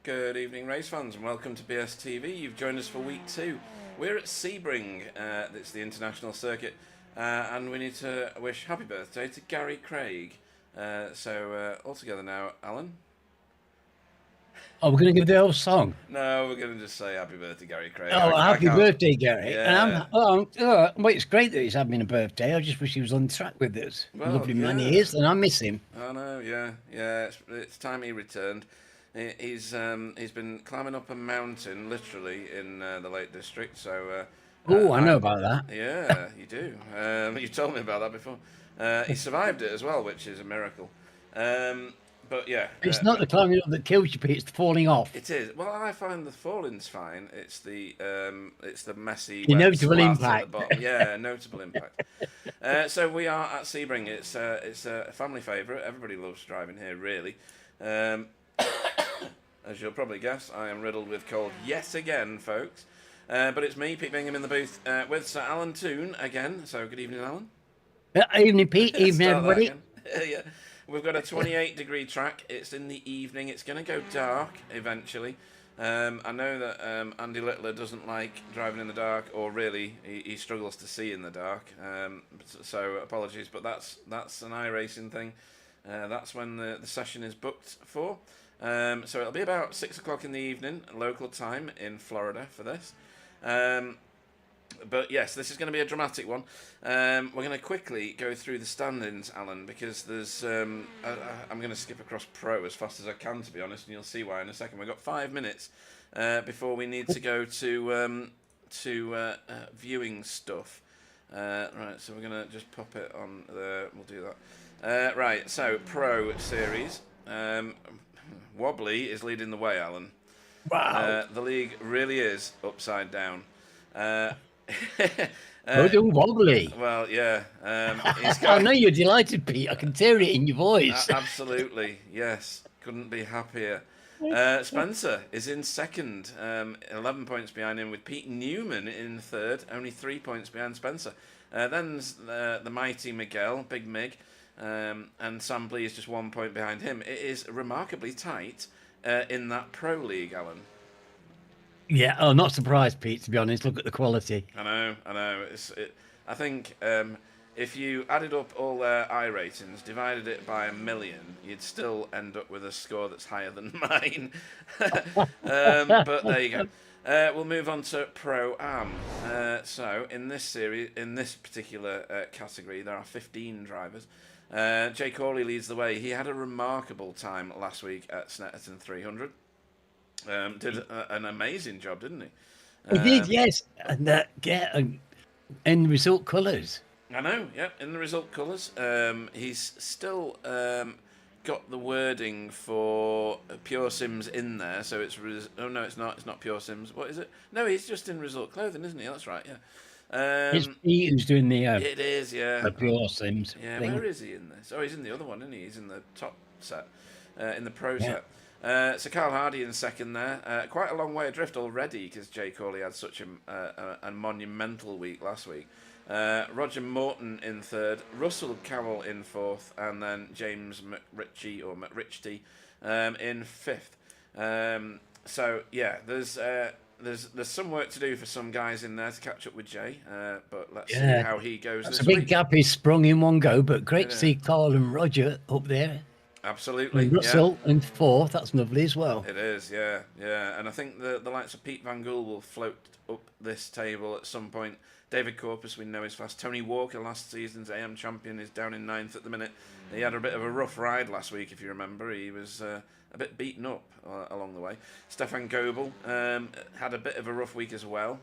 Good evening, race fans, and welcome to BSTV. You've joined us for week 2. We're at Sebring, it's the international circuit, and we need to wish happy birthday to Gary Craig. All together now, Alan? Oh, we're going to give the whole song. No, we're going to just say happy birthday, Gary Craig. Oh, happy birthday, Gary. Yeah. And well, it's great that he's having a birthday. I just wish he was on track with us. Well, Lovely man yeah. he is, and I miss him. I know, yeah. It's time he returned. He's been climbing up a mountain, literally, in the Lake District. So. I know about that. Yeah, you do. You told me about that before. He survived it as well, which is a miracle. But yeah, It's not the climbing up that kills you, Pete. It's the falling off. it is. Well, I find the falling's fine. It's the messy, The wet notable splat impact. at the bottom. Yeah, notable impact. So we are at Sebring. It's a family favourite. Everybody loves driving here, really. As you'll probably guess, I am riddled with cold yet again, folks. But it's me, Pete Bingham, in the booth with Sir Alan Toon again. So good evening, Alan. Evening, Pete. Evening, everybody. Yeah. We've got a 28-degree track. It's in the evening. It's going to go dark eventually. I know that Andy Littler doesn't like driving in the dark, or really, he struggles to see in the dark. So apologies, but that's an iRacing thing. That's when the session is booked for. So it'll be about 6 o'clock in the evening, local time in Florida for this. But yes, this is going to be a dramatic one. We're going to quickly go through the standings, Alan, because there's. I'm going to skip across Pro as fast as I can, to be honest, and you'll see why in a second. We've got 5 minutes before we need to go to viewing stuff. Right, so we're going to just pop it on there. We'll do that. Right, so Pro Series. Wobbly is leading the way, Alan. Wow. The league really is upside down. Wobbly. Well, yeah. I know you're delighted, Pete. I can hear it in your voice. Absolutely, yes. Couldn't be happier. Spencer is in second, 11 points behind him, with Pete Newman in third, only 3 points behind Spencer. Then the mighty Miguel, Big Mig, and Sam Blee is just 1 point behind him. It is remarkably tight in that Pro League, Alan. Yeah, not surprised, Pete, to be honest. Look at the quality. I know. I think if you added up all their iRatings, divided it by 1 million, you'd still end up with a score that's higher than mine. But there you go. We'll move on to Pro-Am. So in this series, in this particular category, there are 15 drivers. Jay Corley leads the way. He had a remarkable time last week at Snetterton 300. Did an amazing job, didn't he? He did, yes. And end result colours. I know, yeah, in the result colours. He's still got the wording for Pure Sims in there, so it's... oh, no, it's not. It's not Pure Sims. What is it? No, he's just in result clothing, isn't he? That's right, yeah. It's Pete who's doing the... it is, yeah. The Pure Sims thing. Where is he in this? Oh, he's in the other one, isn't he? He's in the top set, in the Pro set. So Carl Hardy in second there. Quite a long way adrift already, because Jay Corley had such a monumental week last week. Roger Morton in third, Russell Cowell in fourth, and then James McRitchie in fifth. So yeah, there's some work to do for some guys in there to catch up with Jay, but let's see how he goes this week. A big gap he's sprung in one go, but great to see Carl and Roger up there. Absolutely. And Russell in fourth, that's lovely as well. It is, yeah. And I think the likes of Pete Van Gool will float up this table at some point. David Corpus, we know, is fast. Tony Walker, last season's AM champion, is down in ninth at the minute. He had a bit of a rough ride last week, if you remember. He was a bit beaten up along the way. Stefan Goebel had a bit of a rough week as well,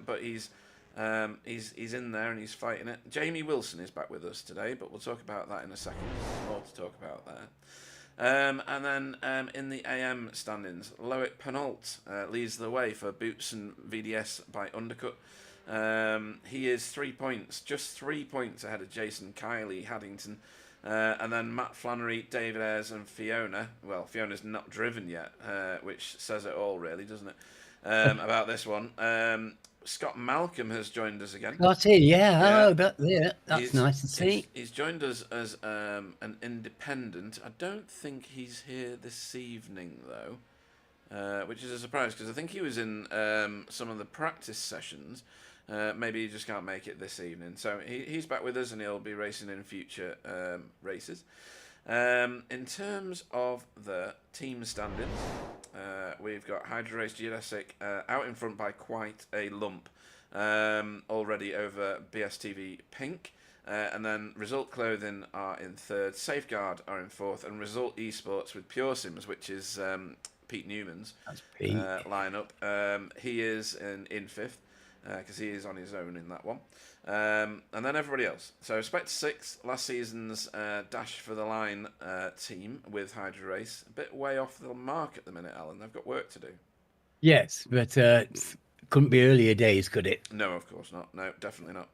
but he's in there and he's fighting it. Jamie Wilson is back with us today, but we'll talk about that in a second. More to talk about there. And then in the AM standings, Loic Penault leads the way for Boots and VDS by Undercut. He is 3 points, just 3 points ahead of Jason Kiley, Haddington. And then Matt Flannery, David Ayres and Fiona. Well, Fiona's not driven yet, which says it all, really, doesn't it, about this one. Scott Malcolm has joined us again. That's it, yeah. Oh, that's nice to see. He's joined us as an independent. I don't think he's here this evening, though. which is a surprise because I think he was in some of the practice sessions. Maybe he just can't make it this evening. So he's back with us and he'll be racing in future races. In terms of the team standings, we've got Hydro Race Jurassic out in front by quite a lump, already over BSTV Pink. And then Result Clothing are in third, Safeguard are in fourth, and Result Esports with Pure Sims, which is Pete Newman's lineup. He is in fifth because he is on his own in that one. And then everybody else. So Spectre 6, last season's Dash for the Line team with Hydro Race. A bit way off the mark at the minute, Alan. They've got work to do. Yes, but couldn't be earlier days, could it? No, of course not. No, definitely not.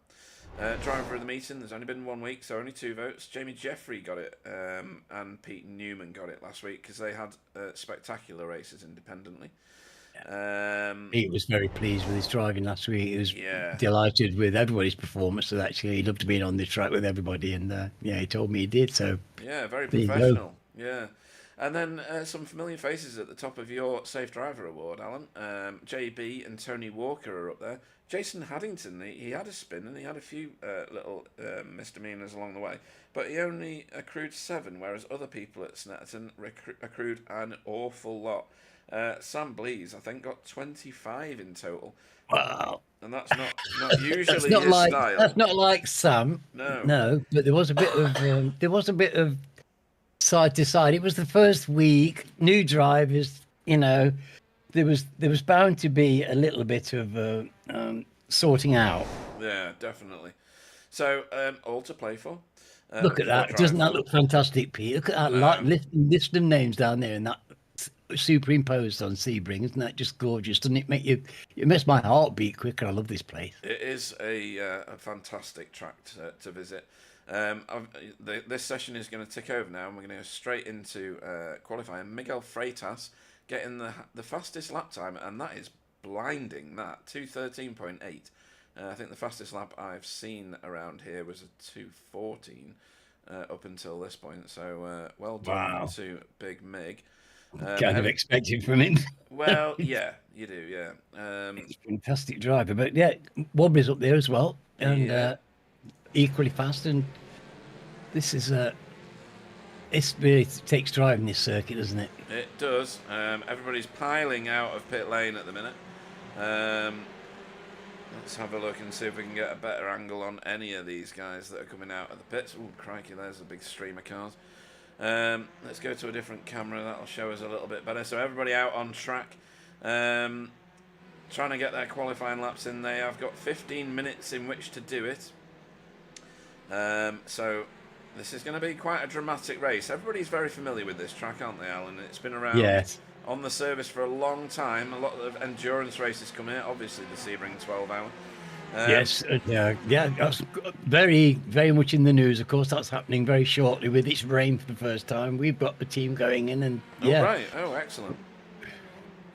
Driver of the meeting, there's only been 1 week, so only 2 votes. Jamie Jeffrey got it, and Pete Newman got it last week because they had spectacular races independently. He was very pleased with his driving last week. He was delighted with everybody's performance. So actually, he loved being on the track with everybody, and he told me he did. So yeah, very professional. Yeah. And then some familiar faces at the top of your Safe Driver Award, Alan. JB and Tony Walker are up there. Jason Haddington, he had a spin and he had a few little misdemeanors along the way, but he only accrued 7, whereas other people at Snetterton accrued an awful lot. Sam Blees, I think, got 25 in total. Wow. And that's not usually his style. That's not like Sam. No, but there was a bit of side to side. It was the first week, new drivers, there was bound to be a little bit of sorting out. Yeah, definitely. So all to play for. Look at that! Doesn't that look fantastic, Pete? Look at that list of names down there, and that superimposed on Sebring. Isn't that just gorgeous? Doesn't it make it makes my heart beat quicker? I love this place. It is a fantastic track to visit. This session is going to tick over now, and we're going to go straight into qualifying. Miguel Freitas getting the fastest lap time, and that is blinding. That 2:13.8. I think the fastest lap I've seen around here was a 2:14 up until this point. So well done to Big Mig. Kind of expected from him. Well, yeah, you do, yeah. It's a fantastic driver, but yeah, Wobbly's up there as well, and equally fast. And this is it really takes driving this circuit, doesn't it? It does. Everybody's piling out of pit lane at the minute. Let's have a look and see if we can get a better angle on any of these guys that are coming out of the pits. Oh, crikey, there's a big stream of cars. Let's go to a different camera. That'll show us a little bit better. So everybody out on track, trying to get their qualifying laps in. They have got 15 minutes in which to do it. So this is going to be quite a dramatic race. Everybody's very familiar with this track, aren't they, Alan? It's been around on the service for a long time. A lot of endurance races come here. Obviously, the Sebring 12-hour. That's very, very much in the news. Of course, that's happening very shortly with its rain for the first time. We've got the team going in, and excellent.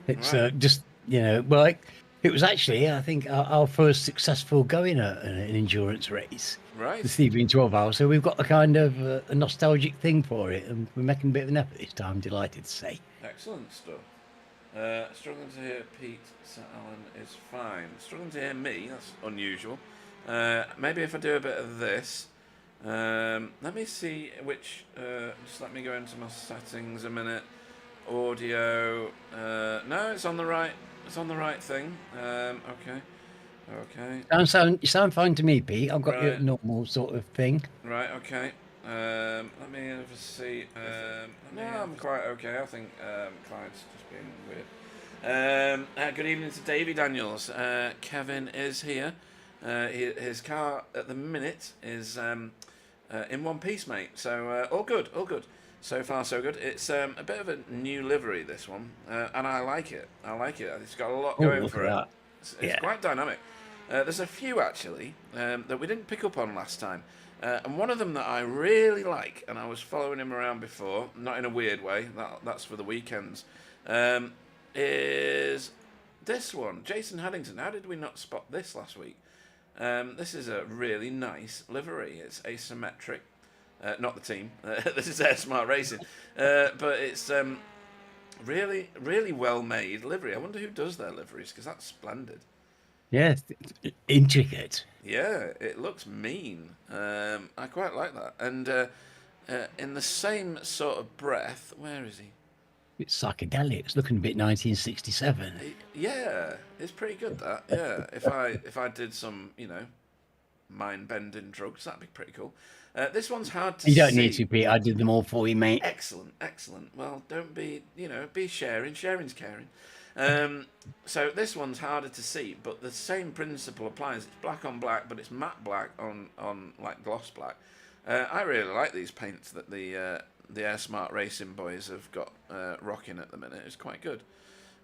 It's just well, it was actually I think our first successful go in an endurance race. Right. The Sebring 12 hours. So we've got a kind of a nostalgic thing for it, and we're making a bit of an effort this time. I'm delighted to say. Excellent stuff. Struggling to hear Pete, Sir Alan is fine. Struggling to hear me, that's unusual. Maybe if I do a bit of this. Let me see which, just let me go into my settings a minute. Audio, no, it's on the right thing. Okay. You sound fine to me, Pete. I've got your normal sort of thing. Right, okay. Let me have a see. No, I'm quite okay. I think Clyde's just being weird. Good evening to Davey Daniels. Kevin is here. His car at the minute is in one piece, mate. So all good. So far, so good. It's a bit of a new livery, this one, and I like it. It's got a lot going for it. It's quite dynamic. There's a few actually that we didn't pick up on last time. And one of them that I really like, and I was following him around before, not in a weird way, that's for the weekends, is this one, Jason Haddington. How did we not spot this last week? This is a really nice livery. It's asymmetric. Not the team. This is Air Smart Racing. But it's Really, really well made livery. I wonder who does their liveries, because that's splendid. Yes, intricate. Yeah, it looks mean. I quite like that. And in the same sort of breath, where is he? It's psychedelic. It's looking a bit 1967. Yeah, it's pretty good. That, yeah. If I did some, mind bending drugs, that'd be pretty cool. This one's hard to You don't need see. to, Pete. I did them all for you, mate. Excellent, excellent. Well, don't be, be sharing. Sharing's caring. So this one's harder to see, but the same principle applies. It's black on black, but it's matte black on like gloss black. I really like these paints that the Air Smart Racing boys have got rocking at the minute. It's quite good.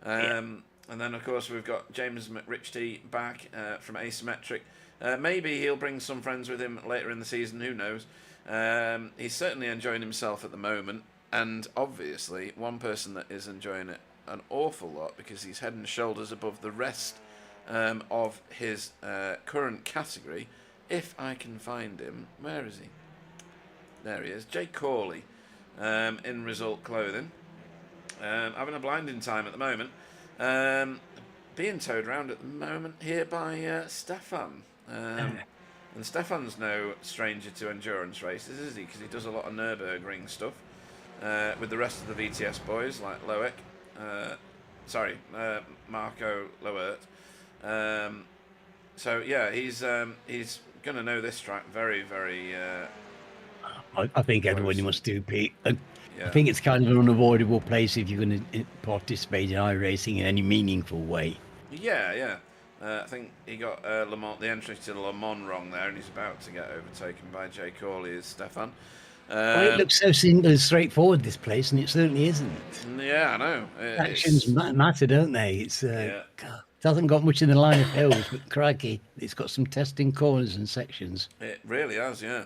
And then of course we've got James McRitchie back from Asymmetric. Maybe he'll bring some friends with him later in the season. Who knows? He's certainly enjoying himself at the moment, and obviously one person that is enjoying it an awful lot because he's head and shoulders above the rest of his current category. If I can find him, where is he? There he is, Jay Corley, in Result Clothing, having a blinding time at the moment, being towed around at the moment here by Stefan. And Stefan's no stranger to endurance races, is he? Because he does a lot of Nürburgring stuff with the rest of the VTS boys like Loic. Marco Loert. So yeah, he's going to know this track very, very. I think everybody must do, Pete. Yeah. I think it's kind of an unavoidable place if you're going to participate in iRacing in any meaningful way. Yeah. I think he got the entry to Le Mans wrong there, and he's about to get overtaken by Jay Corley as Stefan. Well, it looks so simple and straightforward, this place, and it certainly isn't. Yeah, I know. Actions matter, don't they? It's God, it hasn't got much in the line of hills, but crikey, it's got some testing corners and sections. It really has, yeah.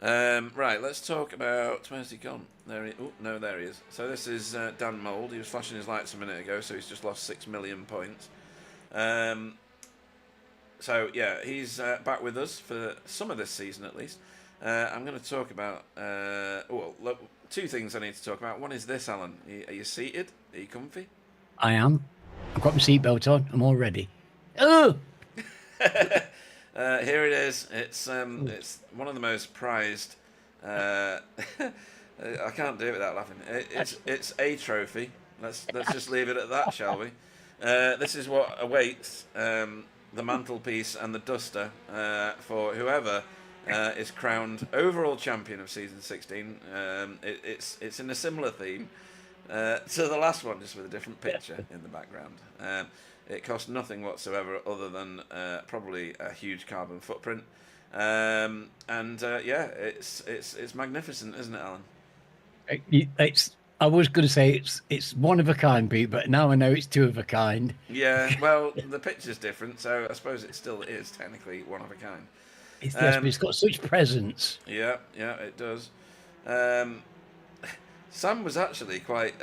Right, let's talk about... Where's he gone? There he is. So this is Dan Mould. He was flashing his lights a minute ago, so he's just lost 6 million points. So, yeah, he's back with us for some of this season, at least. I'm going to talk about... two things I need to talk about. One is this, Alan. Are you seated? Are you comfy? I am. I've got my seatbelt on. I'm all ready. Oh! Here it is. It's one of the most prized. I can't do it without laughing. It's a trophy. Let's just leave it at that, shall we? This is what awaits the mantelpiece and the duster for whoever is crowned overall champion of season 16. It's in a similar theme to the last one, just with a different picture in the background. It cost nothing whatsoever other than probably a huge carbon footprint. It's magnificent, isn't it, Alan? I was going to say it's one of a kind, Pete, but now I know it's two of a kind. Yeah, well, the picture's different, so I suppose it still is technically one of a kind. But it's got such presence. Yeah, it does. Sam was actually quite...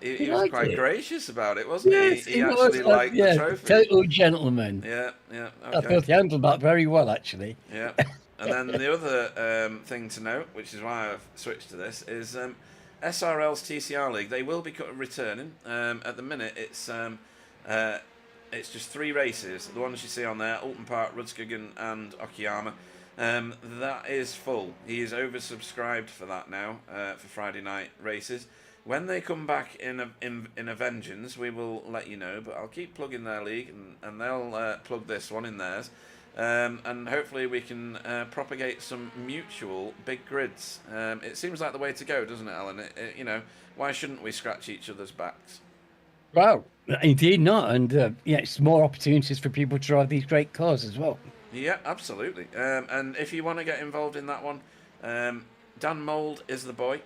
He was quite gracious about it, wasn't he? He actually liked the trophy. Total gentleman. Yeah. Okay. I thought he handled that very well, actually. Yeah. And then the other thing to note, which is why I've switched to this, is SRL's TCR League. They will be returning. At the minute, it's just 3 races. The ones you see on there, Alton Park, Rudskogen and Okayama. That is full. He is oversubscribed for that now, for Friday night races. When they come back in a vengeance, we will let you know. But I'll keep plugging their league, and they'll plug this one in theirs. And hopefully we can propagate some mutual big grids. It seems like the way to go, doesn't it, Alan? Why shouldn't we scratch each other's backs? Well, indeed not. And it's more opportunities for people to drive these great cars as well. Yeah, absolutely. And if you want to get involved in that one, Dan Mould is the boy.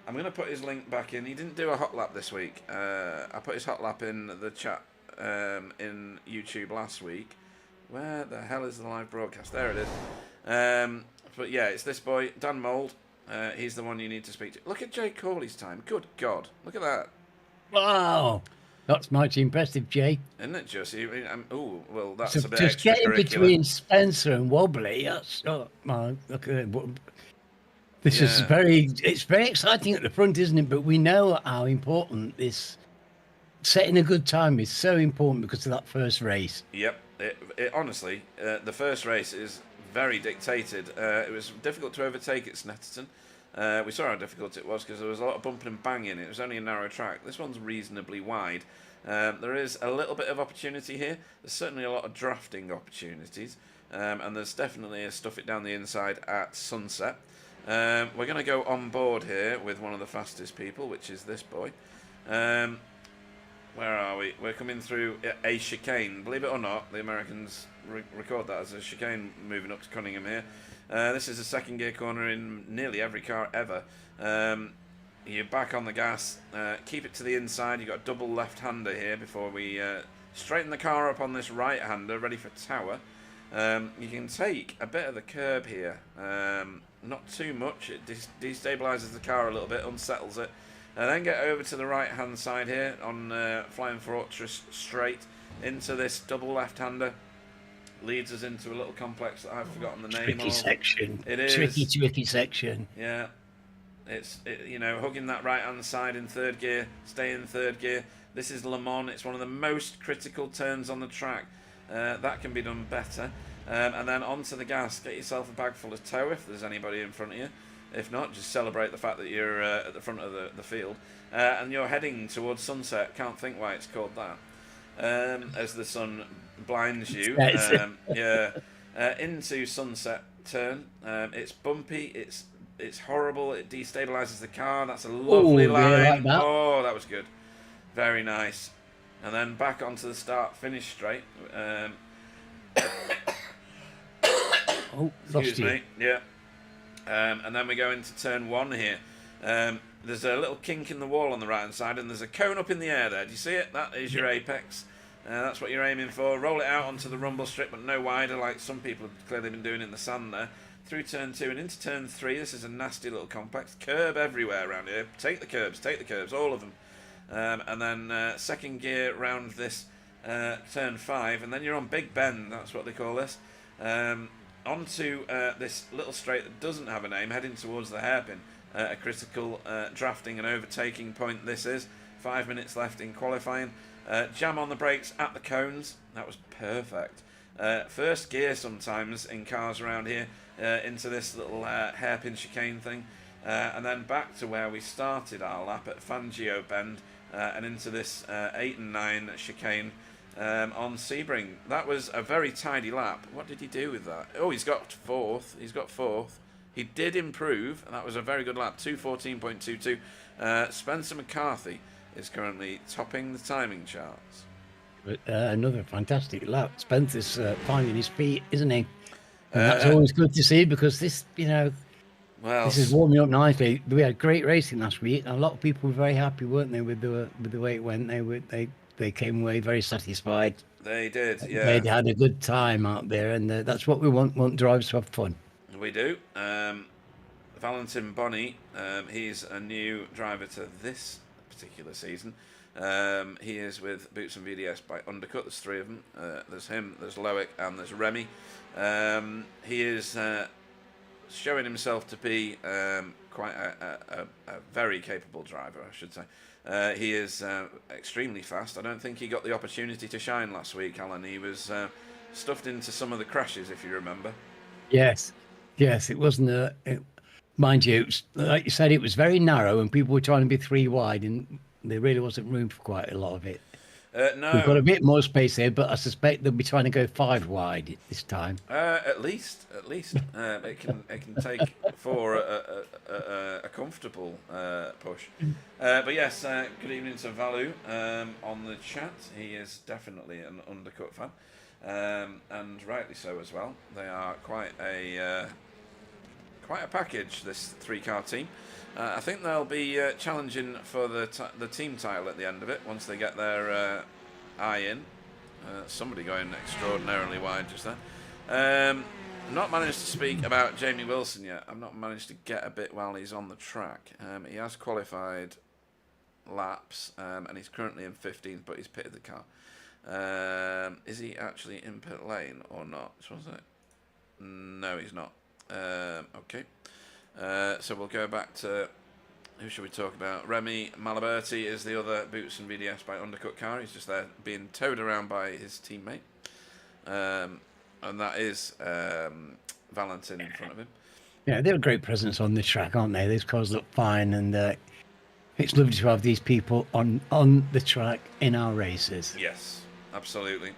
I'm going to put his link back in. He didn't do a hot lap this week. I put his hot lap in the chat in YouTube last week. Where the hell is the live broadcast? There it is. But yeah, it's this boy, Dan Mould. He's the one you need to speak to. Look at Jay Corley's time. Good God. Look at that. Wow. That's mighty impressive, Jay. Isn't it, Jussie? That's so a bit just getting extracurricular. between Spencer and Wobbly. That's This is it's very exciting at the front, isn't it? But we know how important this setting a good time is so important because of that first race. Yep. It honestly, the first race is very dictated. It was difficult to overtake at Snetterton. We saw how difficult it was because there was a lot of bumping and banging. It was only a narrow track. This one's reasonably wide. There is a little bit of opportunity here. There's certainly a lot of drafting opportunities. And there's definitely a stuff it down the inside at Sunset. We're going to go on board here with one of the fastest people, which is this boy. Where are we? We're coming through a chicane. Believe it or not, the Americans record that as a chicane moving up to Cunningham here. This is a second gear corner in nearly every car ever. You're back on the gas. Keep it to the inside. You've got a double left-hander here before we straighten the car up on this right-hander, ready for tower. You can take a bit of the curb here. Not too much. It destabilises the car a little bit, unsettles it. And then get over to the right-hand side here on Flying Fortress straight into this double left-hander. Leads us into a little complex that I've forgotten the name of. Tricky section. It is. Tricky section. Yeah. It's, you know, hugging that right-hand side in third gear, stay in third gear. This is Le Mans. It's one of the most critical turns on the track. That can be done better. And then onto the gas. Get yourself a bag full of tow if there's anybody in front of you. If not, just celebrate the fact that you're at the front of the field. And you're heading towards Sunset. Can't think why it's called that. As the sun blinds you. Into Sunset turn. It's bumpy. It's horrible. It destabilises the car. That's a lovely line. Like that. Oh, that was good. Very nice. And then back onto the start-finish straight. Excuse me. Yeah. And then we go into turn one here. There's a little kink in the wall on the right hand side, and there's a cone up in the air there. Do you see it? That is your apex. That's what you're aiming for. Roll it out onto the rumble strip, but no wider, like some people have clearly been doing in the sand there. Through turn two and into turn three. This is a nasty little complex. Curb everywhere around here. Take the curbs, all of them. And then second gear round this turn five, and then you're on Big Bend. That's what they call this. Onto this little straight that doesn't have a name, heading towards the hairpin. A critical drafting and overtaking point this is. 5 minutes left in qualifying. Jam on the brakes at the cones. That was perfect. First gear sometimes in cars around here into this little hairpin chicane thing. And then back to where we started our lap at Fangio Bend and into this 8 and 9 chicane. On Sebring. That was a very tidy lap. What did he do with that? Oh, he's got fourth. He did improve, and that was a very good lap. 2:14.22. Spencer McCarthy is currently topping the timing charts. Another fantastic lap. Spencer's finding his feet, isn't he? And that's always good to see because this, this is warming up nicely. We had great racing last week, and a lot of people were very happy, weren't they, with the way it went? They came away very satisfied. They did, yeah. They had a good time out there, and that's what we want drivers to have fun. We do. Valentine Bonney, he's a new driver to this particular season. He is with Boots and VDS by Undercut. There's three of them. There's him, there's Loic, and there's Remy. He is showing himself to be quite a very capable driver, I should say. He is extremely fast. I don't think he got the opportunity to shine last week, Alan. He was stuffed into some of the crashes, if you remember. Yes, it wasn't mind you, like you said, it was very narrow and people were trying to be three wide and there really wasn't room for quite a lot of it. No. We've got a bit more space here, but I suspect they'll be trying to go 5 wide this time. At least. It can take for a comfortable push. But yes, good evening to Valu on the chat. He is definitely an Undercut fan, and rightly so as well. They are quite a package, this 3-car team. I think they'll be challenging for the team title at the end of it once they get their eye in. Somebody going extraordinarily wide just there. Not managed to speak about Jamie Wilson yet. I've not managed to get a bit while he's on the track. He has qualified laps and he's currently in 15th, but he's pitted the car. Is he actually in pit lane or not? Was it? No, he's not. Okay. So we'll go back to, who should we talk about? Remy Malaberti is the other Boots and VDS by Undercut car. He's just there being towed around by his teammate. And that is Valentine in front of him. Yeah, they're a great presence on the track, aren't they? These cars look fine, and it's lovely to have these people on the track in our races. Yes, absolutely.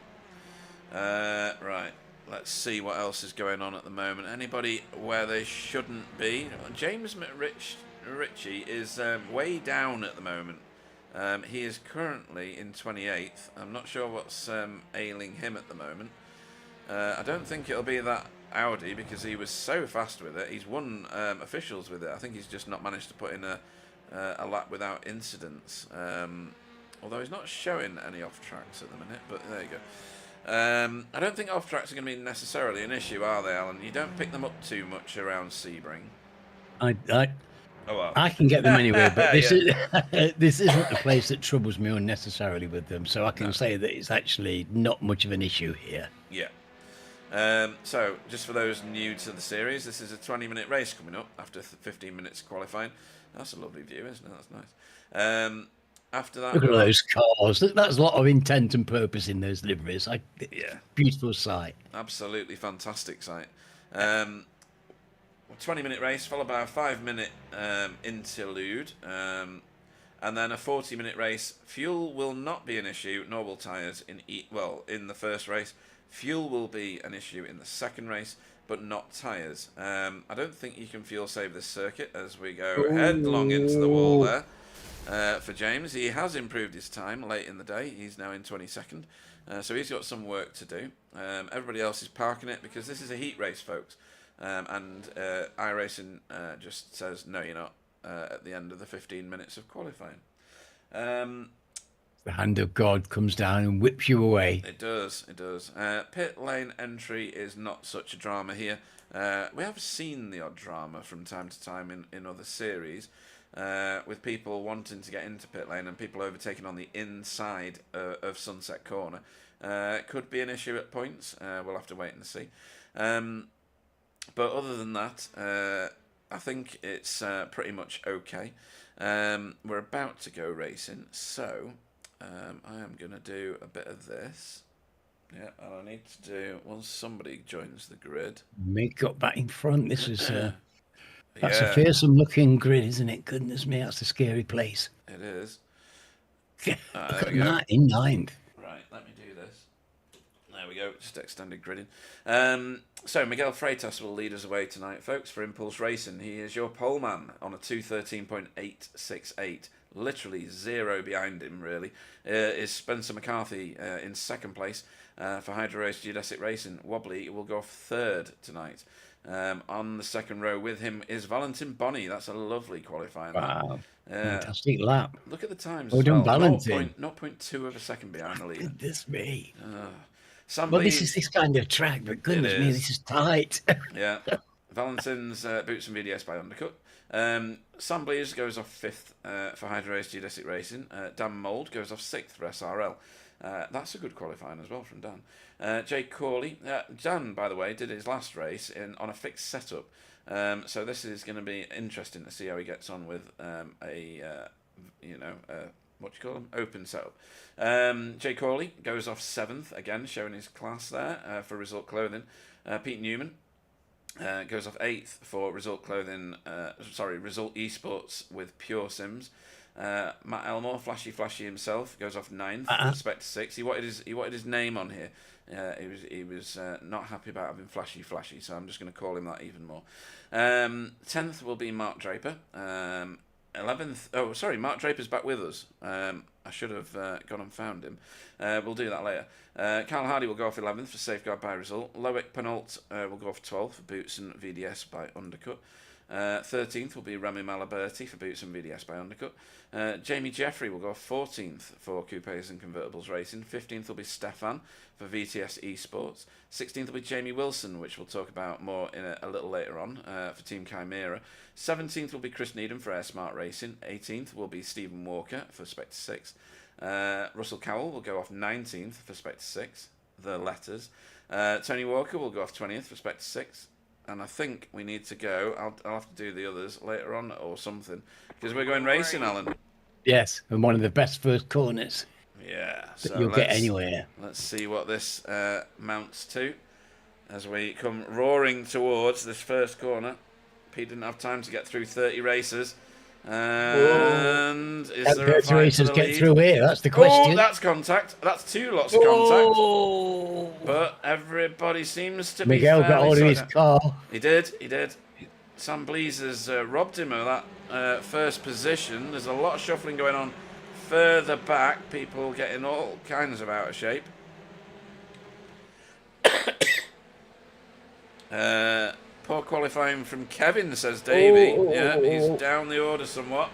Right, let's see what else is going on at the moment. Anybody where they shouldn't be? James McRitchie is way down at the moment. He is currently in 28th. I'm not sure what's ailing him at the moment. I don't think it'll be that Audi, because he was so fast with it. He's won officials with it. I think he's just not managed to put in a lap without incidents. Although he's not showing any off tracks at the minute, but there you go. I don't think off tracks are going to be necessarily an issue, are they, Alan? You don't pick them up too much around Sebring. I can get them anywhere, but this is this isn't the place that troubles me unnecessarily with them. So I can say that it's actually not much of an issue here. Yeah. So, just for those new to the series, this is a 20-minute race coming up after 15 minutes qualifying. That's a lovely view, isn't it? That's nice. After that, look at those cars. That's a lot of intent and purpose in those liveries. Yeah, beautiful sight. Absolutely fantastic sight. 20-minute race followed by a 5-minute interlude, and then a 40-minute race. Fuel will not be an issue, nor will tyres in the first race. Fuel will be an issue in the second race, but not tyres. I don't think you can fuel save this circuit as we go headlong into the wall there. For James, he has improved his time late in the day. He's now in 22nd, so he's got some work to do. Everybody else is parking it because this is a heat race, folks, and iRacing just says no, you're not at the end of the 15 minutes of qualifying. The hand of God comes down and whips you away. It does. Pit lane entry is not such a drama here. We have seen the odd drama from time to time in other series, with people wanting to get into pit lane and people overtaking on the inside of Sunset Corner. Could be an issue at points. We'll have to wait and see. But other than that, I think it's pretty much okay. We're about to go racing, so I am going to do a bit of this. Yeah, and I need to do, once somebody joins the grid. Make up back in front. This is that's a fearsome looking grid, isn't it? Goodness me, that's a scary place. It is. Look at that in ninth. Right, let me do this. There we go, just extended gridding. So Miguel Freitas will lead us away tonight, folks, for Impulse Racing. He is your pole man on a 2:13.868. Literally zero behind him, really. Is Spencer McCarthy in second place for Hydro Race Geodesic Racing. Wobbly will go off third tonight. On the second row with him is Valentine Bonney. That's a lovely qualifying. Wow. Fantastic lap. Look at the times. Well done, Valentine. 0.2 of a second behind the leader. Goodness me. Well, this is this kind of track, but goodness me, this is tight. Yeah. Valentine's Boots and VDS by Undercut. Sam Blears goes off 5th for Hydro Race Geodesic Racing. Dan Mould goes off 6th for SRL. That's a good qualifying as well from Dan. Jake Corley. Dan, by the way, did his last race on a fixed setup. So this is going to be interesting to see how he gets on with what do you call them? Open setup. Jay Corley goes off 7th, again, showing his class there for Result Clothing. Pete Newman goes off 8th for Result Clothing, Result Esports with Pure Sims. Matt Elmore, Flashy himself, goes off 9th for Spectre 6. He wanted his name on here. He was not happy about having Flashy, so I'm just going to call him that even more. 10th will be Mark Draper. 11th, Mark Draper's back with us. I should have gone and found him. We'll do that later. Carl Hardy will go off 11th for Safeguard by Result. Loic Penault will go off 12th for Boots and VDS by Undercut. 13th will be Remy Malaberti for Boots and VDS by Undercut. Jamie Jeffrey will go off 14th for Coupes and Convertibles Racing. 15th will be Stefan for VTS Esports. 16th will be Jamie Wilson, which we'll talk about more in a little later on for Team Chimera. 17th will be Chris Needham for Air Smart Racing. 18th will be Stephen Walker for Spectre 6. Russell Cowell will go off 19th for Spectre 6. The letters. Tony Walker will go off 20th for Spectre 6. and I think we need to go. I'll have to do the others later on or something, because we're going racing, Alan. Yes, and one of the best first corners. Yeah, that so you'll get anywhere. Let's see what this mounts to as we come roaring towards this first corner. Pete didn't have time to get through 30 races. And is there a fight racers for the get lead? through here? That's the question. Oh, that's contact. That's two lots of contact. But everybody seems to be Miguel got fairly hold of his car. He did. Sam Blease has robbed him of that first position. There's a lot of shuffling going on further back. People getting all kinds of out of shape. Poor qualifying from Kevin, says Davey. He's down the order somewhat.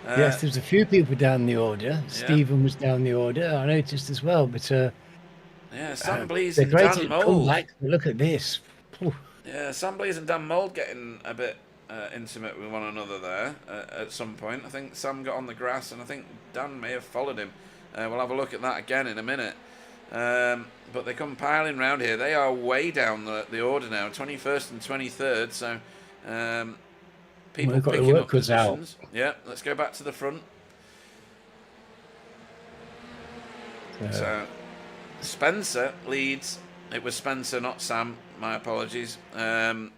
Yes, there's a few people down the order. Stephen was down the order, I noticed as well. But Sam Blease and Dan Mould. Look at this. Yeah, Sam Blease and Dan Mould getting a bit intimate with one another there at some point. I think Sam got on the grass, and I think Dan may have followed him. We'll have a look at that again in a minute. But they come piling round here. They are way down the order now, 21st and 23rd. So people picking up positions. Yeah, let's go back to the front. So Spencer leads. It was Spencer, not Sam. My apologies. So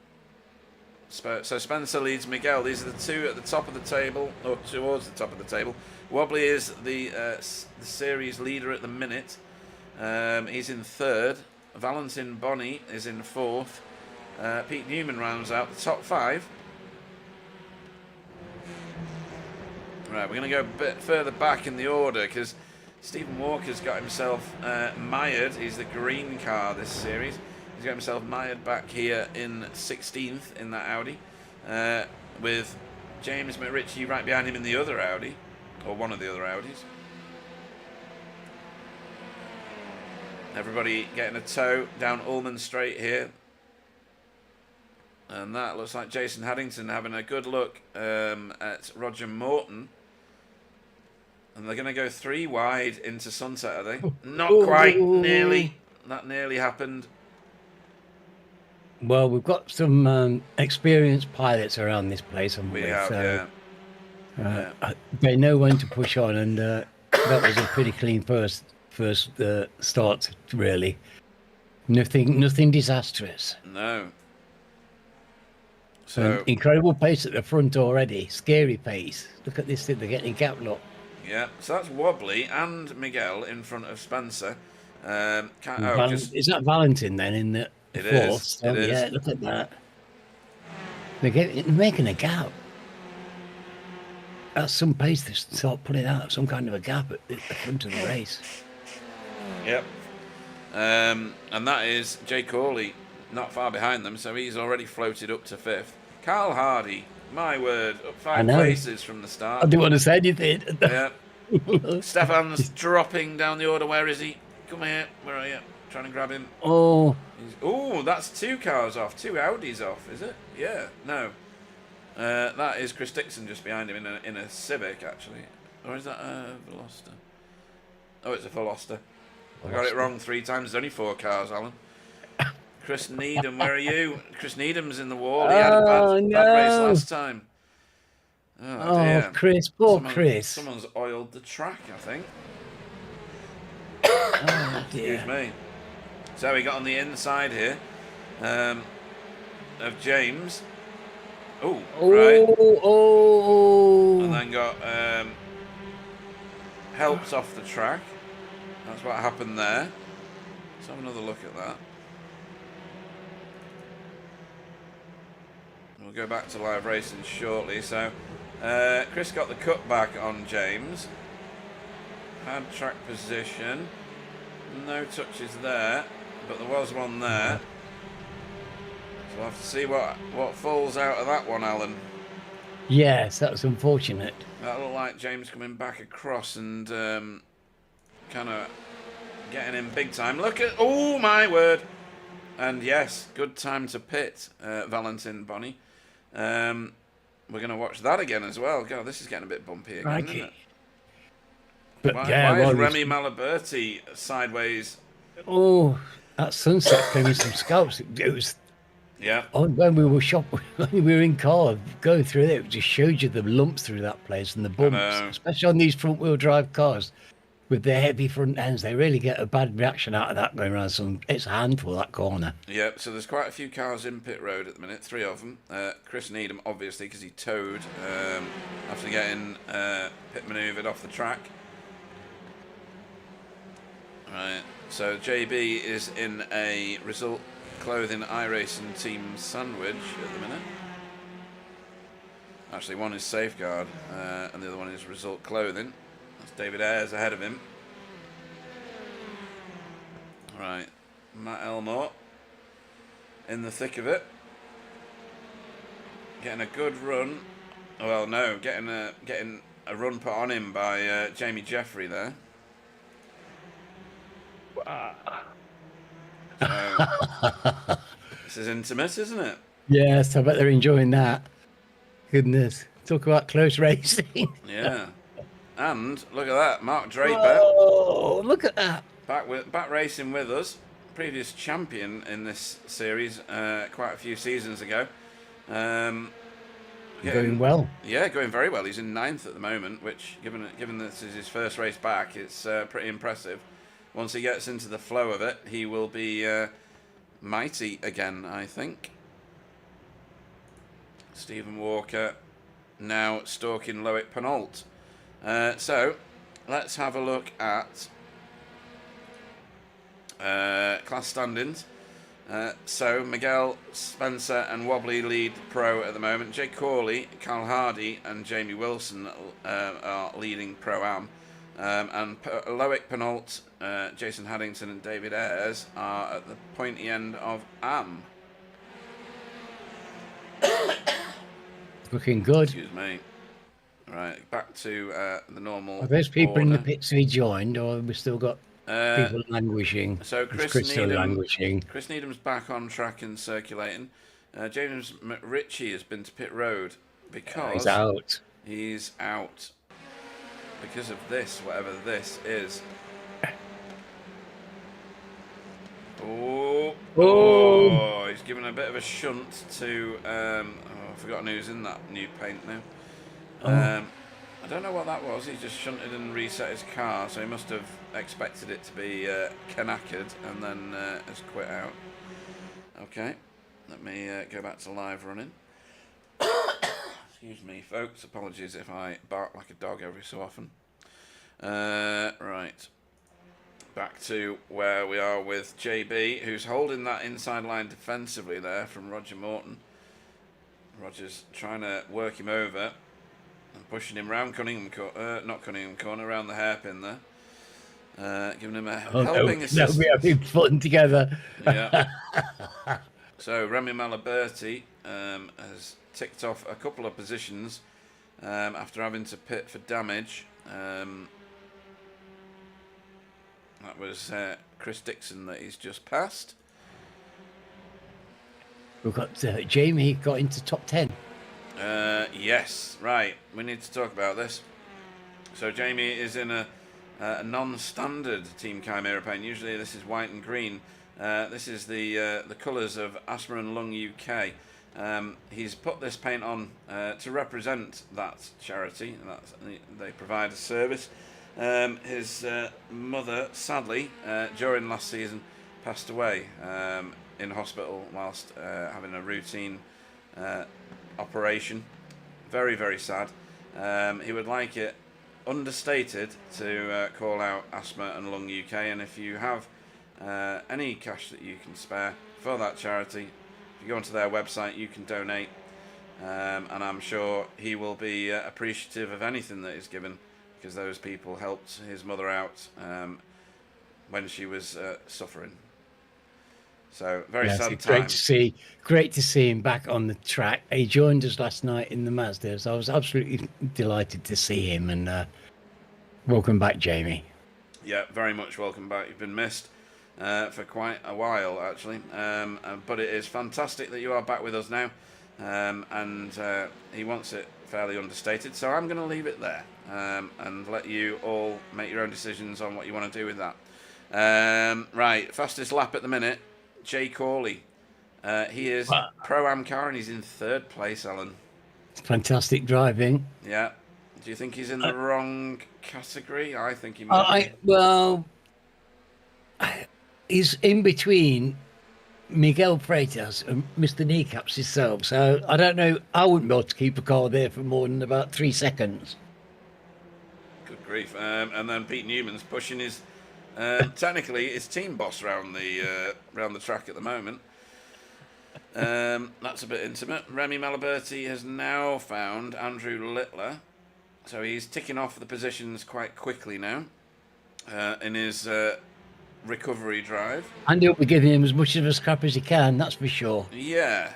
Spencer leads Miguel. These are the two at the top of the table, or towards the top of the table. Wobbly is the series leader at the minute. He's in third. Valentine Bonnie is in fourth. Pete Newman rounds out the top five. Right, we're going to go a bit further back in the order because Stephen Walker's got himself mired. He's the green car this series. He's got himself mired back here in 16th in that Audi, with James McRitchie right behind him in the other Audi, or one of the other Audis. Everybody getting a tow down Ullman Straight here. And that looks like Jason Haddington having a good look at Roger Morton. And they're going to go 3 wide into Sunset, are they? Not quite. Nearly. That nearly happened. Well, we've got some experienced pilots around this place, haven't we? We have, They know when to push on, and that was a pretty clean first start, really. Nothing disastrous. No. So incredible pace at the front already. Scary pace. Look at this thing. They're getting gap lock. Yeah. So that's Wobbly and Miguel in front of Spencer. Is that Valentine then in the fourth? It is. Yeah. Look at that. They're making a gap. That's some pace to start putting out some kind of a gap at the front of the race. Yep. And that is Jay Corley not far behind them, so he's already floated up to 5th. Carl Hardy, my word, up 5 places from the start. I didn't want to say anything. Yeah. Stefan's dropping down the order. Where is he? Come here. Where are you? Trying to grab him. Oh, that's 2 cars off. 2 Audis off, is it? Yeah. No. That is Chris Dixon just behind him in a Civic, actually. Or is that a Veloster? Oh, it's a Veloster. I got it wrong 3 times. There's only 4 cars, Alan. Chris Needham, where are you? Chris Needham's in the wall. He had a bad race last time. Oh dear. Chris, Chris. Someone's oiled the track, I think. Oh, dear. Excuse me. So we got on the inside here of James. Right. And then got helps off the track. That's what happened there. Let's have another look at that. We'll go back to live racing shortly. So Chris got the cutback on James. Had track position. No touches there, but there was one there. So we'll have to see what falls out of that one, Alan. Yes, that's unfortunate. That looked like James coming back across and kind of getting in big time. Look at, oh my word. And yes, good time to pit, Valentine Bonnie. We're going to watch that again as well. God, this is getting a bit bumpy again, isn't it? But why is Remy Malaberti sideways? Oh, that Sunset gave me some scalps. It was Yeah. Oh, when we were when we were in car going through it just showed you the lumps through that place and the I bumps, know. especially on these front wheel drive cars with their heavy front ends. They really get a bad reaction out of that going around some. It's a handful, that corner. Yeah, so there's quite a few cars in pit road at the minute, 3 of them. Chris Needham, obviously, because he towed after getting pit manoeuvred off the track. Right, so JB is in a Result Clothing iRacing team sandwich at the minute. Actually, one is Safeguard, and the other one is Result Clothing. That's David Ayres ahead of him. Right, Matt Elmore in the thick of it, getting a good run. Well, no, getting a run put on him by Jamie Jeffrey there. So, this is intimate, isn't it? Yes, I bet they're enjoying that. Goodness, talk about close racing. Yeah, and look at that, Mark Draper. Oh, look at that! Back racing with us, previous champion in this series quite a few seasons ago. Going well. Yeah, going very well. He's in 9th at the moment, which, given this is his first race back, it's pretty impressive. Once he gets into the flow of it, he will be mighty again, I think. Stephen Walker now stalking Loic Penault. So, let's have a look at class standings. So Miguel, Spencer and Wobbly lead pro at the moment. Jake Corley, Carl Hardy and Jamie Wilson are leading Pro-Am. And Loic Penault, Jason Haddington and David Ayres are at the pointy end of Am. Looking good. Excuse me. Right, back to the normal Are those people in the order. pits we joined, or have we still got people languishing? So Is Chris still languishing? Chris Needham's back on track and circulating. James McRitchie has been to pit road because He's out. He's out because of this, whatever this is. Oh, he's given a bit of a shunt to. I've forgotten who's in that new paint now. I don't know what that was. He just shunted and reset his car, so he must have expected it to be knackered and then has quit out. Okay, let me go back to live running. Excuse me, folks. Apologies if I bark like a dog every so often. Right. Back to where we are with JB, who's holding that inside line defensively there from Roger Morton. Roger's trying to work him over and pushing him round Cunningham not Cunningham Corner, around the hairpin there. Giving him a helping assist. We are having fun together. Yeah. So Remy Malaberti has ticked off a couple of positions after having to pit for damage. That was Chris Dixon that he's just passed. We've got Jamie got into top 10. Yes, right. We need to talk about this. So Jamie is in a non-standard Team Chimera paint. Usually this is white and green. This is the colours of Asthma and Lung UK. He's put this paint on to represent that charity. They provide a service. His mother, sadly, during last season, passed away in hospital whilst having a routine operation. Very, very sad. He would like it understated to call out Asthma and Lung UK, and if you have any cash that you can spare for that charity, if you go onto their website you can donate, and I'm sure he will be appreciative of anything that is given, because those people helped his mother out when she was suffering. So very sad time. Great to see him back on the track. He joined us last night in the Mazda, so I was absolutely delighted to see him. And welcome back, Jamie. Yeah, very much welcome back. You've been missed for quite a while, actually. But it is fantastic that you are back with us now. And he wants it fairly understated, so I'm going to leave it there and let you all make your own decisions on what you want to do with that. Right, fastest lap at the minute. Jay Corley He is Pro-Am car and he's in 3rd place, Alan. Fantastic driving. Yeah. Do you think he's in the wrong category? I think he might be. Well, he's in between Miguel Freitas and Mr. Kneecaps himself. So I don't know. I wouldn't be able to keep a car there for more than about 3 seconds. Good grief. And then Pete Newman's pushing his... technically, his team boss round the track at the moment. That's a bit intimate. Remy Malaberti has now found Andrew Littler. So he's ticking off the positions quite quickly now in his recovery drive. And he'll be giving him as much of a scrap as he can, that's for sure. Yeah.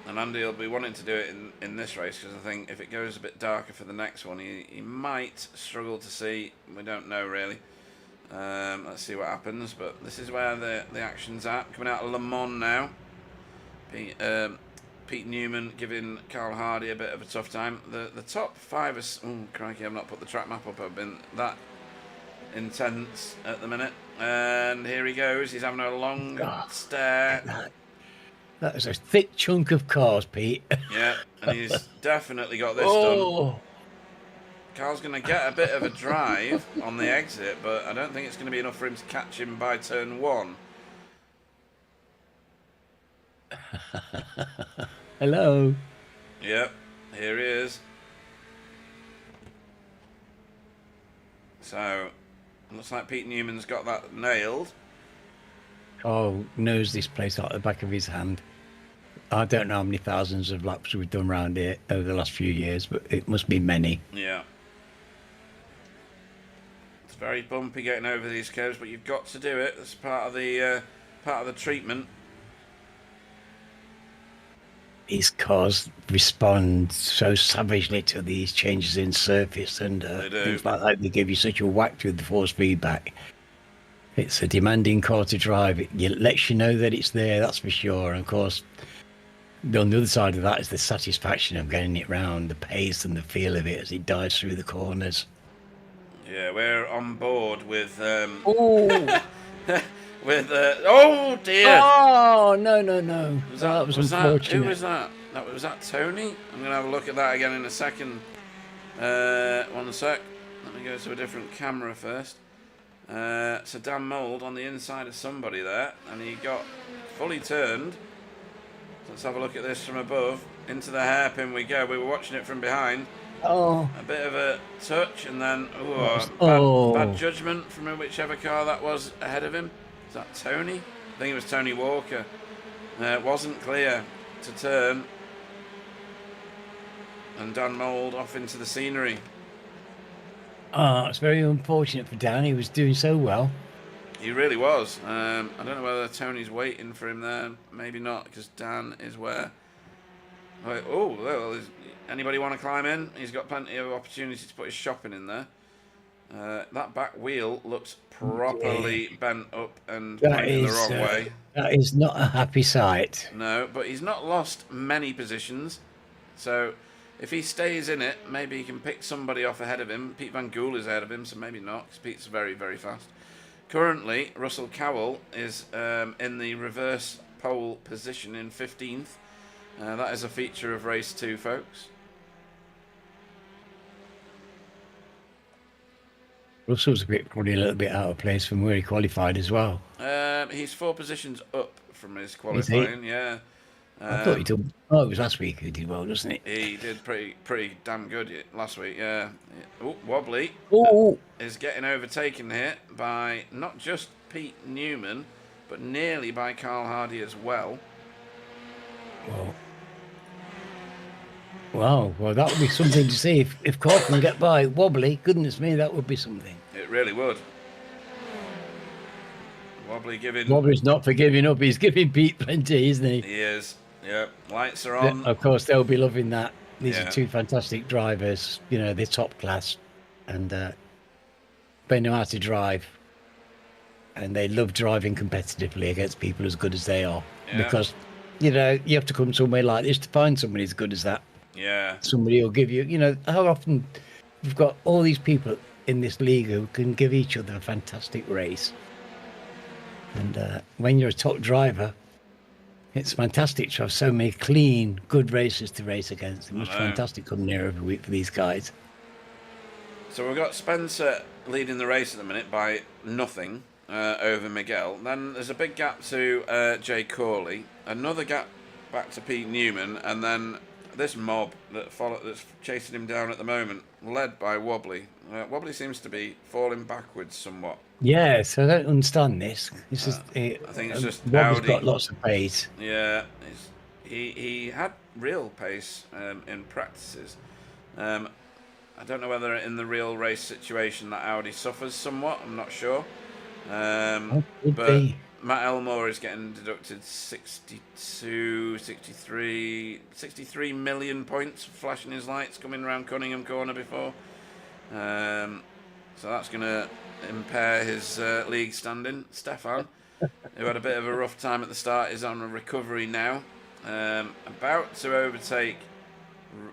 And Andy will be wanting to do it in this race because I think if it goes a bit darker for the next one, he might struggle to see. We don't know really. Let's see what happens. But this is where the action's at. Coming out of Le Mans now. Pete Newman giving Carl Hardy a bit of a tough time. The top 5 is... Oh, crikey, I've not put the track map up. I've been that intense at the minute. And here he goes. He's having a long stare. That is a thick chunk of cars, Pete. Yeah, and he's definitely got this done. Carl's going to get a bit of a drive on the exit, but I don't think it's going to be enough for him to catch him by turn 1. Hello. Yep, here he is. So, looks like Pete Newman's got that nailed. Carl knows this place like the back of his hand. I don't know how many thousands of laps we've done around here over the last few years, but it must be many. Yeah. It's very bumpy getting over these curves, but you've got to do it. That's part of the treatment. These cars respond so savagely to these changes in surface and things like that. They give you such a whack with the force feedback. It's a demanding car to drive. It lets you know that it's there, that's for sure. And of course, on the other side of that is the satisfaction of getting it round, the pace and the feel of it as it dives through the corners. Yeah, we're on board with... Oh! Oh dear! Oh, no. That was unfortunate. Who was that? Was that Tony? I'm going to have a look at that again in a second. 1 sec. Let me go to a different camera first. So Dan Mould on the inside of somebody there, and he got fully turned. So let's have a look at this from above. Into the hairpin we go. We were watching it from behind. Oh. A bit of a touch, and then bad judgment from whichever car that was ahead of him. Is that Tony? I think it was Tony Walker. It wasn't clear to turn. And Dan Mould off into the scenery. Oh, it's very unfortunate for Dan. He was doing so well. He really was. I don't know whether Tony's waiting for him there. Maybe not, because Dan is where... Oh, well, anybody want to climb in? He's got plenty of opportunity to put his shopping in there. That back wheel looks properly bent up and pointing the wrong way. That is not a happy sight. No, but he's not lost many positions. So if he stays in it, maybe he can pick somebody off ahead of him. Pete Van Gool is ahead of him, so maybe not, because Pete's very, very fast. Currently, Russell Cowell is in the reverse pole position in 15th. That is a feature of race 2, folks. Russell's probably a little bit out of place from where he qualified as well. He's 4 positions up from his qualifying, yeah. I thought he did. Oh, it was last week he did well, doesn't he? He did pretty damn good last week, yeah. Oh, wobbly. Oh, is getting overtaken here by not just Pete Newman, but nearly by Carl Hardy as well. Well, that would be something to see. If Carl can get by wobbly, goodness me, that would be something. It really would. Wobbly's not for giving up. He's giving Pete plenty, isn't he? He is. Yeah. Lights are on. Of course, they'll be loving that. These are 2 fantastic drivers. You know, they're top class, and they know how to drive, and they love driving competitively against people as good as they are. Yeah. Because, you know, you have to come somewhere like this to find somebody as good as that. Yeah. Somebody will give you, you know, how often we've got all these people in this league who can give each other a fantastic race. And when you're a top driver, it's fantastic to have so many clean, good races to race against. It was fantastic coming here every week for these guys. So we've got Spencer leading the race at the minute by nothing over Miguel. Then there's a big gap to Jay Corley, another gap back to Pete Newman, and then this mob that's chasing him down at the moment, led by Wobbly. Wobbly seems to be falling backwards somewhat. Yeah, so I don't understand this. This is. I think it's just Wobbly's Audi. got lots of pace. Yeah, he had real pace in practices. I don't know whether in the real race situation that Audi suffers somewhat. I'm not sure. But Matt Elmore is getting deducted 63 million points for flashing his lights coming around Cunningham Corner before. So that's going to impair his league standing. Stefan, who had a bit of a rough time at the start, is on a recovery now. About to overtake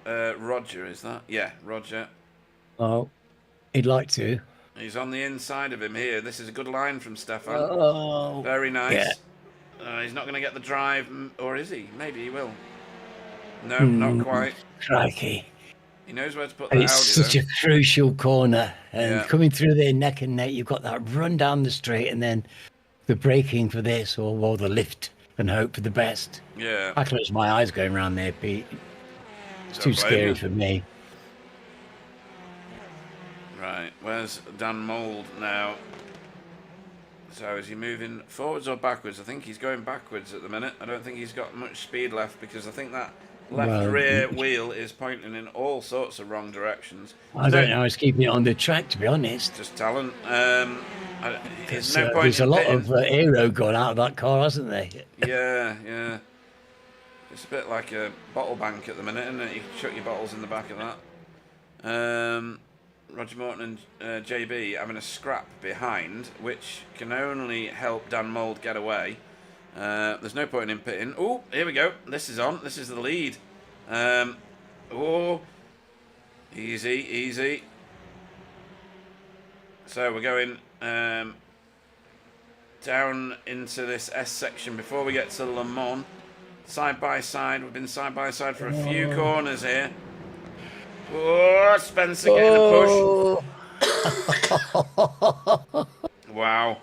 Roger, is that? Yeah, Roger. Oh, he'd like to. He's on the inside of him here. This is a good line from Stefan. Oh, very nice. Yeah. He's not going to get the drive, or is he? Maybe he will. No, not quite. Crikey. He knows where to put the Audi, It's such a crucial corner. And coming through there neck and neck, you've got that run down the straight and then the braking for this or the lift and hope for the best. Yeah. I close my eyes going around there, Pete. It's too scary for me. Right, where's Dan Mould now? So is he moving forwards or backwards? I think he's going backwards at the minute. I don't think he's got much speed left because I think that left rear wheel is pointing in all sorts of wrong directions. I don't know. He's keeping it on the track, to be honest. Just talent. There's no point. There's a lot of aero gone out of that car, hasn't there? Yeah. It's a bit like a bottle bank at the minute, isn't it? You can chuck your bottles in the back of that. Roger Morton and JB having a scrap behind, which can only help Dan Mould get away. There's no point in him pitting. Oh, here we go. This is on. This is the lead. Easy. So we're going down into this S section before we get to Le Mans. Side by side. We've been side by side for a few corners here. Oh, Spencer getting a push. Wow.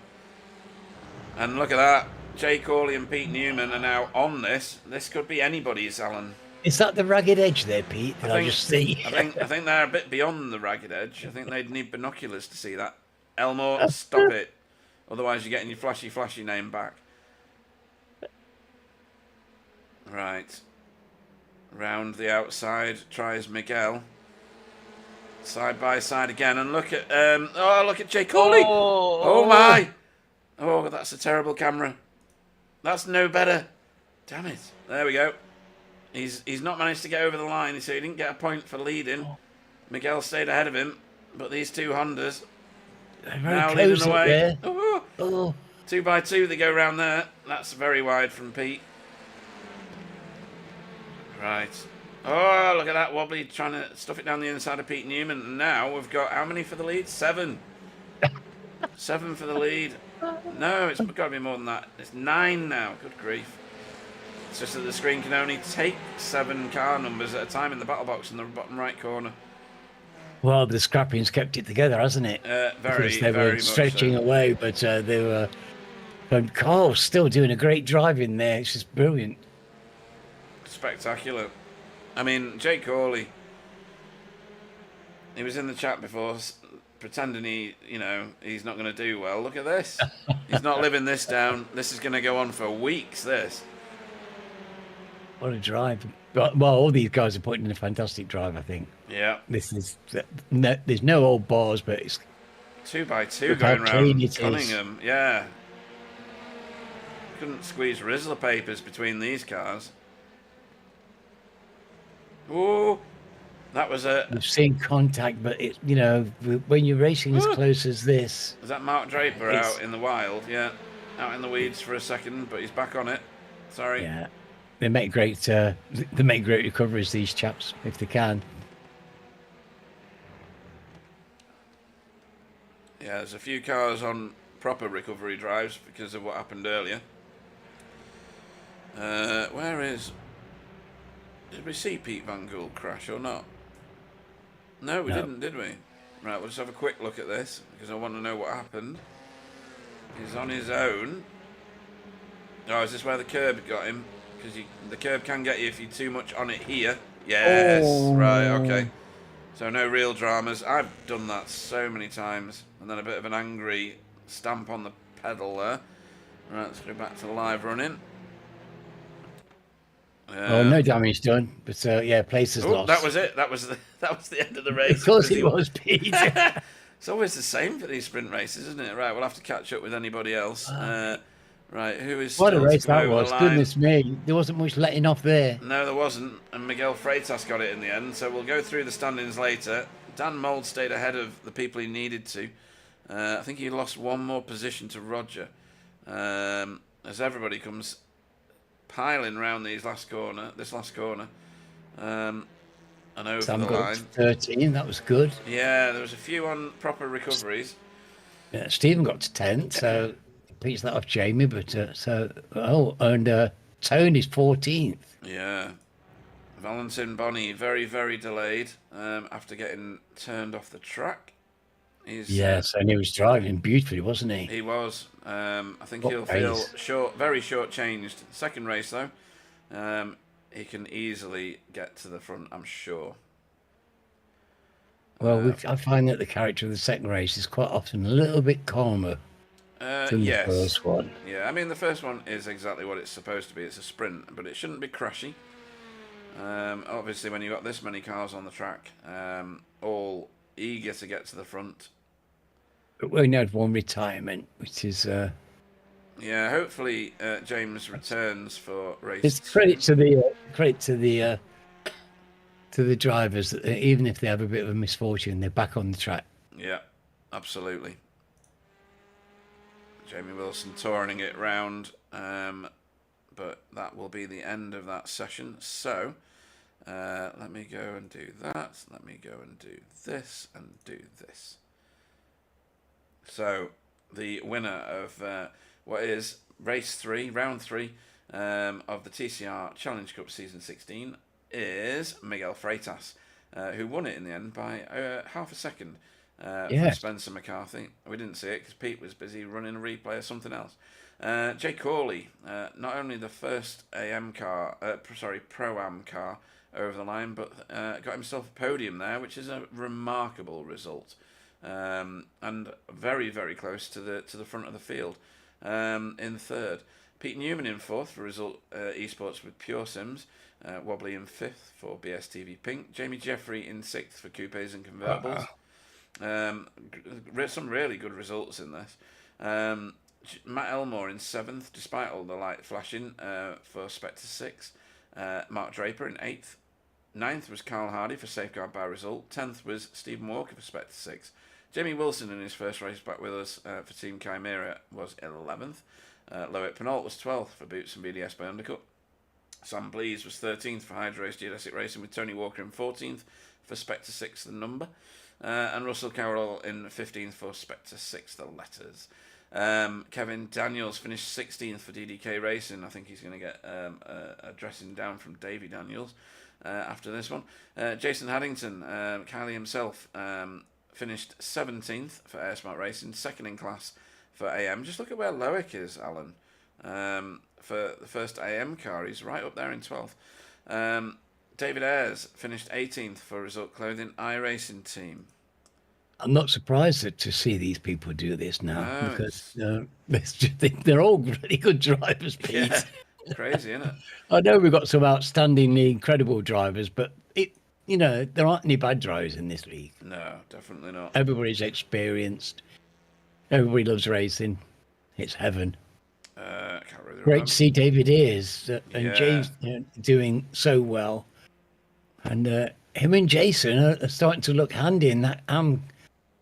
And look at that. Jay Corley and Pete Newman are now on this. This could be anybody's, Alan. Is that the ragged edge there, Pete? I just see? I think they're a bit beyond the ragged edge. I think they'd need binoculars to see that. Elmore, stop it. Otherwise you're getting your flashy name back. Right. Round the outside tries Miguel. Side by side again, and look at Jay Corley. Oh my! Oh, that's a terrible camera. That's no better. Damn it! There we go. He's not managed to get over the line, so he didn't get a point for leading. Miguel stayed ahead of him, but these two Hondas now leading away. Oh. 2 by 2 they go round there. That's very wide from Pete. Right. Oh, look at that Wobbly trying to stuff it down the inside of Pete Newman. And now we've got how many for the lead? 7. 7 for the lead. No, it's got to be more than that. It's 9 now. Good grief. It's just that the screen can only take 7 car numbers at a time in the battle box in the bottom right corner. Well, the scrapping's kept it together, hasn't it? Very, they were stretching away, but they were. And Carl's still doing a great drive in there. It's just brilliant. Spectacular. I mean, Jay Corley, he was in the chat before pretending he's not going to do well. Look at this. He's not living this down. This is going to go on for weeks, this. What a drive. Well, all these guys are putting in a fantastic drive, I think. Yeah. There's no old bars, but it's 2 by 2 going around Cunningham. Yeah. Couldn't squeeze Rizzler papers between these cars. Oh, that was We've seen contact, but when you're racing as close as this. Was that Mark Draper out in the wild? Yeah, out in the weeds for a second, but he's back on it. Sorry. Yeah, they make great recoveries, these chaps, if they can. Yeah, there's a few cars on proper recovery drives because of what happened earlier. Where is... Did we see Pete Van Gool crash or not? No, we didn't, did we? Right, we'll just have a quick look at this because I want to know what happened. He's on his own. Oh, is this where the curb got him? Because the curb can get you if you're too much on it here. Yes, right, okay. So no real dramas. I've done that so many times. And then a bit of an angry stamp on the pedal there. Right, let's go back to live running. Well, no damage done, but yeah, places lost. That was it. That was the end of the race. Of course it was, Pete. It's always the same for these sprint races, isn't it? Right, we'll have to catch up with anybody else. Right, who is what a still race to come that over was! the line? Goodness me, there wasn't much letting off there. No, there wasn't, and Miguel Freitas got it in the end. So we'll go through the standings later. Dan Mould stayed ahead of the people he needed to. I think he lost one more position to Roger, as everybody comes piling round this last corner, and over Sam the got line. 13, that was good. Yeah, there was a few on proper recoveries. Yeah, Stephen got to 10, so beats that off Jamie. But Tony's 14th. Yeah, Valentine Bonnie very, very delayed after getting turned off the track. Yes, and he was driving beautifully, wasn't he? He was. I think he'll feel very short-changed. Second race, though, he can easily get to the front, I'm sure. Well, I find that the character of the second race is quite often a little bit calmer than the first one. Yeah, I mean, the first one is exactly what it's supposed to be. It's a sprint, but it shouldn't be crashy. Obviously, when you've got this many cars on the track, all eager to get to the front. But we only had one retirement, which is... yeah, hopefully James returns for race. It's credit to the drivers that even if they have a bit of a misfortune, they're back on the track. Yeah, absolutely. Jamie Wilson touring it round, but that will be the end of that session. So let me go and do that. Let me go and do this and do this. So the winner of what is race 3, round 3 of the TCR Challenge Cup Season 16 is Miguel Freitas, who won it in the end by half a second for Spencer McCarthy. We didn't see it because Pete was busy running a replay of something else. Jay Corley, not only the first Pro-Am car over the line, but got himself a podium there, which is a remarkable result. And very, very close to the front of the field in third. Pete Newman in fourth for Result Esports with Pure Sims. Wobbly in fifth for BSTV Pink. Jamie Jeffrey in sixth for Coupes and Convertibles. Some really good results in this. Matt Elmore in seventh, despite all the light flashing, for Spectre 6. Mark Draper in eighth. Ninth was Carl Hardy for Safeguard by Result. 10th was Stephen Walker for Spectre 6. Jamie Wilson in his first race back with us for Team Chimera was 11th. Loic Penalt was 12th for Boots and BDS by Undercut. Sam Blees was 13th for Hydro Geodesic Racing with Tony Walker in 14th for Spectre 6 the number. And Russell Carroll in 15th for Spectre 6 the letters. Kevin Daniels finished 16th for DDK Racing. I think he's going to get a dressing down from Davey Daniels after this one. Jason Haddington, Kylie himself, finished 17th for Airsmart Racing, second in class for AM. Just look at where Loic is, Alan. For the first AM car, he's right up there in 12th. David Ayres finished 18th for Result Clothing iRacing team. I'm not surprised to see these people do this now because they're all really good drivers, Pete. Yeah, crazy, isn't it? I know we've got some outstandingly incredible drivers, but there aren't any bad drivers in this league. No, definitely not. Everybody's experienced. Everybody loves racing. It's heaven. Can't really Great to see David Ayres and James doing so well. And him and Jason are starting to look handy in that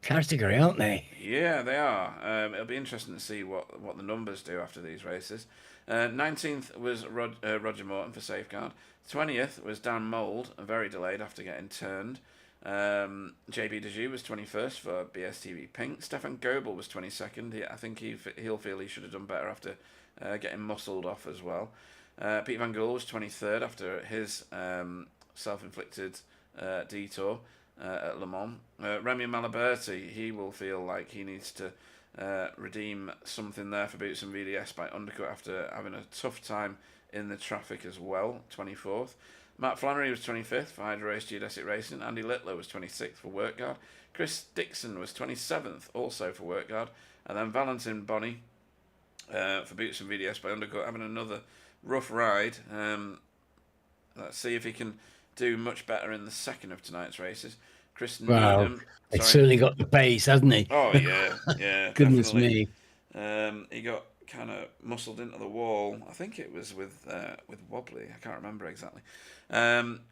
category, aren't they? Yeah, they are. It'll be interesting to see what the numbers do after these races. 19th was Roger Morton for Safeguard. 20th was Dan Mould, very delayed after getting turned. JB Deju was 21st for BSTV Pink. Stefan Goebel was 22nd. I think he'll feel he should have done better after getting muscled off as well. Pete Van Gool was 23rd after his self-inflicted detour at Le Mans. Remy Malaberti, he will feel like he needs to redeem something there for Boots and VDS by undercut after having a tough time in the traffic as well, 24th. Matt Flannery was 25th for Hydro Race Geodesic Racing. Andy Littler was 26th for Workguard. Chris Dixon was 27th also for Workguard. And then Valentine Bonny for Boots and VDS by undercut, having another rough ride. Let's see if he can do much better in the second of tonight's races. Chris Needham. He's certainly got the pace, hasn't he? Oh, yeah. Goodness definitely. He got kind of muscled into the wall. I think it was with Wobbly. I can't remember exactly.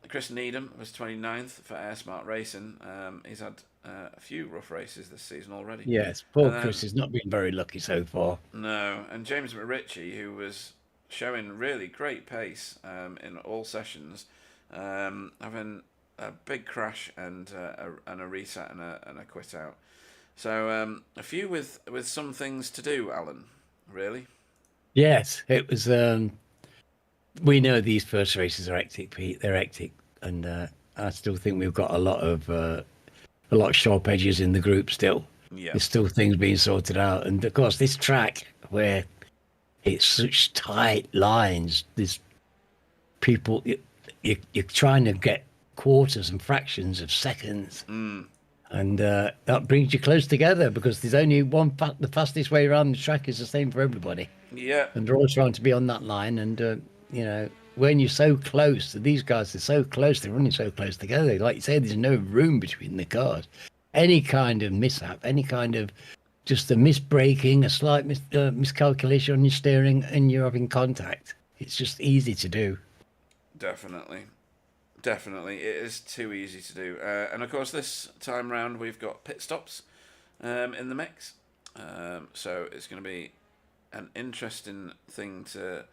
Chris Needham was 29th for Air Smart Racing. He's had a few rough races this season already. Yes, poor Chris has not been very lucky so far. No, and James McRitchie, who was showing really great pace in all sessions, having a big crash and a reset and a quit out. So a few with some things to do, Alan. Really? Yes, it was. We know these first races are hectic, Pete. They're hectic, and I still think we've got a lot of sharp edges in the group still. Yeah. There's still things being sorted out, and of course this track where it's such tight lines. There's people. You're trying to get quarters and fractions of seconds. And that brings you close together because there's only the fastest way around the track is the same for everybody. Yeah. And they're all trying to be on that line. And, when you're so close, these guys are so close, they're running so close together. Like you say, there's no room between the cars. Any kind of mishap, any kind of just a misbraking, a slight miscalculation on your steering, and you're having contact. It's just easy to do. Definitely. It is too easy to do. And of course, this time round, we've got pit stops in the mix. So it's going to be an interesting thing to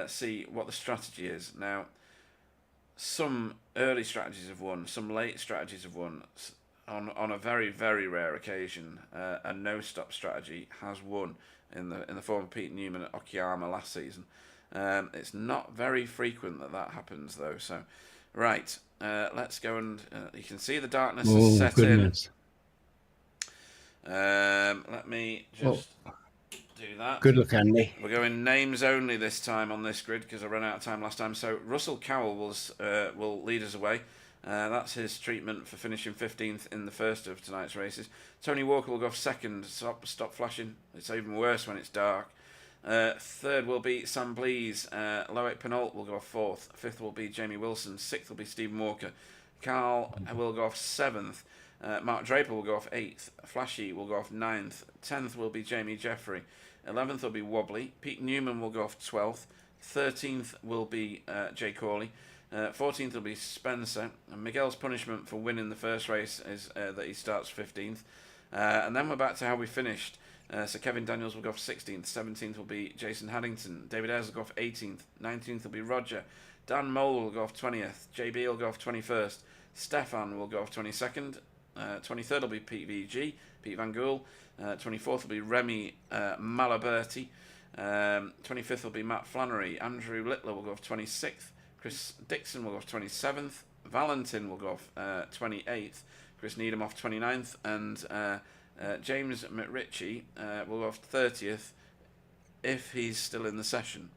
see what the strategy is. Now, some early strategies have won, some late strategies have won. On a very, very rare occasion, a no-stop strategy has won in the form of Pete Newman at Okayama last season. It's not very frequent that happens, though. So, right, let's go and you can see the darkness is set in. Let me just do that. Good luck, Andy. We're going names only this time on this grid because I ran out of time last time. So Russell Cowell will lead us away. That's his treatment for finishing 15th in the first of tonight's races. Tony Walker will go off second. Stop flashing. It's even worse when it's dark. Third will be Sam Blees. Loic Penault will go off fourth. Fifth will be Jamie Wilson. Sixth will be Stephen Walker. Carl will go off seventh. Mark Draper will go off eighth. Flashy will go off ninth. 10th will be Jamie Jeffrey. 11th will be Wobbly. Pete Newman will go off 12th. 13th will be Jay Corley. 14th will be Spencer. And Miguel's punishment for winning the first race is that he starts 15th. And then we're back to how we finished. So Kevin Daniels will go off 16th. 17th will be Jason Haddington. David Ayres will go off 18th. 19th will be Roger. Dan Mole will go off 20th. JB will go off 21st. Stefan will go off 22nd. 23rd will be Pete VG. Pete Van Gool. 24th will be Remy Malaberti. 25th will be Matt Flannery. Andrew Littler will go off 26th. Chris Dixon will go off 27th. Valentine will go off 28th. Chris Needham off 29th. And James McRitchie will go off 30th if he's still in the session.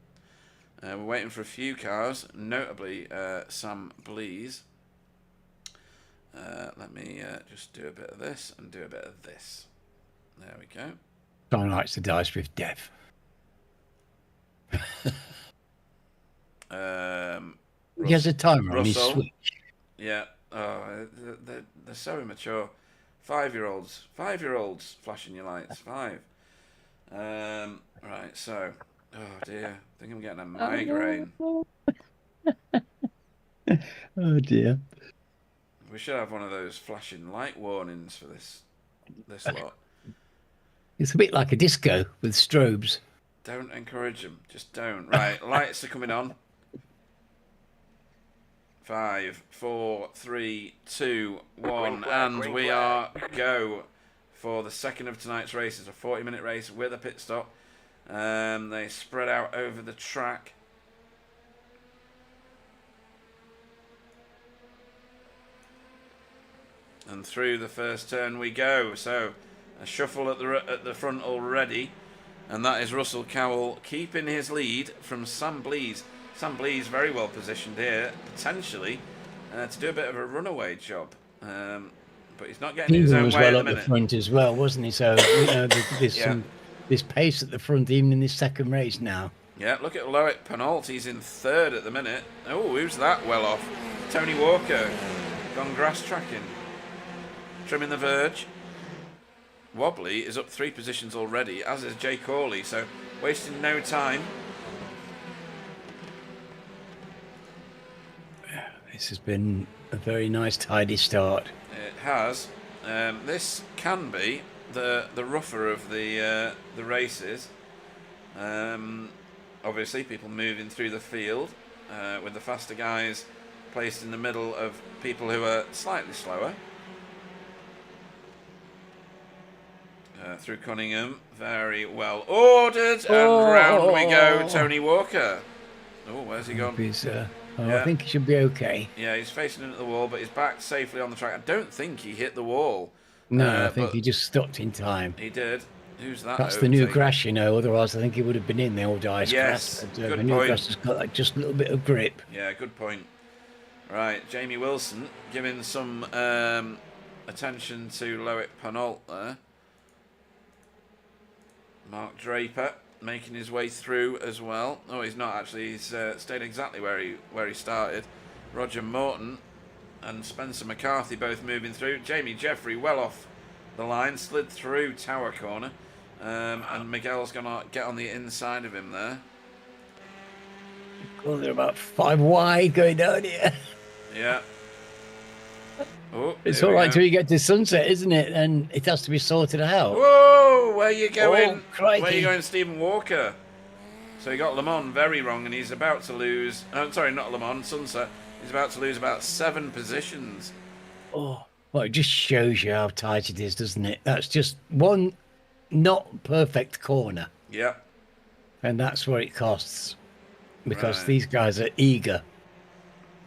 We're waiting for a few cars, notably Sam Blees. Let me just do a bit of this and do a bit of this. There we go. John likes to dice with death. He has a timer on his switch. Yeah. Oh, they're so immature. 5-year-olds flashing your lights. 5. Right, so, oh dear, I think I'm getting a migraine. Oh dear. We should have one of those flashing light warnings for this lot. It's a bit like a disco with strobes. Don't encourage them. Just don't. Right, lights are coming on. 5, 4, 3, 2, 1, and we are go for the second of tonight's race. It's a 40-minute race with a pit stop. They spread out over the track. And through the first turn we go. So a shuffle at the front already, and that is Russell Cowell keeping his lead from Sam Blease. Sam Blease very well positioned here, potentially to do a bit of a runaway job, but he's not getting his own way well at up the minute. The front as well, wasn't he? So you know, there's this pace at the front, even in this second race now. Yeah, look at Loic Penault. He's in third at the minute. Oh, who's that well off? Tony Walker, gone grass tracking. Trimming the verge. Wobbly is up 3 positions already, as is Jay Corley, so wasting no time. This has been a very nice, tidy start. It has. This can be the rougher of the races. Obviously, people moving through the field with the faster guys placed in the middle of people who are slightly slower. Through Cunningham, very well ordered, and round we go. Tony Walker. Oh, where's he gone? I think he should be okay. Yeah, he's facing into the wall, but he's back safely on the track. I don't think he hit the wall. No, I think he just stopped in time. He did. Who's that? That's the new grass, you know. Otherwise, I think he would have been in the old ice grass. Yes, But, good the new point. grass has got like just a little bit of grip. Yeah, good point. Right, Jamie Wilson giving some attention to Loic Penault there. Mark Draper making his way through as well. Oh, he's not actually. He's stayed exactly where he started. Roger Morton and Spencer McCarthy both moving through. Jamie Jeffrey well off the line, slid through Tower Corner, and Miguel's gonna get on the inside of him there. Oh, they're about 5 wide going down here. Yeah. Oh, it's all right till you get to Sunset, isn't it? And it has to be sorted out. Whoa! Where you going? Where you going, Stephen Walker? So he got Le Mans very wrong, and he's about to lose. Oh, sorry, not Le Mans, Sunset. He's about to lose about 7 positions. Oh, well, it just shows you how tight it is, doesn't it? That's just one not perfect corner. Yeah. And that's what it costs. Because these guys are eager.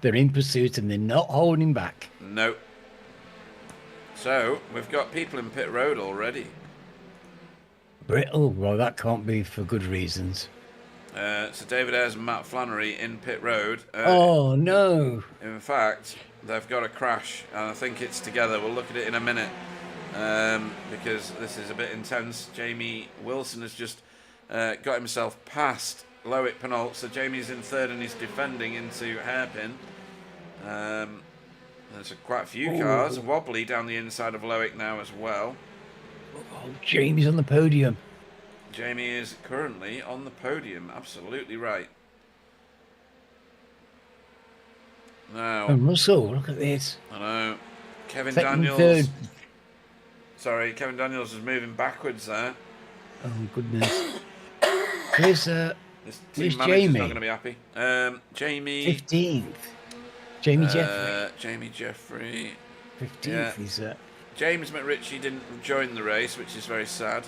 They're in pursuit and they're not holding back. No. So, we've got people in pit road already. Oh, well, that can't be for good reasons. So David Ayres and Matt Flannery in pit road. Oh, no. In fact, they've got a crash, and I think it's together. We'll look at it in a minute, because this is a bit intense. Jamie Wilson has just got himself past Loic Penault, so Jamie's in third and he's defending into hairpin. There's quite a few cars. Wobbly down the inside of Loic now as well. Oh, Jamie's on the podium. Jamie is currently on the podium. Absolutely right. Now, And Russell, look at this. I know. Kevin Second, Daniels. third. Sorry, Kevin Daniels is moving backwards there. Oh, goodness. Where's This team Jamie? manager's not going to be happy. Jamie. 15th. Jamie Jeffrey. Jamie Jeffrey. 15th, yeah. he's James McRitchie didn't join the race, which is very sad.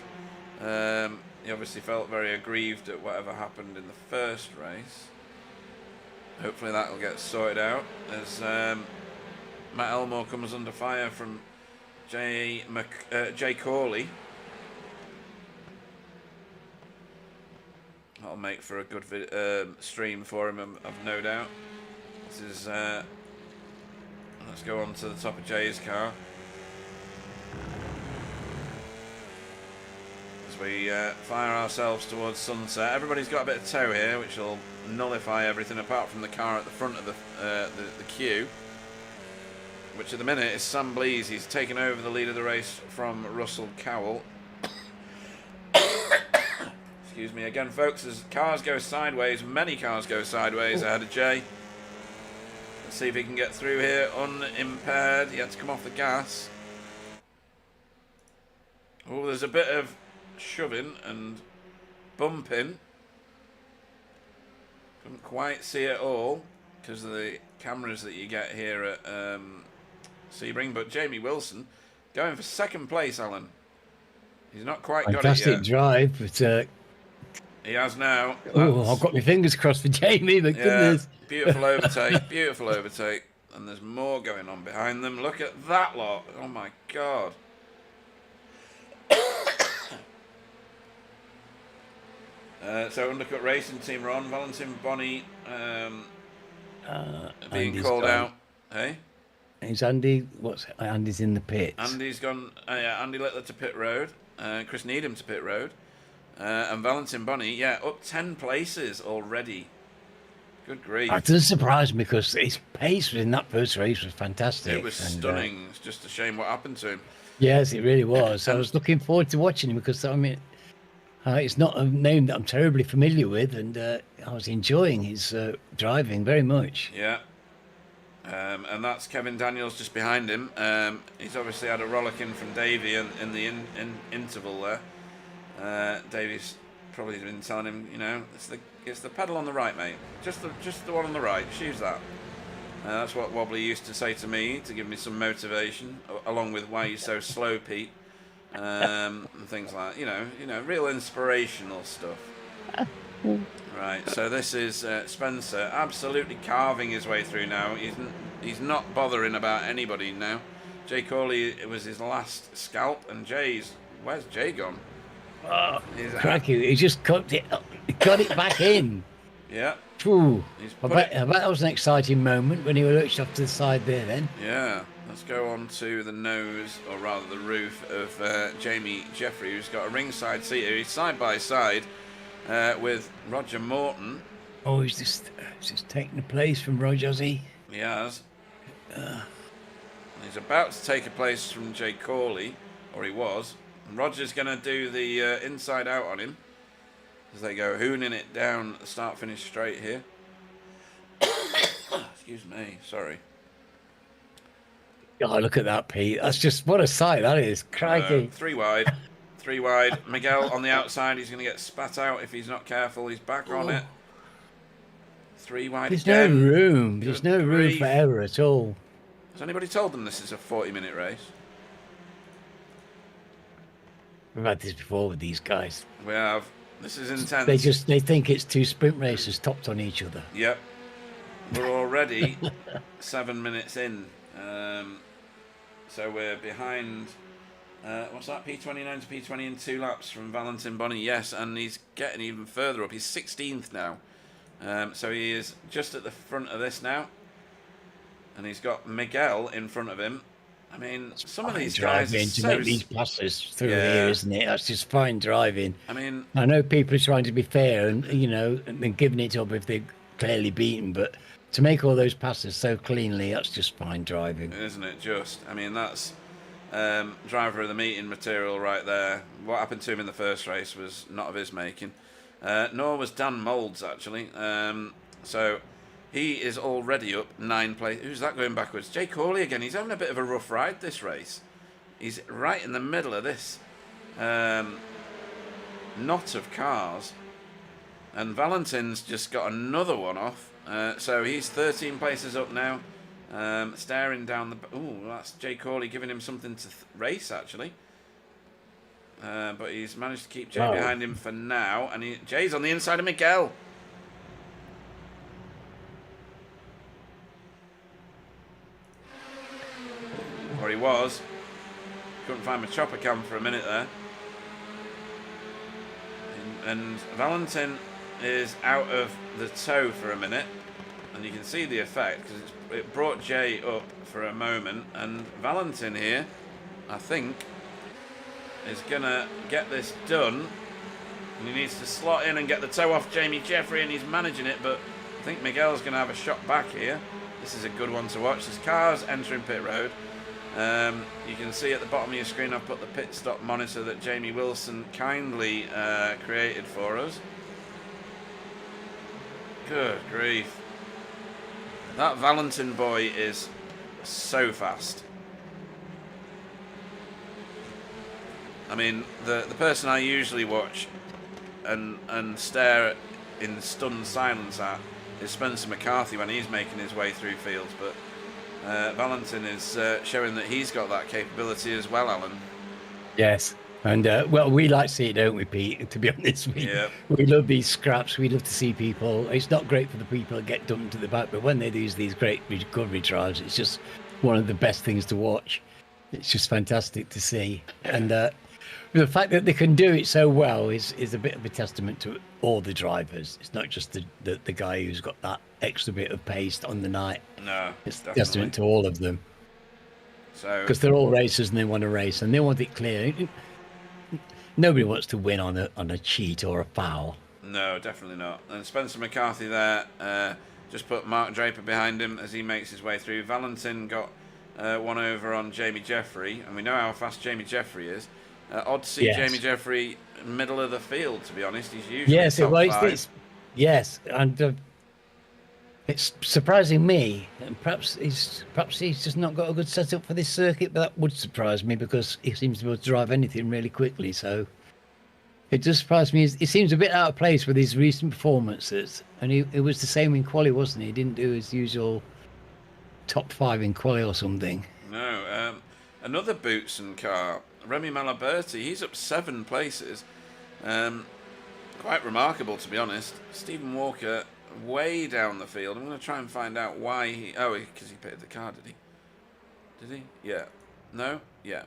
He obviously felt very aggrieved at whatever happened in the first race. Hopefully that will get sorted out as Matt Elmore comes under fire from Jay Corley. That'll make for a good stream for him, I've no doubt. This is. Let's go on to the top of Jay's car. As we fire ourselves towards Sunset. Everybody's got a bit of tow here, which will nullify everything apart from the car at the front of the queue. Which at the minute is Sam Blease. He's taken over the lead of the race from Russell Cowell. Excuse me again, folks, as cars go sideways, many cars go sideways ahead of Jay. Let's see if he can get through here unimpaired. He had to come off the gas. Oh, there's a bit of shoving and bumping. Couldn't quite see it all. because of the cameras that you get here at Sebring. But Jamie Wilson going for second place, Alan. He's not quite got it yet. Fantastic drive, but he has now. I've got my fingers crossed for Jamie, but goodness. Beautiful overtake, beautiful overtake. And there's more going on behind them. Look at that lot. Oh, my God. So Undercut Racing team are on. Valentine Bonnie being Andy's called gone. out. Hey? Is Andy? Andy's in the pits. Andy's gone. Andy Littler to pit road. Chris Needham to pit road. And Valentine Bonnie, up 10 places already. Good grief. That does surprise me because his pace in that first race was fantastic. It was stunning. It's just a shame what happened to him. Yes, it really was. I was looking forward to watching him because, I mean, it's not a name that I'm terribly familiar with, and I was enjoying his driving very much. Yeah. And that's Kevin Daniels just behind him. He's obviously had a rollicking from Davey in the interval there. Davey's probably been telling him, it's the pedal on the right, mate. Just the one on the right. Choose that. That's what Wobbly used to say to me to give me some motivation, along with why you're so slow, Pete, and things like that. Real inspirational stuff. Right, so this is Spencer absolutely carving his way through now. He's not bothering about anybody now. Jay Corley, it was his last scalp, and where's Jay gone? Oh, crikey, he just got it back in. Yeah. Ooh, I bet that was an exciting moment when he lurched off to the side there then. Yeah, let's go on to the nose, or rather the roof, of Jamie Jeffrey, who's got a ringside seat here. He's side by side with Roger Morton. Oh, he's just taking the place from Roger, has he? He has. He's about to take a place from Jay Corley, or he was. And Roger's going to do the inside out on him as they go hooning it down the start-finish straight here. Excuse me, sorry. Oh, look at that, Pete. That's just, what a sight that is. Crikey. 3 wide. 3 wide. Miguel on the outside. He's going to get spat out if he's not careful. He's back on it. 3 wide There's again. no room. There's no room for error at all. Has anybody told them this is a 40-minute race? We've had this before with these guys. We have. This is intense. They think it's 2 sprint races topped on each other. Yep. We're already 7 minutes in. So we're behind, what's that, P29 to P20 in 2 laps from Valentine Bonnie. Yes, and he's getting even further up. He's 16th now. So he is just at the front of this now. And he's got Miguel in front of him. I mean, some of these guys to make these passes through here, isn't it? That's just fine driving. I mean, I know people are trying to be fair and and giving it up if they're clearly beaten, but to make all those passes so cleanly, that's just fine driving, isn't it? Just, I mean, that's driver of the meeting material right there. What happened to him in the first race was not of his making. Nor was Dan Moulds actually. So. He is already up 9 places. Who's that going backwards? Jay Corley again. He's having a bit of a rough ride this race. He's right in the middle of this knot of cars. And Valentine's just got another one off. So he's 13 places up now. Staring down the... Ooh, that's Jay Corley giving him something to race, actually. But he's managed to keep Jay behind him for now. And Jay's on the inside of Miguel. Or he was. Couldn't find my chopper cam for a minute there. And Valentine is out of the tow for a minute. And you can see the effect because it brought Jay up for a moment. And Valentine here, I think, is going to get this done. And he needs to slot in and get the tow off Jamie Jeffrey, and he's managing it. But I think Miguel's going to have a shot back here. This is a good one to watch. There's cars entering pit road. You can see at the bottom of your screen I've put the pit stop monitor that Jamie Wilson kindly created for us. Good grief. That Valentine boy is so fast. I mean, the person I usually watch and stare in stunned silence at is Spencer McCarthy when he's making his way through fields, but Valentine is showing that he's got that capability as well, Alan. Yes. And, well, we like to see it, don't we, Pete? To be honest, we love these scraps. We love to see people. It's not great for the people that get dumped to the back, but when they do these great recovery drives, it's just one of the best things to watch. It's just fantastic to see. And the fact that they can do it so well is a bit of a testament to all the drivers. It's not just the guy who's got that extra bit of pace on the night. No, it's definitely. a testament to all of them. So because they're all racers and they want to race and they want it clear. Nobody wants to win on a cheat or a foul. No, definitely not. And Spencer McCarthy there, just put Mark Draper behind him as he makes his way through. Valentine got one over on Jamie Jeffrey, and we know how fast Jamie Jeffrey is. Odd to see Jamie Jeffrey middle of the field, to be honest. He's usually top five. Yes, and it's surprising me. And perhaps he's just not got a good setup for this circuit, but that would surprise me because he seems to be able to drive anything really quickly. So it does surprise me. He seems a bit out of place with his recent performances, and it was the same in quali, wasn't he? He didn't do his usual top 5 in quali or something. No, another Bootson car, Remy Malaberti. He's up 7 places. Quite remarkable, to be honest. Stephen Walker way down the field. I'm going to try and find out why he... Oh, because he pitted the car, did he? Did he? Yeah. No? Yeah.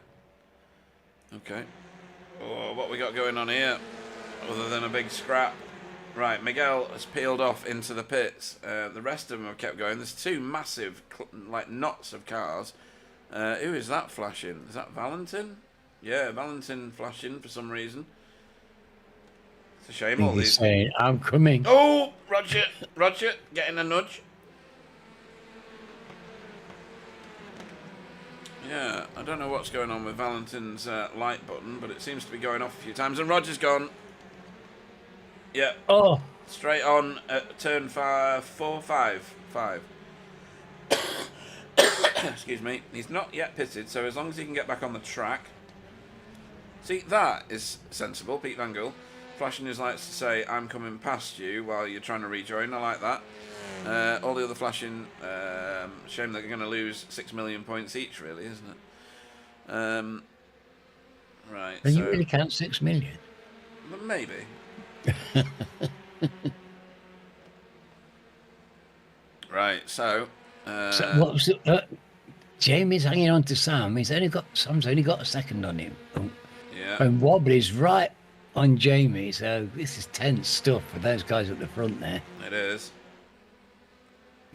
Okay. Oh, what we got going on here? Other than a big scrap. Right, Miguel has peeled off into the pits. The rest of them have kept going. There's 2 massive, like, knots of cars. Who is that flashing? Is that Valentine? Yeah, Valentine flashing for some reason. It's a shame all these... saying, I'm coming. Oh, Roger, getting a nudge. Yeah, I don't know what's going on with Valentine's light button, but it seems to be going off a few times. And Roger's gone. Yeah. Oh. Straight on at turn 5. Excuse me. He's not yet pitted, so as long as he can get back on the track. See, that is sensible, Pete Van Gool. Flashing his lights to say, I'm coming past you while you're trying to rejoin. I like that. All the other flashing, shame they're going to lose 6 million points each, really, isn't it? Right. And you really count 6 million? Maybe. Right, so what was it? Jamie's hanging on to Sam. Sam's only got a second on him. Yeah. And Wobbly's right on Jamie, so this is tense stuff for those guys at the front there. It is.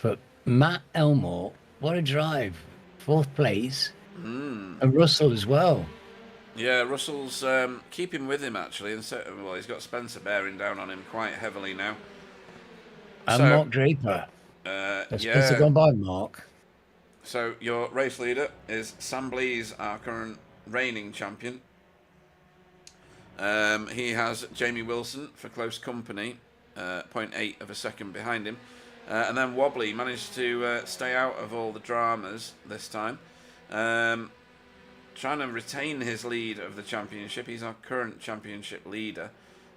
But Matt Elmore, what a drive. 4th place. And Russell as well. Yeah, Russell's keeping with him, actually. And so, well, he's got Spencer bearing down on him quite heavily now. And Mark Draper. Spencer gone by Mark. So your race leader is Sam Blees, our current reigning champion. He has Jamie Wilson for close company, 0.8 of a second behind him. And then Wobbly managed to stay out of all the dramas this time. Trying to retain his lead of the championship. He's our current championship leader.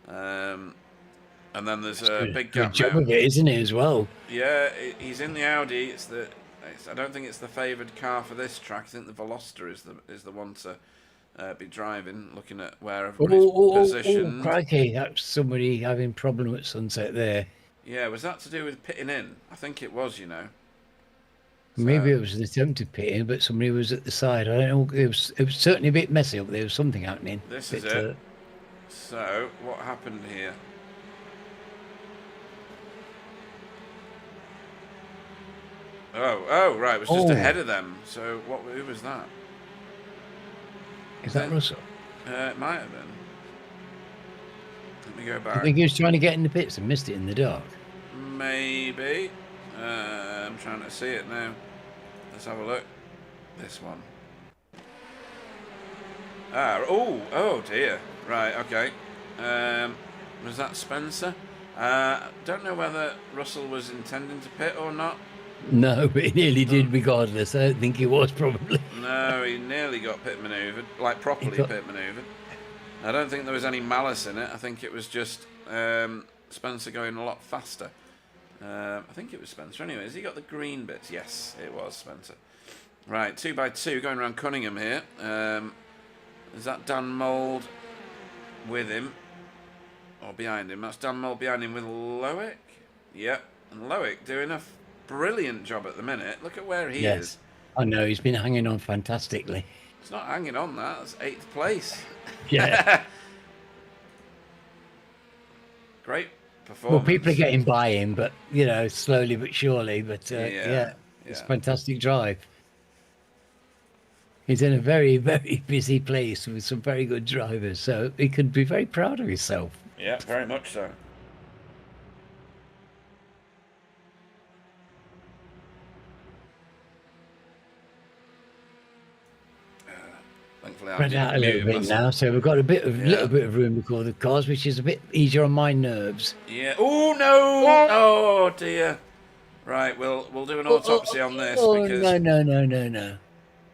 And then there's a big gap. Good job of it, isn't it, as well? Yeah, he's in the Audi. I don't think it's the favoured car for this track. I think the Veloster is the one to be driving, looking at where everybody's positioned. Oh, crikey, that's somebody having problem at Sunset there. Yeah, was that to do with pitting in? I think it was, you know. So, maybe it was an attempt to pit in, but somebody was at the side. I don't know. It was certainly a bit messy up there. There was something happening. This is it. So, what happened here? Oh, right. It was just ahead of them. So, who was that? Is that Russell? It might have been. Let me go back. I think he was trying to get in the pits and missed it in the dark. Maybe. I'm trying to see it now. Let's have a look. This one. Oh dear. Right, okay. Was that Spencer? Don't know whether Russell was intending to pit or not. No, but he nearly did regardless. I don't think he was, probably. No, he nearly got pit manoeuvred, like properly pit manoeuvred. I don't think there was any malice in it. I think it was just Spencer going a lot faster. I think it was Spencer. Anyway, has he got the green bits? Yes, it was Spencer. Right, 2x2 going around Cunningham here. Is that Dan Mould with him? Or behind him? That's Dan Mould behind him with Loic. Yep, and Loic doing a brilliant job at the minute. Look at where he is. I know, he's been hanging on fantastically. It's not hanging on that. That's 8th place. Yeah. Great performance. Well, people are getting by him, but, you know, slowly but surely. But, it's a fantastic drive. He's in a very, very busy place with some very good drivers, so he could be very proud of himself. Yeah, very much so. Thankfully, Spread out a little bit now, so we've got a little bit of room before the cars, which is a bit easier on my nerves. Yeah. Oh no! Oh dear. Right, we'll do an autopsy on this because No.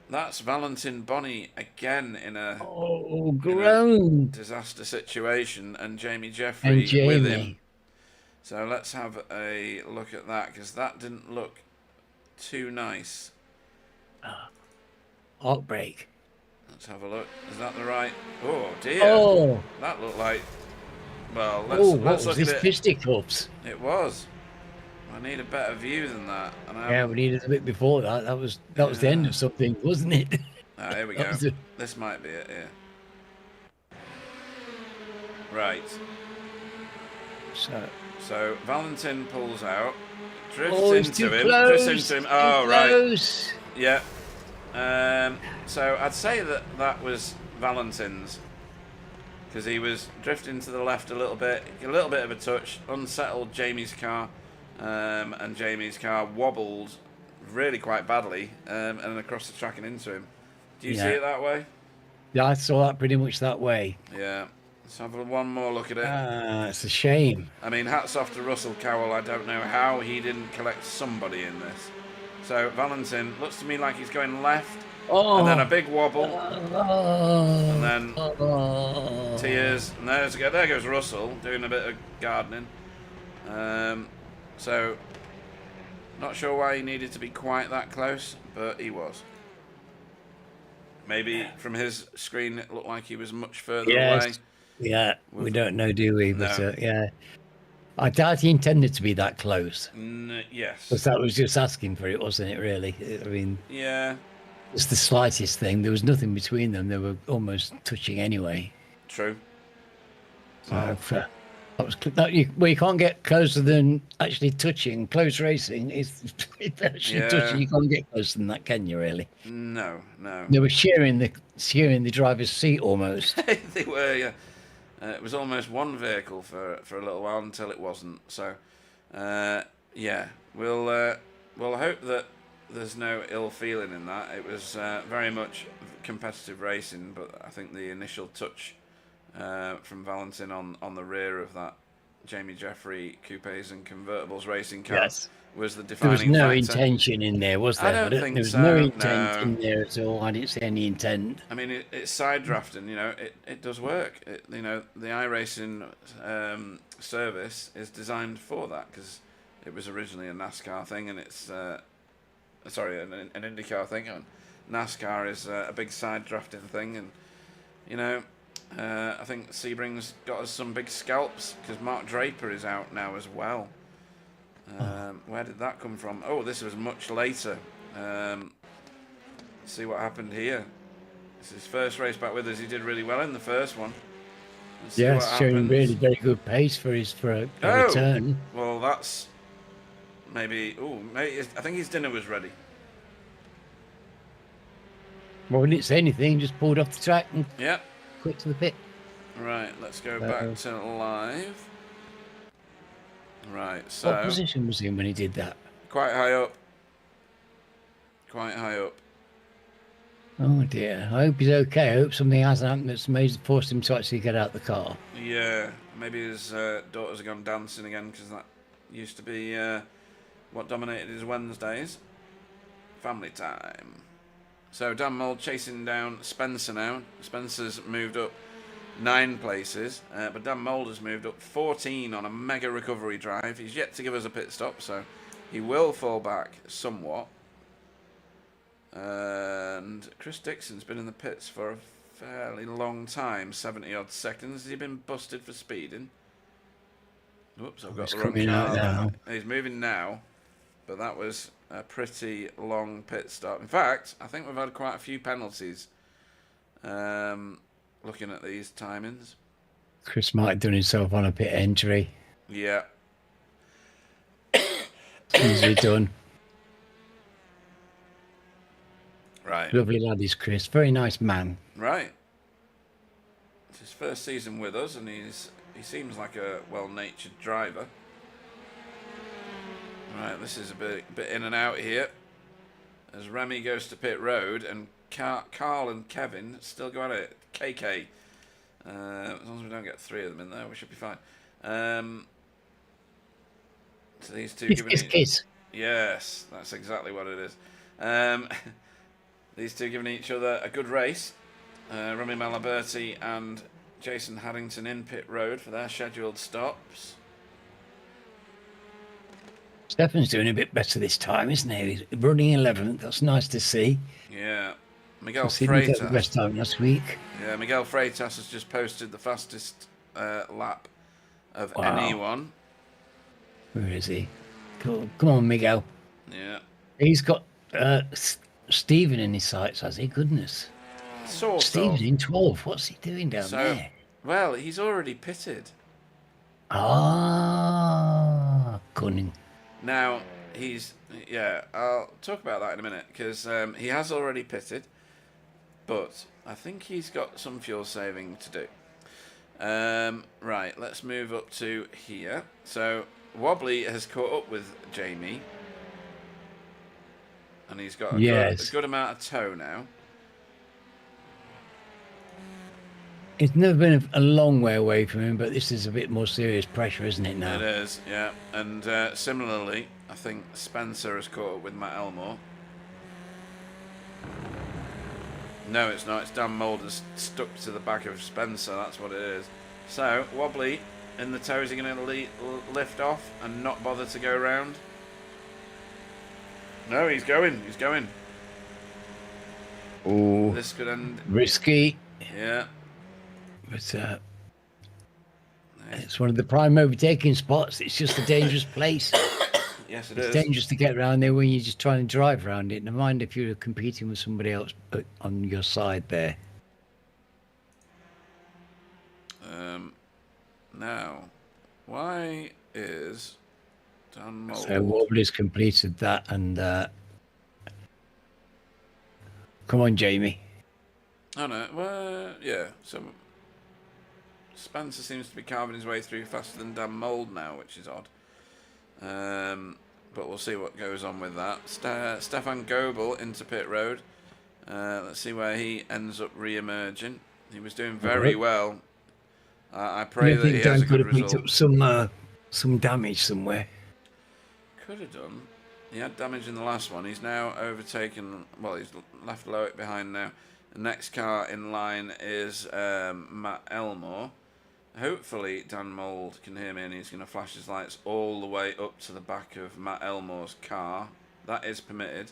that's Valentine Bonnie again in a disaster situation, and Jamie Jeffrey with him. So let's have a look at that because that didn't look too nice. Heartbreak. Let's have a look. Is that the right? Oh dear. Oh, that looked like. Well, let's look this at it. fisticuffs? It was. I need a better view than that. And we needed a bit before that. That was the end of something, wasn't it? Ah, here we go. This might be it. Yeah. Right. So Valentine pulls out, drifts into him. Oh right. Yeah. So I'd say that was Valentine's because he was drifting to the left a little bit of a touch, unsettled Jamie's car, and Jamie's car wobbled really quite badly, and across the track and into him. Do you see it that way? Yeah, I saw that pretty much that way. Yeah. Let's have one more look at it. It's a shame. I mean, hats off to Russell Cowell. I don't know how he didn't collect somebody in this. So Valentine looks to me like he's going left, and then a big wobble, and then tears, and there goes Russell doing a bit of gardening. So not sure why he needed to be quite that close, but he was. Maybe from his screen it looked like he was much further away. Yeah, we don't know, do we? But I doubt he intended to be that close. Yes. Because that was just asking for it, wasn't it, really? I mean... Yeah. It's the slightest thing. There was nothing between them. They were almost touching anyway. True. So, you can't get closer than actually touching. Close racing is actually touching. You can't get closer than that, can you, really? No. They were sharing the driver's seat almost. They were, yeah. It was almost one vehicle for a little while until it wasn't. So, we'll hope that there's no ill feeling in that. It was very much competitive racing, but I think the initial touch from Valentine on the rear of that Jamie Jeffrey coupes and convertibles racing car was the defining factor. There was no intention in there, was there? I don't think so. There was no intent in there at all. I didn't see any intent. I mean, it's side drafting. You know, it does work. The iRacing service is designed for that because it was originally a NASCAR thing, and it's an IndyCar thing. And NASCAR is a big side drafting thing, and you know. I think Sebring's got us some big scalps because Mark Draper is out now as well. Where did that come from? Oh, this was much later. See what happened here. It's his first race back with us. He did really well in the first one. Yes, showing really very good pace for a return. Well, that's maybe. I think his dinner was ready. Well, we didn't say anything. Just pulled off the track and quick to the pit. Right, let's go back to live. Right, so... What position was he in when he did that? Quite high up. Oh dear, I hope he's okay. I hope something hasn't happened that's forced him to actually get out the car. Yeah, maybe his daughters have gone dancing again because that used to be what dominated his Wednesdays. Family time. So Dan Mould chasing down Spencer now. Spencer's moved up 9 places. But Dan Mould has moved up 14 on a mega recovery drive. He's yet to give us a pit stop, so he will fall back somewhat. And Chris Dixon's been in the pits for a fairly long time, 70 odd seconds. Has he been busted for speeding? Whoops, I've got the wrong car now. He's moving now, but that was a pretty long pit stop. In fact, I think we've had quite a few penalties looking at these timings. Chris might have done himself on a pit entry. Yeah. Easily done. Right. Lovely lad is Chris. Very nice man. Right. It's his first season with us, and he seems like a well-natured driver. Right, this is a bit in and out here. As Remy goes to pit road, and Carl and Kevin still go at it. KK. As long as we don't get 3 of them in there, we should be fine. So these two Kiss. Yes, that's exactly what it is. These two giving each other a good race. Remy Malaberti and Jason Haddington in pit road for their scheduled stops. Stefan's doing a bit better this time, isn't he? He's running 11th. That's nice to see. Yeah. Miguel Freitas. Freitas. The best time last week. Yeah, Miguel Freitas has just posted the fastest lap of anyone. Where is he? Come on, Miguel. Yeah. He's got Stephen in his sights, has he? Goodness. Sort Stephen of. in 12. What's he doing down there? Well, he's already pitted. Ah, cunning. Now, I'll talk about that in a minute, because he has already pitted, but I think he's got some fuel saving to do. Right, let's move up to here. So, Wobbly has caught up with Jamie, and he's got a good amount of tow now. It's never been a long way away from him, but this is a bit more serious pressure, isn't it now? It is, yeah. And similarly, I think Spencer has caught up with Matt Elmore. No, it's not. It's Dan Mulder's stuck to the back of Spencer. That's what it is. So, Wobbly in the tow. Is he going to lift off and not bother to go round? No, he's going. He's going. Oh, this could end risky. Yeah. But it's one of the prime overtaking spots. It's just a dangerous place. Yes, it's dangerous to get around there when you're just trying to drive around it. Never mind if you're competing with somebody else on your side there. Now, why is Dan Mould... So Wobbly's completed that, and come on, Jamie. Oh no, well, yeah. So Spencer seems to be carving his way through faster than Dan Mould now, which is odd. But we'll see what goes on with that. Stefan Goebel into pit road. Let's see where he ends up re-emerging. He was doing very well. I pray that he has a good result. Up some damage somewhere. Could have done. He had damage in the last one. He's now overtaken. Well, he's left Loic behind now. The next car in line is Matt Elmore. Hopefully Dan Mould can hear me and he's going to flash his lights all the way up to the back of Matt Elmore's car. That is permitted.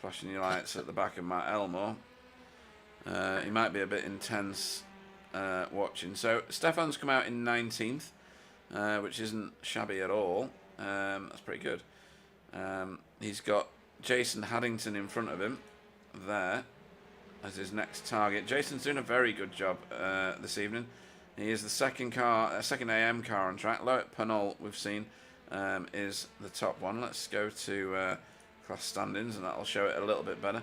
Flashing your lights at the back of Matt Elmore. He might be a bit intense watching. So Stefan's come out in 19th, which isn't shabby at all. That's pretty good. He's got Jason Haddington in front of him there as his next target. Jason's doing a very good job this evening. He is the second AM car on track. Loic Pernod, we've seen, is the top one. Let's go to class standings, and that'll show it a little bit better.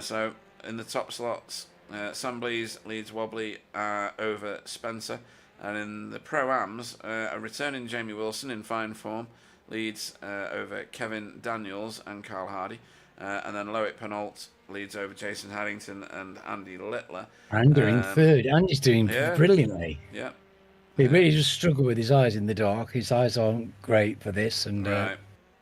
So in the top slots, Sam Blees leads Wobbly over Spencer, and in the Pro-Ams, a returning Jamie Wilson in fine form leads over Kevin Daniels and Carl Hardy, and then Loic Pernod leads over Jason Haddington and Andy Littler. Andy in third. Andy's doing brilliantly. Yeah. He really just struggled with his eyes in the dark. His eyes aren't great for this, and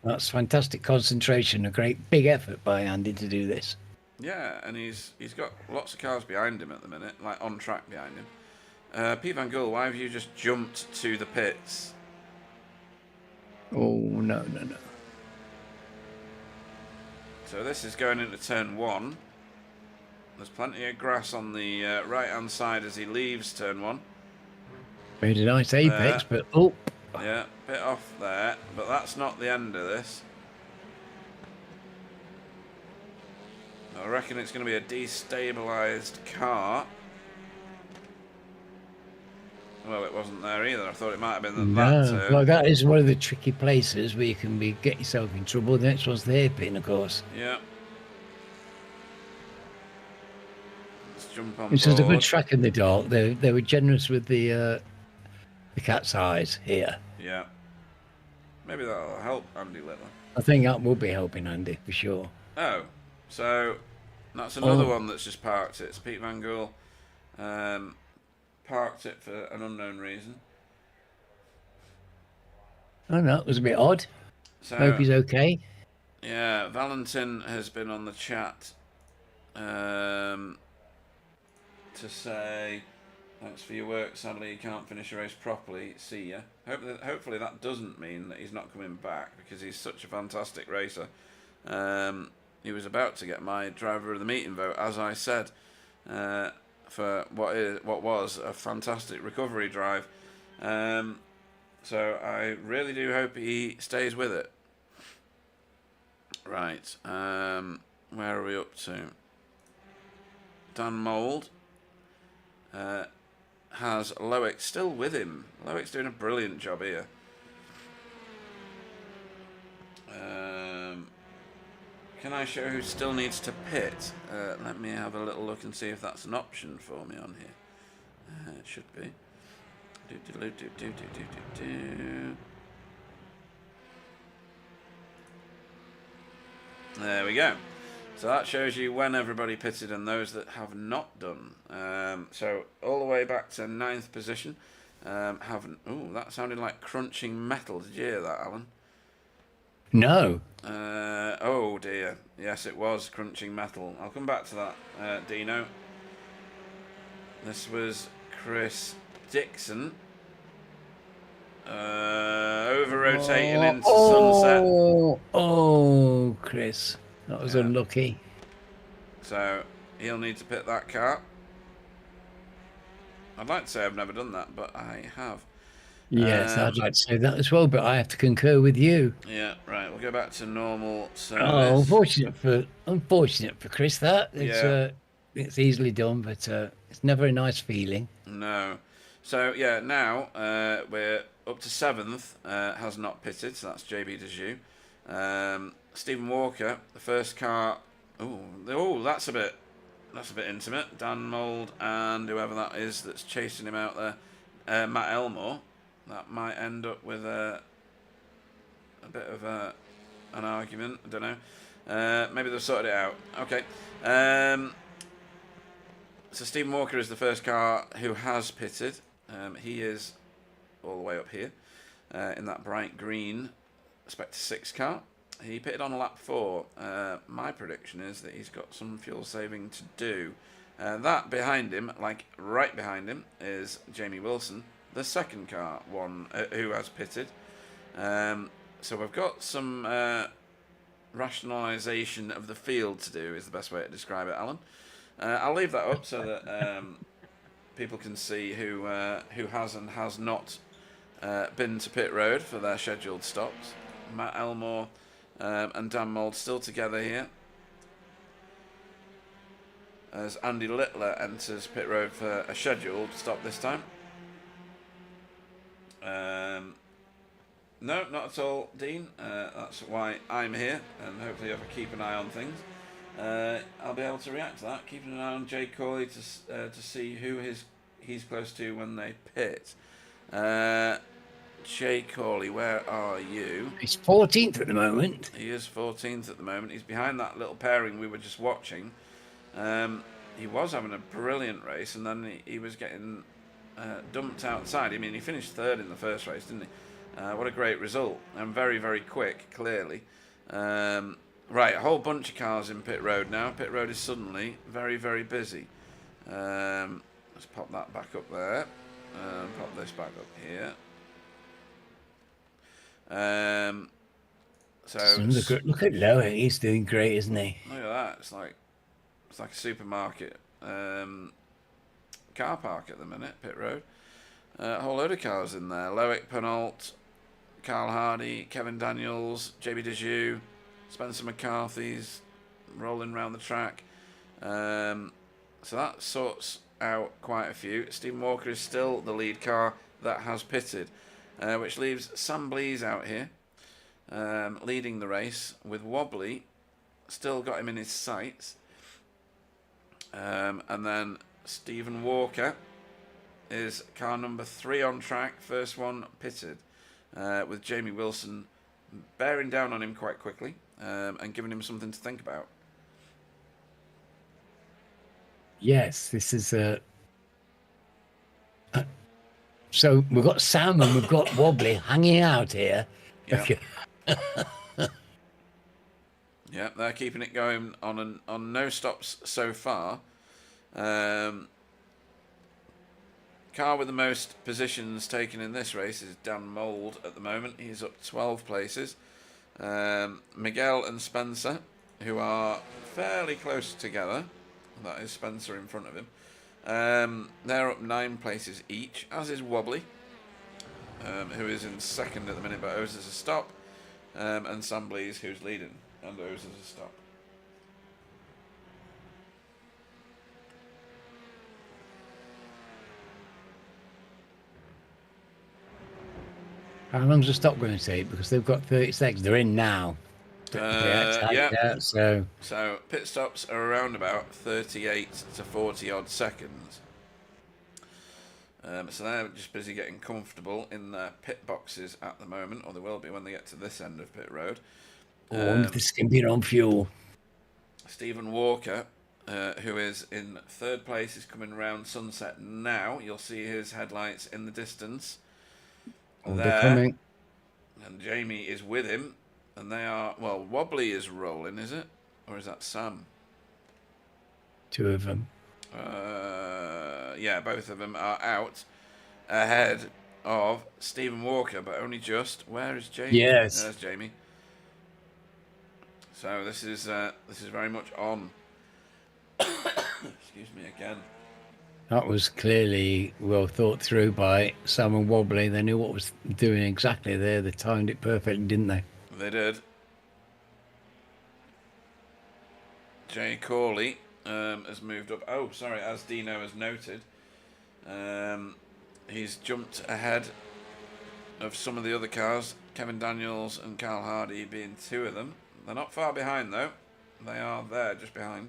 that's fantastic concentration. A great big effort by Andy to do this. Yeah, and he's got lots of cars behind him at the minute, like on track behind him. Pete Van Gool, why have you just jumped to the pits? Oh, no. So this is going into turn 1. There's plenty of grass on the right-hand side as he leaves turn 1. Made a nice apex, but oh. Yeah, bit off there, but that's not the end of this. I reckon it's going to be a destabilised car. Well, it wasn't there either. I thought it might have been that turn. Well, that is one of the tricky places where you can get yourself in trouble. The next one's the hairpin, of course. Yeah. Let's jump on Which board. is a good track in the dark. They were generous with the cat's eyes here. Yeah. Maybe that'll help Andy Littler. I think that will be helping Andy for sure. Oh, so that's another one that's just parked it. It's Pete Van Gool. Parked it for an unknown reason. Oh no, it was a bit odd. So, hope he's okay. Yeah, Valentine has been on the chat to say thanks for your work. Sadly, you can't finish a race properly. See ya. Hopefully that doesn't mean that he's not coming back because he's such a fantastic racer. He was about to get my driver of the meeting vote, as I said, for what was a fantastic recovery drive. So I really do hope he stays with it. Right, where are we up to? Dan Mould has Loic still with him. Loic's doing a brilliant job here. Can I show who still needs to pit? Let me have a little look and see if that's an option for me on here. It should be. There we go. So that shows you when everybody pitted and those that have not done. So all the way back to 9th position. Haven't. Ooh, that sounded like crunching metal. Did you hear that, Alan? No. Oh dear. Yes, it was crunching metal. I'll come back to that, Dino. This was Chris Dixon. Over-rotating into sunset. Oh, Chris. That was unlucky. So, he'll need to pit that car. I'd like to say I've never done that, but I have. Yes, I'd like to say that as well, but I have to concur with you. Yeah, right. We'll go back to normal service. Oh, unfortunate for Chris, that. It's easily done, but it's never a nice feeling. No. So, yeah, now we're up to 7th, has not pitted, so that's JB Dejoux. Stephen Walker, the first car. Oh, that's a bit intimate. Dan Mould and whoever that is that's chasing him out there, Matt Elmore. That might end up with a bit of an argument. I don't know. Maybe they've sorted it out. Okay. So Stephen Walker is the first car who has pitted. He is all the way up here in that bright green Spectre 6 car. He pitted on lap 4. My prediction is that he's got some fuel saving to do. That behind him, like right behind him, is Jamie Wilson, the second car who has pitted. So we've got some rationalisation of the field to do, is the best way to describe it, Alan. I'll leave that up so that people can see who has and has not been to pit road for their scheduled stops. Matt Elmore and Dan Mould still together here as Andy Littler enters pit road for a scheduled stop this time. No, not at all, Dean. That's why I'm here, and hopefully if I keep an eye on things, I'll be able to react to that. Keeping an eye on Jay Corley to see who he's close to when they pit. Jay Corley, where are you? He's 14th at the moment. He is 14th at the moment. He's behind that little pairing we were just watching. He was having a brilliant race, and then he was getting dumped outside. I mean, he finished 3rd in the first race, didn't he? What a great result, and very, very quick, clearly. Right, a whole bunch of cars in pit road now. Pit road is suddenly very, very busy. Let's let's pop that back up there. Pop this back up here. So look at Lower. He's doing great, isn't he? Look at that. It's like a supermarket car park at the minute, pit road. A whole load of cars in there. Loic, Penault, Carl Hardy, Kevin Daniels, JB Dejoux, Spencer McCarthy's rolling around the track. So that sorts out quite a few. Stephen Walker is still the lead car that has pitted, which leaves Sam Blease out here leading the race with Wobbly. Still got him in his sights. And then Stephen Walker is car number 3 on track, first one pitted, with Jamie Wilson bearing down on him quite quickly and giving him something to think about. Yes, this is a. So we've got Sam and we've got Wobbly hanging out here. Yeah. Okay. Yeah, they're keeping it going on no stops so far. Car with the most positions taken in this race is Dan Mould at the moment. He's up 12 places. Miguel and Spencer, who are fairly close together. That is Spencer in front of him. They're up 9 places each, as is Wobbly, who is in second at the minute but owes us a stop. And Sam Blease, who's leading and owes us a stop. How long's the stop going to take? Because they've got 30 seconds. They're in now. Yeah. So pit stops are around about 38 to 40 odd seconds. So they're just busy getting comfortable in their pit boxes at the moment, or they will be when they get to this end of pit road. this can be on fuel. Stephen Walker, who is in third place, is coming round Sunset now. You'll see his headlights in the distance. They're coming. And Jamie is with him. And they are, well, Wobbly is rolling, is it? Or is that Sam? 2 of them. Yeah, both of them are out ahead of Stephen Walker, but only just. Where is Jamie? Yes. There's Jamie. So this is very much on. Excuse me again. That was clearly well thought through by Sam and Wobbly. They knew what was doing exactly there. They timed it perfectly, didn't they? They did. Jay Corley has moved up. Oh, sorry, as Dino has noted, he's jumped ahead of some of the other cars. Kevin Daniels and Carl Hardy being 2 of them. They're not far behind though. They are there, just behind.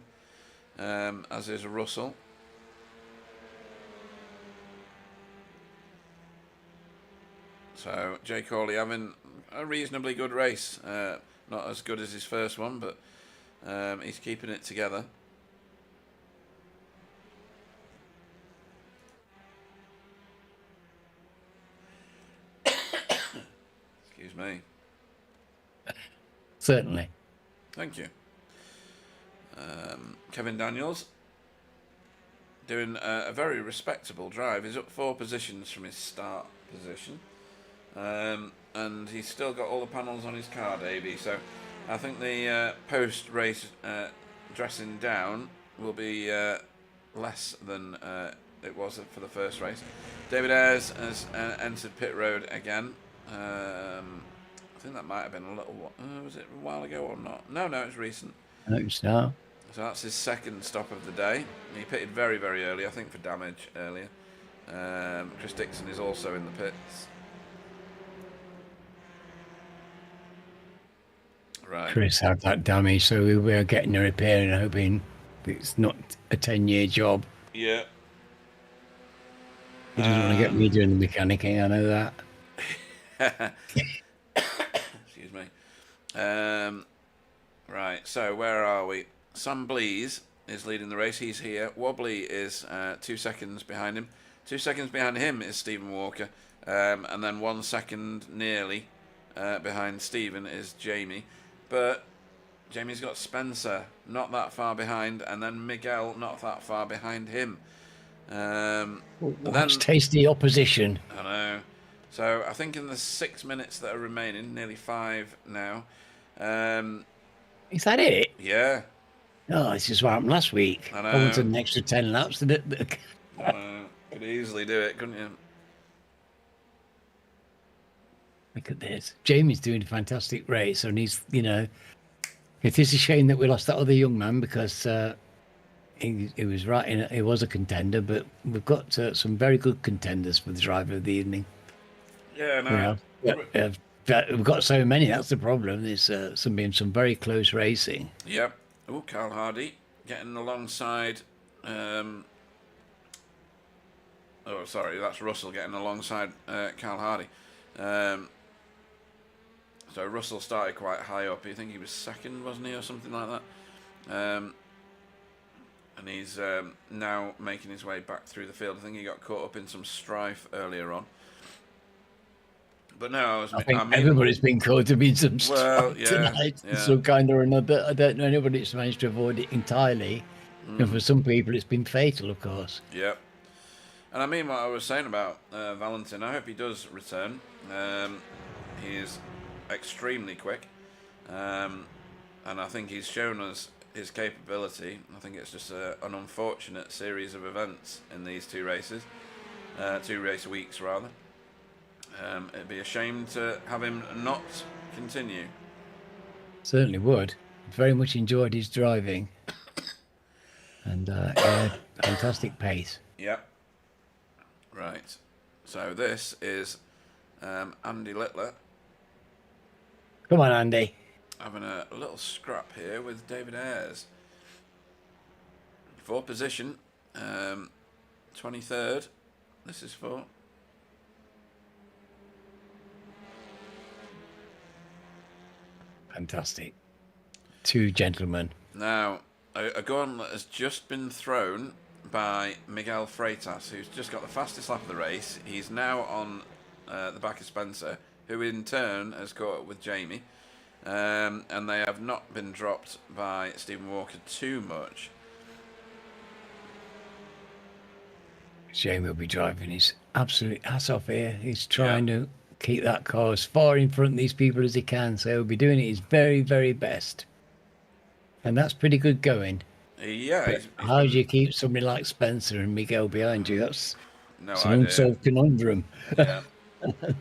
As is Russell. So Jay Corley having a reasonably good race. Not as good as his first one, but he's keeping it together. Excuse me. Certainly. Thank you. Kevin Daniels doing a very respectable drive. He's up 4 positions from his start position. And he's still got all the panels on his car, Davey. So I think the post-race dressing down will be less than it was for the first race. David Ayres has entered pit road again. I think that might have been a little... was it a while ago or not? No, it's recent. No, so that's his second stop of the day. He pitted very, very early, I think for damage earlier. Chris Dixon is also in the pits. Right. Chris had that damage, so we were getting a repair and hoping it's not a 10-year job. Yeah. He doesn't want to get me doing the mechanicking, I know that. Excuse me. Right, so where are we? Sam Blease is leading the race. He's here. Wobbly is 2 seconds behind him. 2 seconds behind him is Stephen Walker. And then 1 second nearly behind Stephen is Jamie. But Jamie's got Spencer not that far behind, and then Miguel not that far behind him. So And then, What's tasty opposition? I know. So I think in the 6 minutes that are remaining, nearly 5 now. Is that it? Yeah, Oh, this is what happened last week. I I wanted know. an extra 10 laps. To do. I know. Could easily do it, couldn't you? Look at this. Jamie's doing a fantastic race, and he's, it is a shame that we lost that other young man because he was right in it. He was a contender, but we've got some very good contenders for the driver of the evening. Yeah, no. You know, we've got so many. That's the problem. There's been some very close racing. Yep. Oh, Carl Hardy getting alongside. Oh, sorry, that's Russell getting alongside Carl Hardy. So Russell started quite high up. I think he was second, wasn't he, or something like that. And he's now making his way back through the field. I think he got caught up in some strife earlier on. But no, I think everybody's been caught up in some strife tonight, some kind or another. I don't know anybody that's managed to avoid it entirely. And for some people, it's been fatal, of course. Yep. And I mean what I was saying about Valentine. I hope he does return. He is extremely quick, and I think he's shown us his capability. I think it's just an unfortunate series of events in these 2 races, 2 race weeks rather. It'd be a shame to have him not continue. Certainly would. Very much enjoyed his driving, and fantastic pace. Yep. Right. So this is Andy Littler. Come on, Andy. Having a little scrap here with David Ayres. For position, 23rd. This is for. Fantastic. 2 gentlemen. Now, a gauntlet has just been thrown by Miguel Freitas, who's just got the fastest lap of the race. He's now on the back of Spencer, who in turn has caught up with Jamie. And they have not been dropped by Stephen Walker too much. Jamie will be driving his absolute ass off here. He's trying to keep that car as far in front of these people as he can. So he'll be doing his very, very best. And that's pretty good going. Yeah. He's how do you keep somebody like Spencer and Miguel behind you? That's no an unsolved conundrum. Yeah.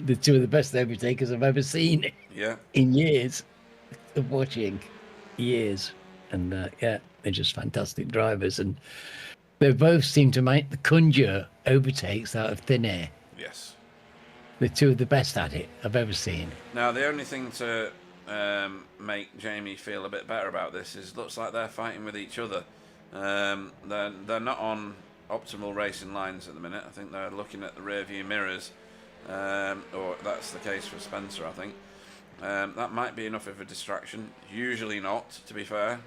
The 2 of the best overtakers I've ever seen. Yeah. In years of watching. Years. And they're just fantastic drivers. And they both seem to conjure overtakes out of thin air. Yes. They're 2 of the best at it I've ever seen. Now, the only thing to make Jamie feel a bit better about this is looks like they're fighting with each other. They're not on optimal racing lines at the minute. I think they're looking at the rear view mirrors, or that's the case for Spencer, I think. That might be enough of a distraction. Usually not, to be fair,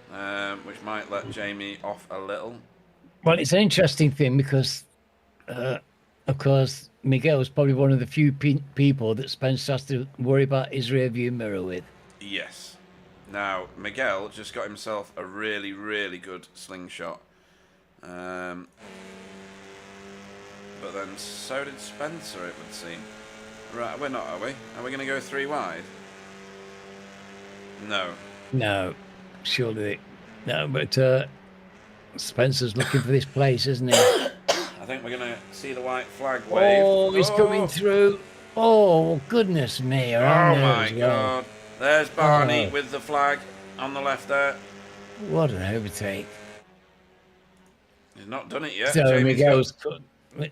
which might let Jamie off a little. Well, it's an interesting thing because, of course, Miguel is probably one of the few people that Spencer has to worry about his rear view mirror with. Yes. Now, Miguel just got himself a really, really good slingshot. But then so did Spencer, it would seem. Right, we're not, are we? Are we going to go 3 wide? No. No, surely. No, but Spencer's looking for this place, isn't he? I think we're going to see the white flag wave. Oh, he's coming through. Oh, goodness me. Oh, my God. There's Barney with the flag on the left there. What an overtake. He's not done it yet. So Miguel's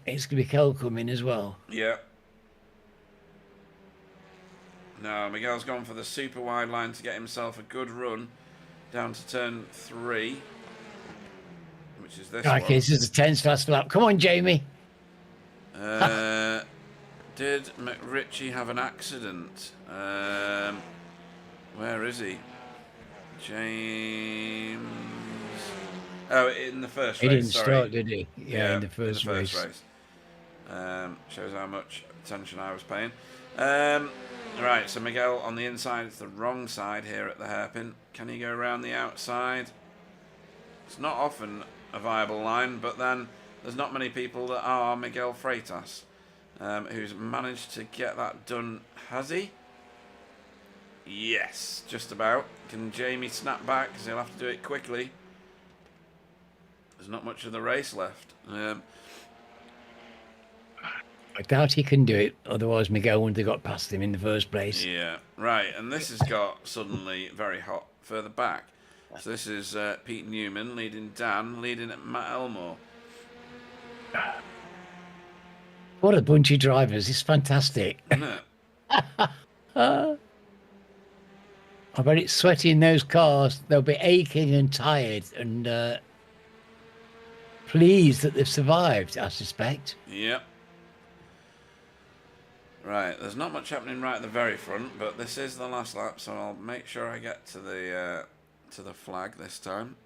it's going to be Kel coming as well. Yeah. No, Miguel's gone for the super wide line to get himself a good run down to turn 3, which is this one. This is a tense last lap. Come on, Jamie. Did McRitchie have an accident? Where is he? James. Oh, in the first race. He didn't start, did he? Yeah, in the first race. Shows how much attention I was paying. Right, so Miguel on the inside. It's the wrong side here at the hairpin. Can he go around the outside? It's not often a viable line, but then there's not many people that are Miguel Freitas, who's managed to get that done. Has he? Yes, just about. Can Jamie snap back? Because he'll have to do it quickly. There's not much of the race left. I doubt he can do it. Otherwise, Miguel wouldn't have got past him in the first place. Yeah, right. And this has got suddenly very hot further back. So this is Pete Newman leading Dan, leading at Matt Elmore. What a bunch of drivers. It's fantastic. Isn't it? I bet it's sweaty in those cars. They'll be aching and tired and pleased that they've survived, I suspect. Yep. Right, there's not much happening right at the very front, but this is the last lap, so I'll make sure I get to the flag this time.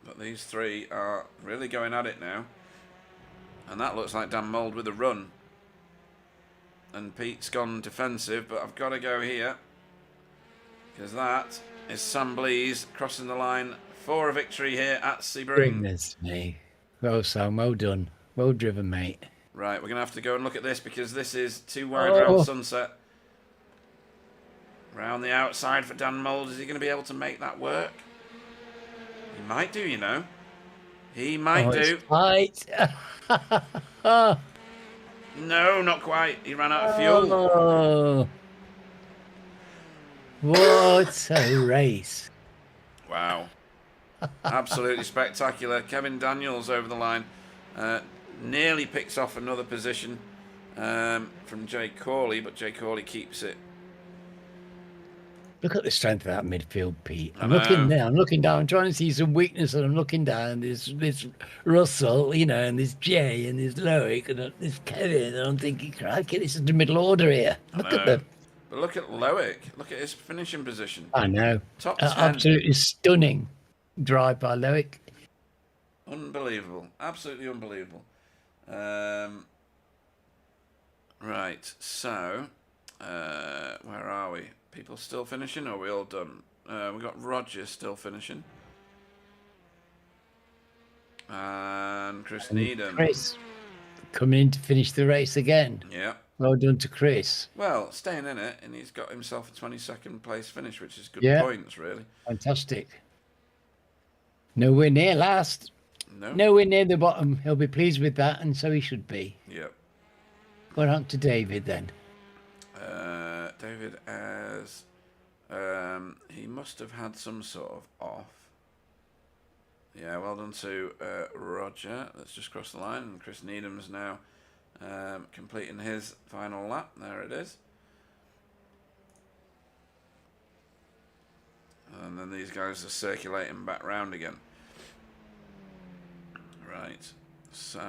But these three are really going at it now. And that looks like Dan Mould with a run. And Pete's gone defensive, but I've got to go here. Because that is Sam Blease crossing the line for a victory here at Sebring. Goodness me. Well, Sam, well done. Well driven, mate. Right, we're going to have to go and look at this because this is too wide around Sunset. Round the outside for Dan Mould. Is he going to be able to make that work? He might do, you know. He might do. Right. No, not quite. He ran out of fuel. Oh, what a race. Wow. Absolutely spectacular. Kevin Daniels over the line. Nearly picks off another position from Jay Corley, but Jay Corley keeps it. Look at the strength of that midfield, Pete. I'm looking there, I'm looking down, I'm trying to see some weakness, and I'm looking down. There's Russell, you know, and there's Jay, and there's Loic, and there's Kevin, and I'm thinking, crikey, this is the middle order here. Look at them. But look at Loic. Look at his finishing position. I know. Top 10. Absolutely stunning drive by Loic. Unbelievable. Absolutely unbelievable. Right, so, where are we? People still finishing, or are we all done? We've got Roger still finishing. And Chris Needham. Chris coming in to finish the race again. Yeah. Well done to Chris. Well, staying in it, and he's got himself a 22nd place finish, which is good points, really. Fantastic. Nowhere near last. No. Nowhere near the bottom. He'll be pleased with that, and so he should be. Yep. Going on to David then. David as he must have had some sort of off. Yeah, well done to Roger. Let's just cross the line, and Chris Needham's now completing his final lap. There it is. And then these guys are circulating back round again. Right, so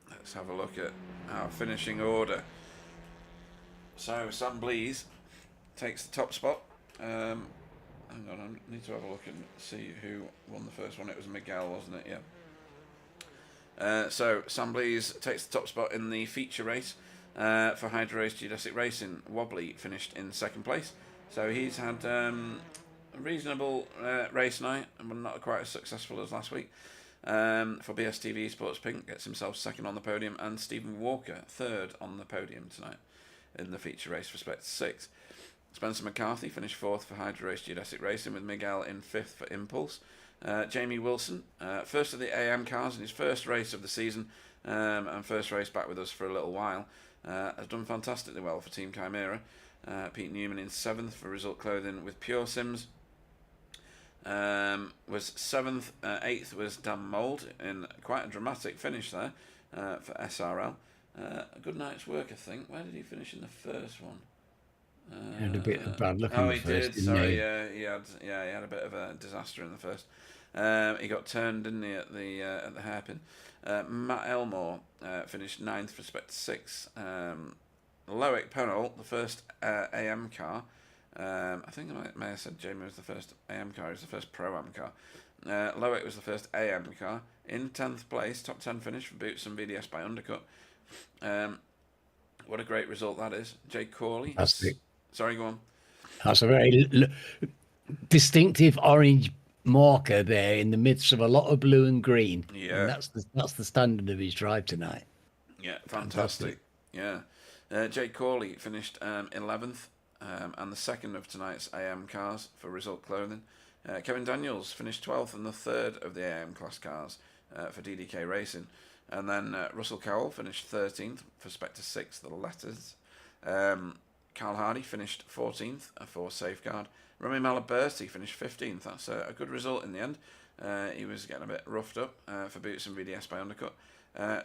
let's have a look at our finishing order. So Sam Blease takes the top spot. Hang on, I need to have a look and see who won the first one. It was Miguel, wasn't it? Yeah. So Sam Blease takes the top spot in the feature race for Hydro Race Geodesic Racing. Wobbly finished in second place. So he's had a reasonable race night, but not quite as successful as last week. For BSTV Sports Pink, gets himself second on the podium, and Stephen Walker third on the podium tonight in the feature race for Spec 6. Spencer McCarthy finished fourth for Hydro Race Geodesic Racing, with Miguel in fifth for Impulse. Jamie Wilson, first of the AM cars in his first race of the season, and first race back with us for a little while, has done fantastically well for Team Chimera. Pete Newman in seventh for Result Clothing with Pure Sims. Was seventh, eighth was Dan Mould in quite a dramatic finish there for SRL. A good night's work, I think. Where did he finish in the first one? He had a bit of bad luck. Oh, he did. Sorry, he had a bit of a disaster in the first. He got turned, didn't he, at the hairpin. Matt Elmore finished ninth for Spec 6. Loic Pennold, the first AM car. I think I may have said Jamie was the first AM car. He was the first Pro-Am car. Loic was the first AM car. In 10th place, top 10 finish for Boots and VDS by Undercut. What a great result that is. Jay Corley. Sorry, go on. That's a very distinctive orange marker there in the midst of a lot of blue and green. Yeah. And that's the standard of his drive tonight. Yeah, fantastic. Yeah. Jake Corley finished 11th and the second of tonight's AM cars for Result Clothing. Kevin Daniels finished 12th and the third of the AM class cars for DDK Racing. And then Russell Cowell finished 13th for Spectre 6, the letters. Carl Hardy finished 14th for Safeguard. Remy Malaberti finished 15th. That's a good result in the end. He was getting a bit roughed up for Boots and VDS by undercut.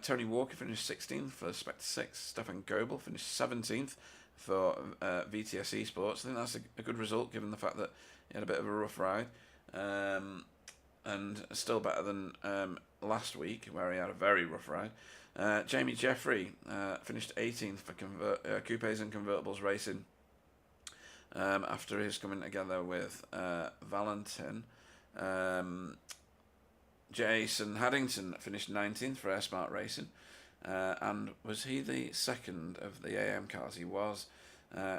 Tony Walker finished 16th for Spectre 6. Stefan Goebel finished 17th for VTS Esports. I think that's a good result given the fact that he had a bit of a rough ride. And still better than last week where he had a very rough ride. Jamie Jeffrey finished 18th for Coupes and Convertibles Racing after his coming together with Valentine. Jason Haddington finished 19th for Air Smart Racing. And was he the second of the AM cars? He was.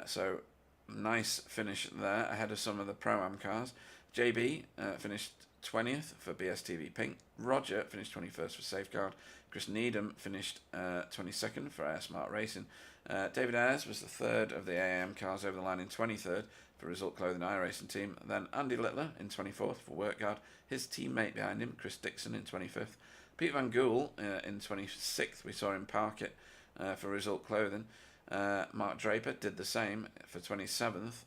So nice finish there ahead of some of the Pro-Am cars. JB finished 20th for BSTV Pink. Roger finished 21st for Safeguard. Chris Needham finished 22nd for Air Smart Racing. David Ayres was the third of the AM cars over the line in 23rd for Result Clothing iRacing team. Then Andy Littler in 24th for Workguard. His teammate behind him, Chris Dixon, in 25th. Pete Van Gool in 26th. We saw him park it for Result Clothing. Mark Draper did the same for 27th.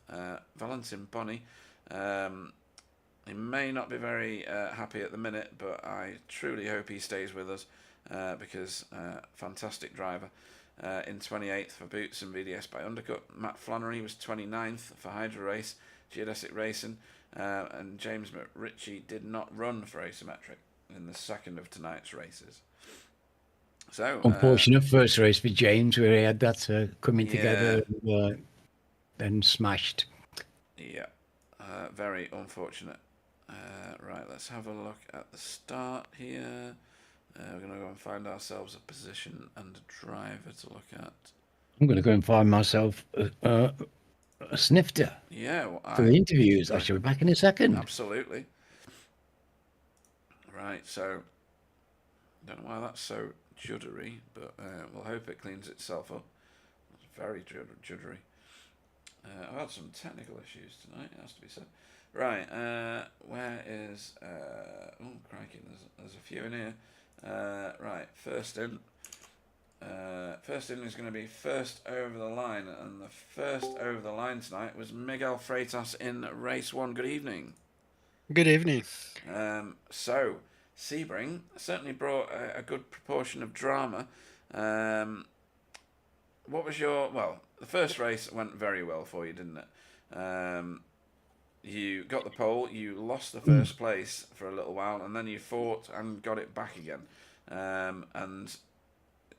Valentine Bonny. He may not be very happy at the minute, but I truly hope he stays with us because fantastic driver. In 28th for Boots and VDS by Undercut. Matt Flannery was 29th for Hydra Race, Geodesic Racing, and James McRitchie did not run for Asymmetric in the second of tonight's races. So unfortunate first race for James where he had that coming together and smashed. Yeah, very unfortunate. Right, let's have a look at the start here. We're going to go and find ourselves a position and a driver to look at. I'm going to go and find myself a snifter. Yeah, for the interviews. I shall be back in a second. Absolutely. Right, so don't know why that's so juddery, but we'll hope it cleans itself up. It's very juddery. I've had some technical issues tonight, it has to be said. Right, where is... oh, crikey, there's a few in here. Right, first in. First in is going to be first over the line, and the first over the line tonight was Miguel Freitas in race 1. Good evening. Good evening. So, Sebring certainly brought a good proportion of drama. What was your... Well, the first race went very well for you, didn't it? You got the pole, you lost the first place for a little while, and then you fought and got it back again. And,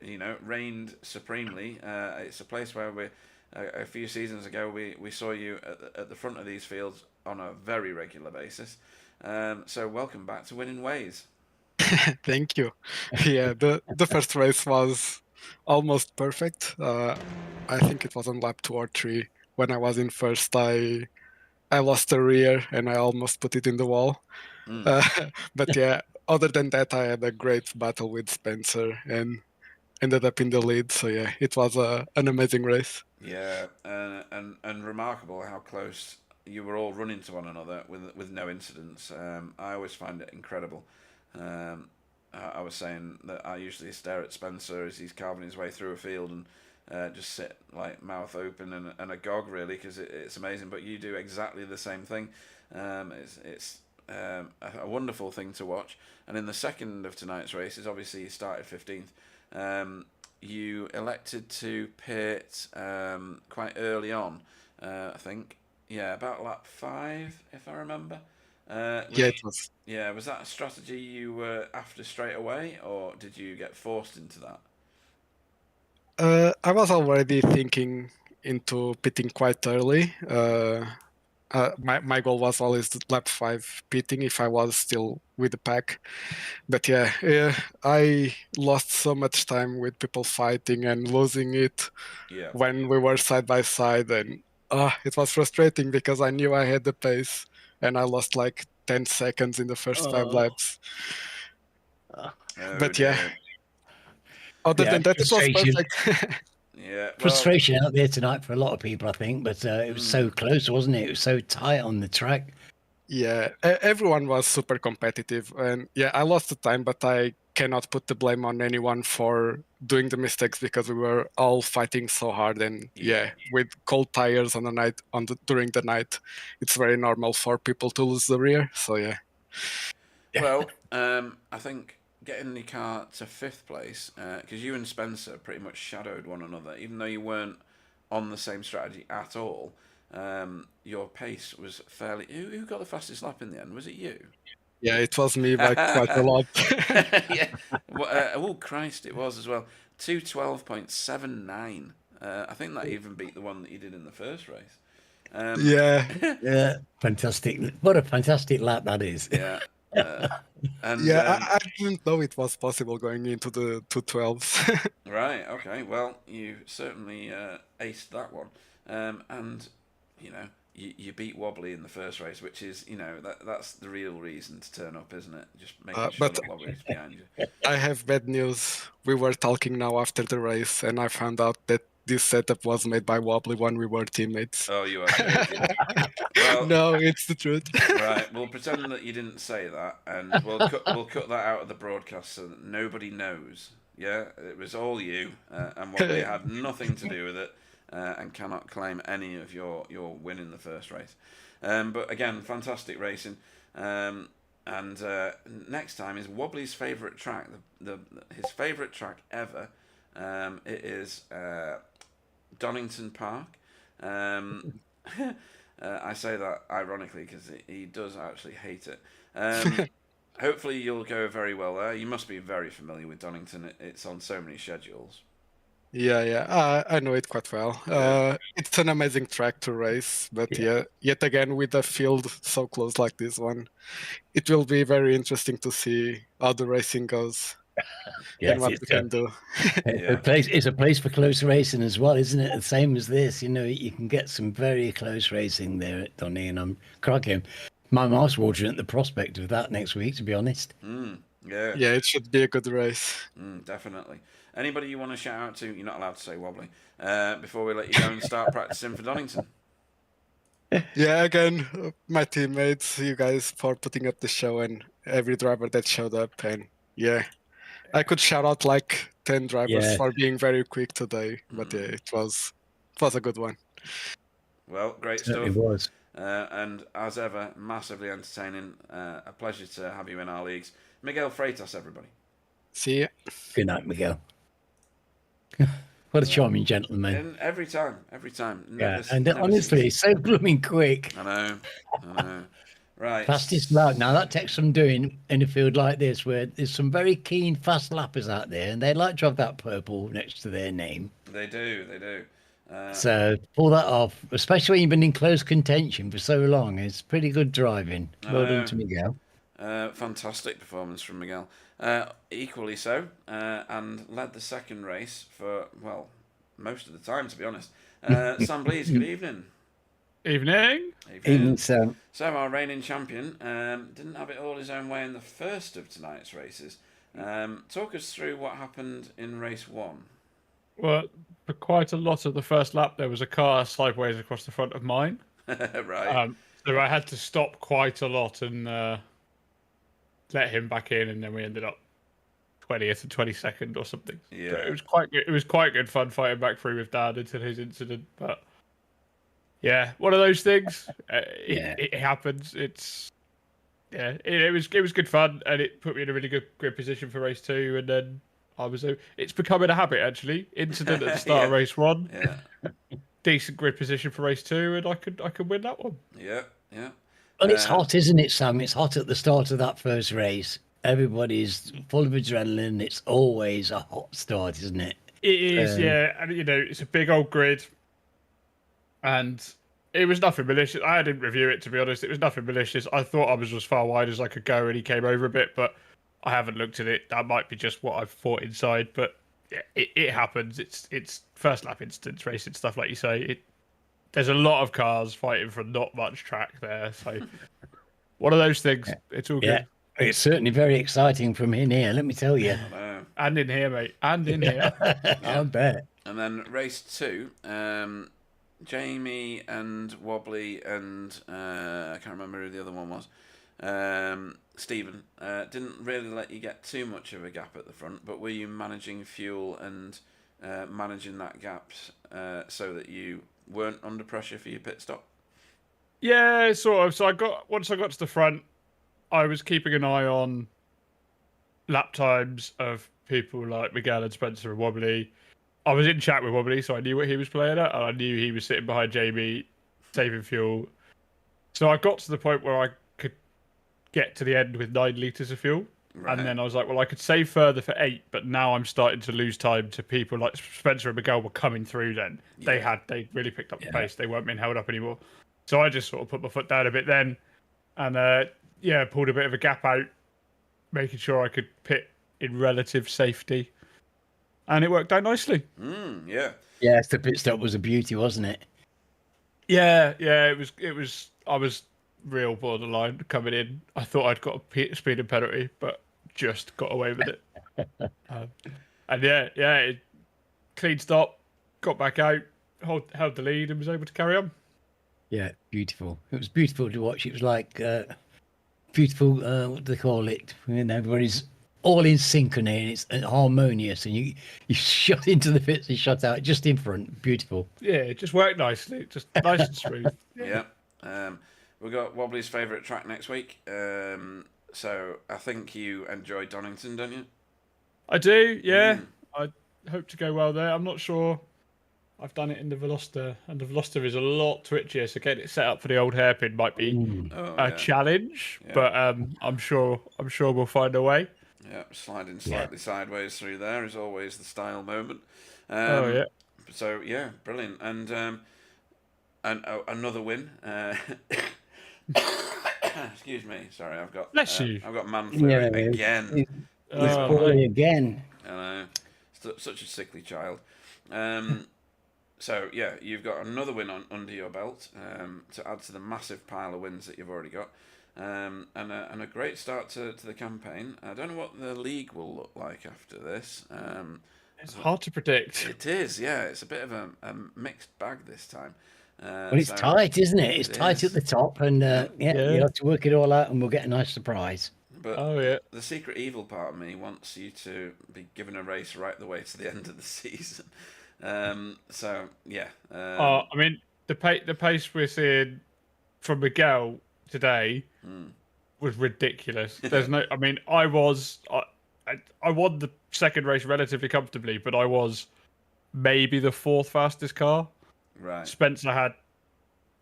you know, reigned supremely. It's a place where a few seasons ago we saw you at the front of these fields on a very regular basis. So welcome back to winning ways. Thank you. Yeah, the first race was almost perfect. I think it was on lap 2 or 3 when I was in first. I lost the rear and I almost put it in the wall. But yeah, other than that, I had a great battle with Spencer and ended up in the lead. So yeah, it was an amazing race. Yeah, and remarkable how close you were all running to one another with no incidents. I always find it incredible. I was saying that I usually stare at Spencer as he's carving his way through a field and just sit like mouth open and agog really because it's amazing. But you do exactly the same thing. It's a wonderful thing to watch. And in the second of tonight's races, obviously you started 15th. You elected to pit quite early on, I think. Yeah, about lap 5, if I remember. Yeah, it was. Yeah, was that a strategy you were after straight away, or did you get forced into that? I was already thinking into pitting quite early. My goal was always lap 5 pitting if I was still with the pack. But yeah, I lost so much time with people fighting and losing it when we were side by side. And it was frustrating because I knew I had the pace and I lost like 10 seconds in the first 5 Oh. laps. Oh, But dear. yeah, other Yeah, than that, it was frustration. perfect. Yeah, well, Frustration out there tonight for a lot of people, I think, but it was so close, wasn't it? It was so tight on the track. Yeah, everyone was super competitive, and yeah, I lost the time, but I cannot put the blame on anyone for doing the mistakes because we were all fighting so hard, and yeah, with cold tires on the night during the night, it's very normal for people to lose the rear. So yeah. Well, I think getting the car to 5th place, because you and Spencer pretty much shadowed one another, even though you weren't on the same strategy at all. Your pace was fairly. Who got the fastest lap in the end? Was it you? Yeah, it was me by quite a lot. Yeah. Oh Christ, it was as well. 2:12.79. I think that even beat the one that you did in the first race. Yeah. Yeah, fantastic! What a fantastic lap that is. Yeah. And Yeah, I didn't know it was possible going into the 212s. right. Okay. Well, you certainly aced that one, and you know you beat Wobbly in the first race, which is that's the real reason to turn up, isn't it? Just making sure But that Wobbly's behind you. I have bad news. We were talking now after the race, and I found out that this setup was made by Wobbly when we were teammates. Oh, you are joking. Well, no, it's the truth. right. We'll pretend that you didn't say that, and we'll cut that out of the broadcast so that nobody knows. Yeah, it was all you, and Wobbly had nothing to do with it, and cannot claim any of your win in the first race. But again, fantastic racing. And next time is Wobbly's favourite track, his favourite track ever. It is Donington Park. I say that ironically because he does actually hate it. Hopefully you'll go very well there. You must be very familiar with Donington. It's on so many schedules. Yeah. I know it quite well. It's an amazing track to race, but yeah, yet again with a field so close like this one, it will be very interesting to see how the racing goes. Yes, and what we can do. It's a place for close racing as well, isn't it? The same as this, you can get some very close racing there at Donny, and I'm cracking my mouth's watering at the prospect of that next week, to be honest. Yeah, it should be a good race. Definitely. Anybody you want to shout out to? You're not allowed to say Wobbly before we let you go and start practicing for Donington. Yeah, again, my teammates, you guys for putting up the show and every driver that showed up, and yeah. I could shout out like 10 drivers for being very quick today, but yeah, it was a good one. Well, great stuff. It was. And as ever, massively entertaining. A pleasure to have you in our leagues. Miguel Freitas, everybody. See ya. Good night, Miguel. What a charming gentleman. And every time. Never honestly, he's so blooming quick. I know. Right. Fastest lap. Now that takes some doing in a field like this where there's some very keen fast lappers out there and they like to have that purple next to their name. They do. So pull that off, especially when you've been in close contention for so long. It's pretty good driving. Well done to Miguel. Fantastic performance from Miguel. Equally so, and led the second race for, well, most of the time, to be honest. Sam Blease, good evening. Evening, Sam. So our reigning champion didn't have it all his own way in the first of tonight's races. Talk us through what happened in race 1. Well, for quite a lot of the first lap, there was a car sideways across the front of mine. Right. So I had to stop quite a lot and let him back in, and then we ended up 20th and 22nd or something. Yeah. But it was quite good. It was quite good fun fighting back through with Dad until his incident, but. Yeah, one of those things. It happens. It was good fun, and it put me in a really good position for race 2. And then it's becoming a habit actually. Incident at the start of race 1. Yeah. Decent grid position for race 2, and I could win that one. Yeah. Well, it's hot, isn't it, Sam? It's hot at the start of that first race. Everybody's full of adrenaline. It's always a hot start, isn't it? It is, and it's a big old grid. And it was nothing malicious. I didn't review it, to be honest. It was nothing malicious. I thought I was as far wide as I could go, and he came over a bit, but I haven't looked at it. That might be just what I've thought inside, but yeah, it happens. It's first lap instance racing stuff, like you say. There's a lot of cars fighting for not much track there, so one of those things. It's all Yeah, good. it's certainly very exciting from in here, let me tell you. I know. And in here, mate. And in here. I bet. And then race 2, Jamie and Wobbly and I can't remember who the other one was. Stephen didn't really let you get too much of a gap at the front, but were you managing fuel and managing that gap so that you weren't under pressure for your pit stop? Yeah, sort of. So once I got to the front, I was keeping an eye on lap times of people like Miguel and Spencer and Wobbly. I was in chat with Wobbly, so I knew what he was playing at, and I knew he was sitting behind Jamie, saving fuel. So I got to the point where I could get to the end with 9 litres of fuel. Right. And then I was like, well, I could save further for 8, but now I'm starting to lose time to people like Spencer and Miguel were coming through then. Yeah. They really picked up the pace. They weren't being held up anymore. So I just sort of put my foot down a bit then and, pulled a bit of a gap out, making sure I could pit in relative safety. And it worked out nicely. Yeah. Yes, the pit stop was a beauty, wasn't it? Yeah, it was. I was real borderline coming in. I thought I'd got a speeding penalty, but just got away with it. And it clean stop, got back out, held the lead, and was able to carry on. Yeah, beautiful. It was beautiful to watch. It was like beautiful. What do they call it? When everybody's all in synchrony and it's harmonious, and you shot into the pits and shot out just in front. Beautiful. Yeah, it just worked nicely. Just nice and smooth. Yeah. We've got Wobbly's favourite track next week. So I think you enjoy Donington, don't you? I do, yeah. I hope to go well there. I'm not sure. I've done it in the Veloster, and the Veloster is a lot twitchier, so getting it set up for the old hairpin might be a challenge. Yeah. But I'm sure we'll find a way. Yeah, sliding slightly sideways through there is always the style moment. So yeah, brilliant, and another win. Excuse me, sorry, I've got I've got man flu again. He's poorly again. I know, such a sickly child. So yeah, you've got another win under your belt to add to the massive pile of wins that you've already got. And a great start to the campaign. I don't know what the league will look like after this. It's hard to predict. It is, yeah. It's a bit of a mixed bag this time. Well, it's tight, isn't it? It's tight at the top, and you have to work it all out, and we'll get a nice surprise. But the secret evil part of me wants you to be given a race right the way to the end of the season. So yeah. I mean, the pace we're seeing from Miguel today was ridiculous. There's no. I mean, I won the second race relatively comfortably, but I was maybe the 4th fastest car. Right. Spencer had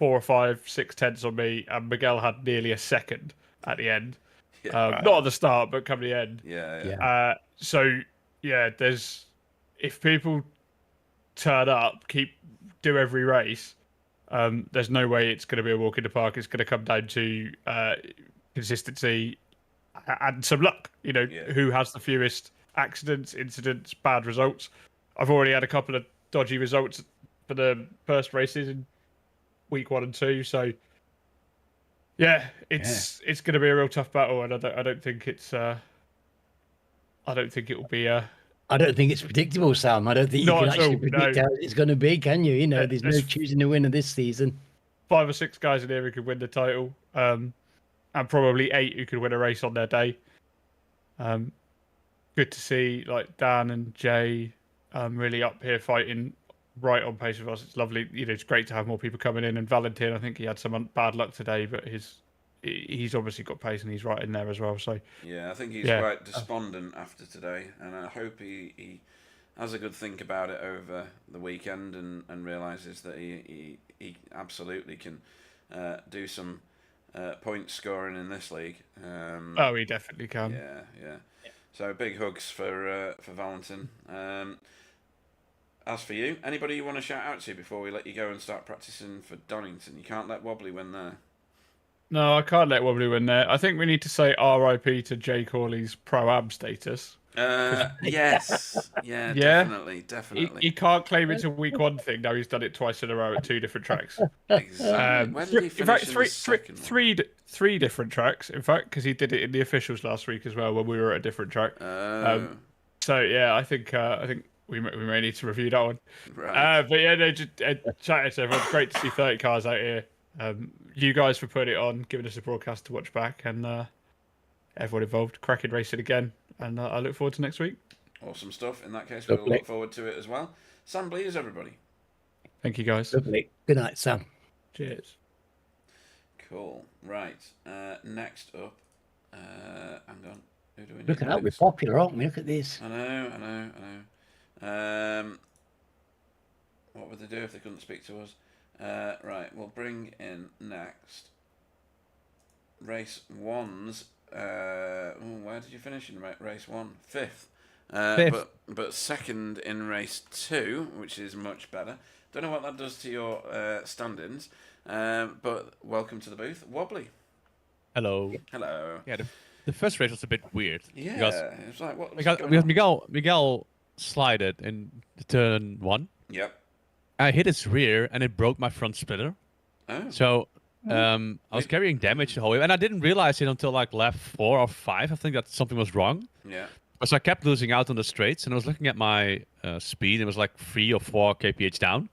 4 or 5, 6 tenths on me, and Miguel had nearly a second at the end. Not at the start, but come the end. Yeah. So yeah, if people turn up, do every race. There's no way it's going to be a walk in the park. It's going to come down to consistency and some luck. Who has the fewest accidents, incidents, bad results. I've already had a couple of dodgy results for the first races in week 1 and 2. So yeah, it's going to be a real tough battle, and I don't think it's. I don't think it will be a. I don't think it's predictable, Sam. I don't think you can actually predict how it's going to be, can you? There's no choosing the winner this season. 5 or 6 guys in here who could win the title, and probably 8 who could win a race on their day. Good to see like Dan and Jay really up here fighting right on pace with us. It's lovely. It's great to have more people coming in. And Valentine, I think he had some bad luck today, but he's obviously got pace and he's right in there as well. So yeah, I think he's quite despondent after today, and I hope he has a good think about it over the weekend and realizes that he absolutely can do some point scoring in this league. He definitely can. Yeah. So big hugs for Valentine. As for you, anybody you want to shout out to before we let you go and start practicing for Donington? You can't let Wobbly win there. No, I can't let Wobbly win there. I think we need to say RIP to Jay Corley's pro-am status. Yes. Yeah, definitely. He can't claim it's a week 1 thing. Now he's done it twice in a row at 2 different tracks. Exactly. When did he finish in the second one? 3 different tracks, in fact, because he did it in the officials last week as well when we were at a different track. So yeah, I think we may need to review that one. Right. But yeah, no, just chatting to everyone. Great to see 30 cars out here. You guys for putting it on, giving us a broadcast to watch back, and everyone involved. Cracking racing again, and I look forward to next week. Awesome stuff. In that case, we'll look forward to it as well. Sam Blees, everybody. Thank you, guys. Lovely. Good night, Sam. Cheers. Cool. Right. Next up, hang on. Who do we need Look at that. We're next? popular, aren't we? Look at this. I know. What would they do if they couldn't speak to us? Right. We'll bring in next race 1's. Where did you finish in race 1? 5th. Fifth. But second in race 2, which is much better. Don't know what that does to your stand-ins, but welcome to the booth, Wobbly. Hello. Hello. Yeah, the first race was a bit weird. Yeah, Because, it's like what? because Miguel slided in turn 1. Yep. I hit his rear and it broke my front splitter. Oh. So I was carrying damage the whole way, and I didn't realize it until like lap 4 or 5. I think that something was wrong. Yeah. So I kept losing out on the straights, and I was looking at my speed. It was like 3 or 4 kph down.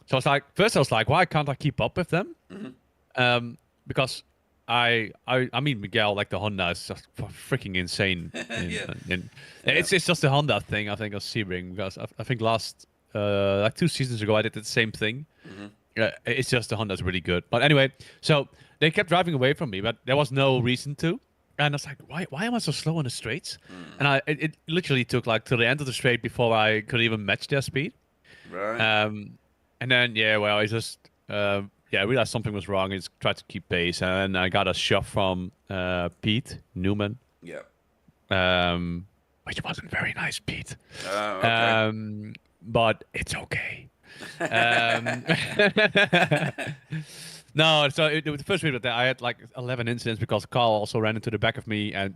So I was like, first I was like, why can't I keep up with them? Mm-hmm. Because I mean, Miguel, like the Honda is just freaking insane. It's just the Honda thing, I think, of Sebring. Because I think last, like 2 seasons ago, I did the same thing. Mm-hmm. It's just the Honda's really good. But anyway, so they kept driving away from me, but there was no reason to. And I was like, why am I so slow on the straights? And it literally took like to the end of the straight before I could even match their speed. Right. And then, I just, I realized something was wrong. I just tried to keep pace. And I got a shove from Pete Newman. Yep. Which wasn't very nice, Pete. Oh, okay. But it's okay. No, so it was the first week that I had like 11 incidents because Carl also ran into the back of me, and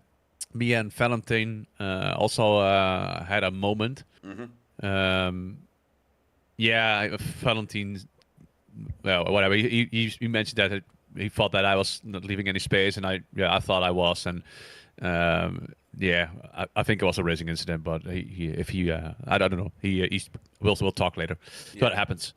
me and Valentine also had a moment. Mm-hmm. Valentine, well, whatever. He mentioned that he thought that I was not leaving any space, and I thought I was, and I think it was a racing incident, but I don't know. We'll talk later. Yeah. So it happens.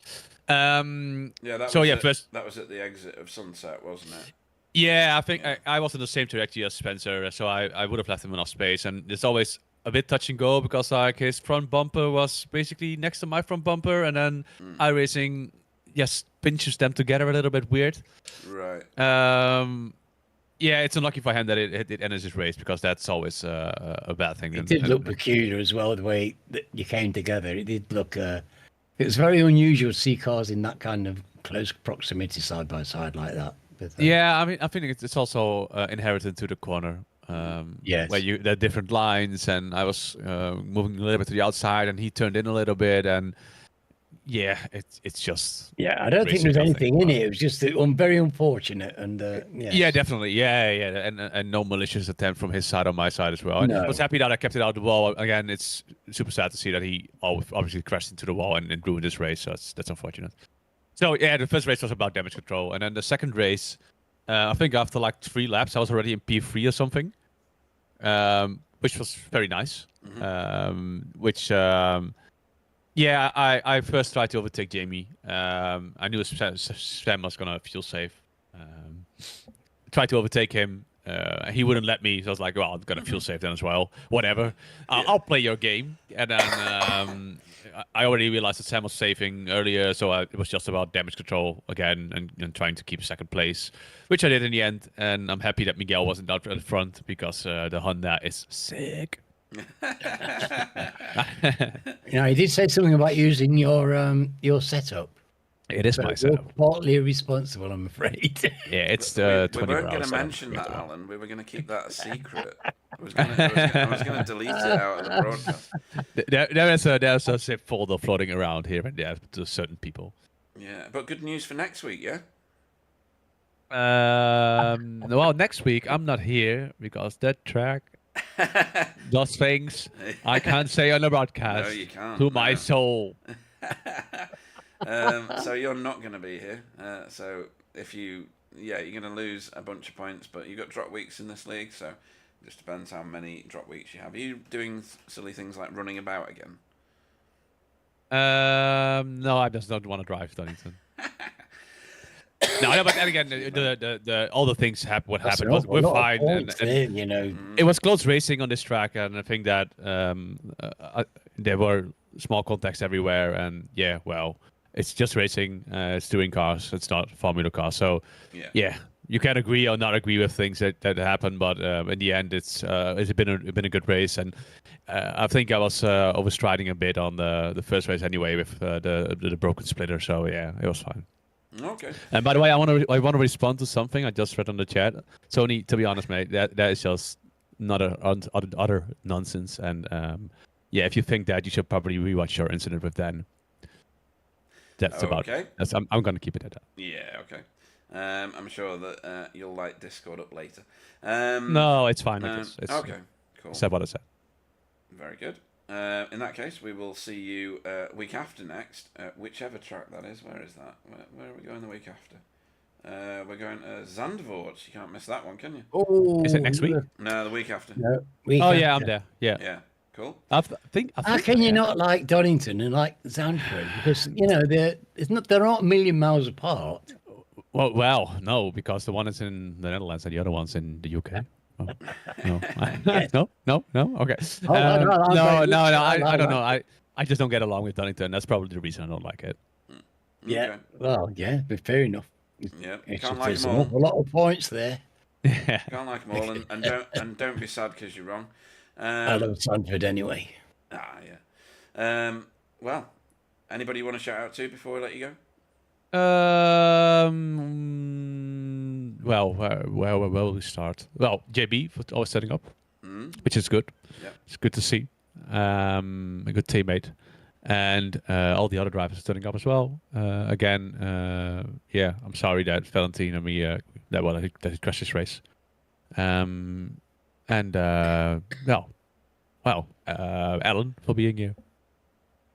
That was at the exit of Sunset, wasn't it? Yeah, I think I was in the same trajectory as Spencer, so I would have left him enough space. And it's always a bit touch and go because like his front bumper was basically next to my front bumper, and then iRacing pinches them together a little bit weird. Right. Yeah, it's unlucky for him that it ended his race because that's always a bad thing. It did look peculiar as well, the way that you came together. It did look. It was very unusual to see cars in that kind of close proximity side by side like that. But, I mean, I think it's also inherited to the corner. Yes. Where there are different lines, and I was moving a little bit to the outside, and he turned in a little bit, and it's just. Yeah, I don't think there's anything in it. It was just very unfortunate, and yeah, definitely, and no malicious attempt from his side or my side as well. No. I was happy that I kept it out of the wall. Again, it's super sad to see that he obviously crashed into the wall and ruined this race. So that's unfortunate. So the first race was about damage control, and then the second race, I think after like 3 laps, I was already in P3 or something, which was very nice. Mm-hmm. I first tried to overtake Jamie. I knew Sam was gonna feel safe. Tried to overtake him. He wouldn't let me, so I was like, well, I'm gonna feel safe then as well. Whatever. I'll play your game. And then I already realized that Sam was saving earlier, so it was just about damage control again and trying to keep second place, which I did in the end. And I'm happy that Miguel wasn't out at the front because the Honda is sick. He did say something about using your setup. It is my setup. You're partly responsible, I'm afraid. Yeah, it's the 24 we weren't going to mention that, Alan. We were going to keep that a secret. I was going to delete it out of the broadcast. There's a zip folder floating around here and there to certain people. Yeah, but good news for next week, yeah? Well, next week I'm not here because that track those things I can't say on the broadcast. No, you can't. To my soul. So you're not going to be here. So if you yeah, you're going to lose a bunch of points, but you've got drop weeks in this league, so it just depends how many drop weeks you have. Are you doing silly things like running about again? No, I just don't want to drive Donington. No, but then again, the all the things what That's happened an was awful we're lot of fine, points and there, you know. it was close racing on this track, and I think that there were small contacts everywhere, and yeah, well, it's just racing, it's touring cars, it's not Formula cars, so yeah, you can agree or not agree with things that happen, but in the end, it's been a good race, and I think I was overstriding a bit on the first race anyway with the broken splitter, so yeah, it was fine. Okay. And by the way, I want to respond to something I just read on the chat. Tony, to be honest, mate, that is just not utter nonsense. And yeah, if you think that, you should probably rewatch your incident with Dan. That's about. That's, I'm going to keep it at that. Yeah. Okay. I'm sure that you'll light Discord up later. No, it's fine. It's okay. Cool. Said what I said. Very good. In that case, we will see you week after next, whichever track that is. Where is that? Where are we going the week after? We're going to Zandvoort. You can't miss that one, can you? Oh, is it next week? No, the week after. No, yeah, I'm there. Yeah. Yeah. Cool. I think How can you not like Donington and like Zandvoort? Because you know they're not a million miles apart. Well, no, because the one is in the Netherlands and the other one's in the UK. Oh, no. Okay. I don't know. I just don't get along with Donington. That's probably the reason I don't like it. Yeah. Okay. Well, yeah, but fair enough. Yeah. It's Can't just, like there's them an all. awful lot of points there. Can't like them all, and don't be sad because you're wrong. I love Sanford anyway. Yeah. Well, anybody you want to shout out to before we let you go? Well, where will we start? Well, JB for always setting up, which is good. Yeah. It's good to see. A good teammate, and all the other drivers are turning up as well. Again, yeah, I'm sorry that Valentine and me that he crashed this race. And Alan for being here.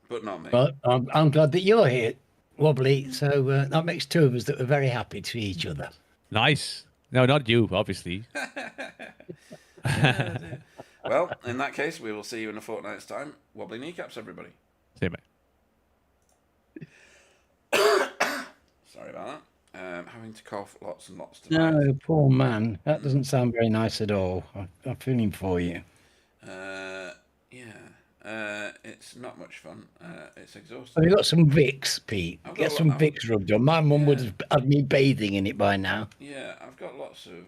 But not me. But I'm glad that you're here, Wobbly. So that makes two of us that are very happy to see each other. Nice. No, not you, obviously. Well, in that case, we will see you in a fortnight's time. Wobbly kneecaps, everybody. See you, mate. Sorry about that. Having to cough lots and lots tonight. No, poor man. That doesn't sound very nice at all. I'm feeling for you. It's not much fun. It's exhausting. Have you got some Vicks, Pete? Get some Vicks rubbed on. My mum would have had me bathing in it by now. Yeah, I've got lots and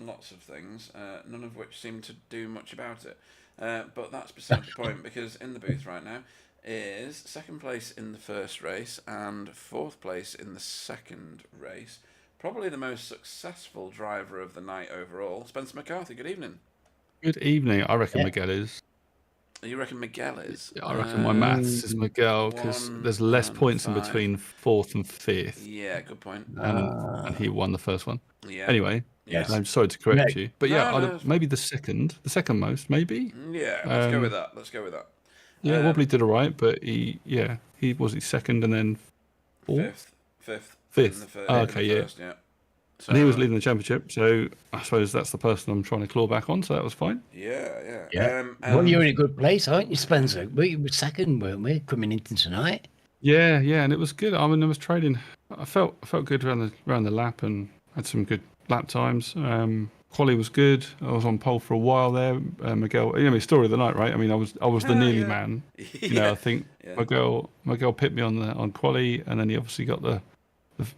lots of things, none of which seem to do much about it. But that's beside the point, because in the booth right now is second place in the first race and fourth place in the second race. Probably the most successful driver of the night overall. Spencer McCarthy, good evening. Good evening. I reckon Miguel is. You reckon Miguel is? I reckon my maths is Miguel because there's less points in between fourth and fifth. Yeah, good point. And he won the first one. Yeah. Anyway, yes. I'm sorry to correct you, but No, maybe the second most, maybe. Yeah, let's go with that. Yeah, Wobbly did all right, but he was second and then fourth? Fifth. Okay, yeah. So, and he was leading the championship, so I suppose that's the person I'm trying to claw back on, so that was fine. Yeah. Well, you're in a good place, aren't you, Spencer? We were second, weren't we, coming into tonight? Yeah, and it was good. I mean, I was trading. I felt good around the lap and had some good lap times. Quali was good. I was on pole for a while there. Miguel, story of the night, right? I mean, I was the nearly man. I think Miguel pipped me on quali, and then he obviously got the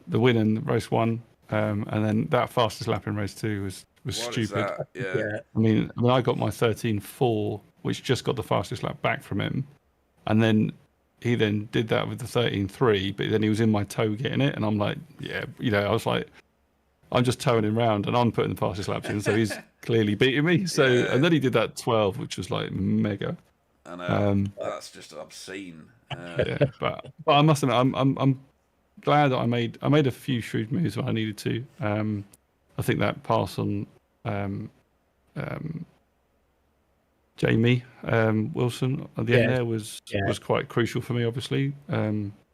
win in race one. And then that fastest lap in race two was stupid. Yeah. I mean, I got my 13.4, which just got the fastest lap back from him, and then he did that with the 13.3, but then he was in my toe getting it, and I'm like, I was like, I'm just towing him round, and I'm putting the fastest laps in, so he's clearly beating me. So and then he did that 12, which was like mega. I know. That's just obscene. But I must admit, I'm glad that I made a few shrewd moves when I needed to. I think that pass on Jamie Wilson at the end there was quite crucial for me, obviously.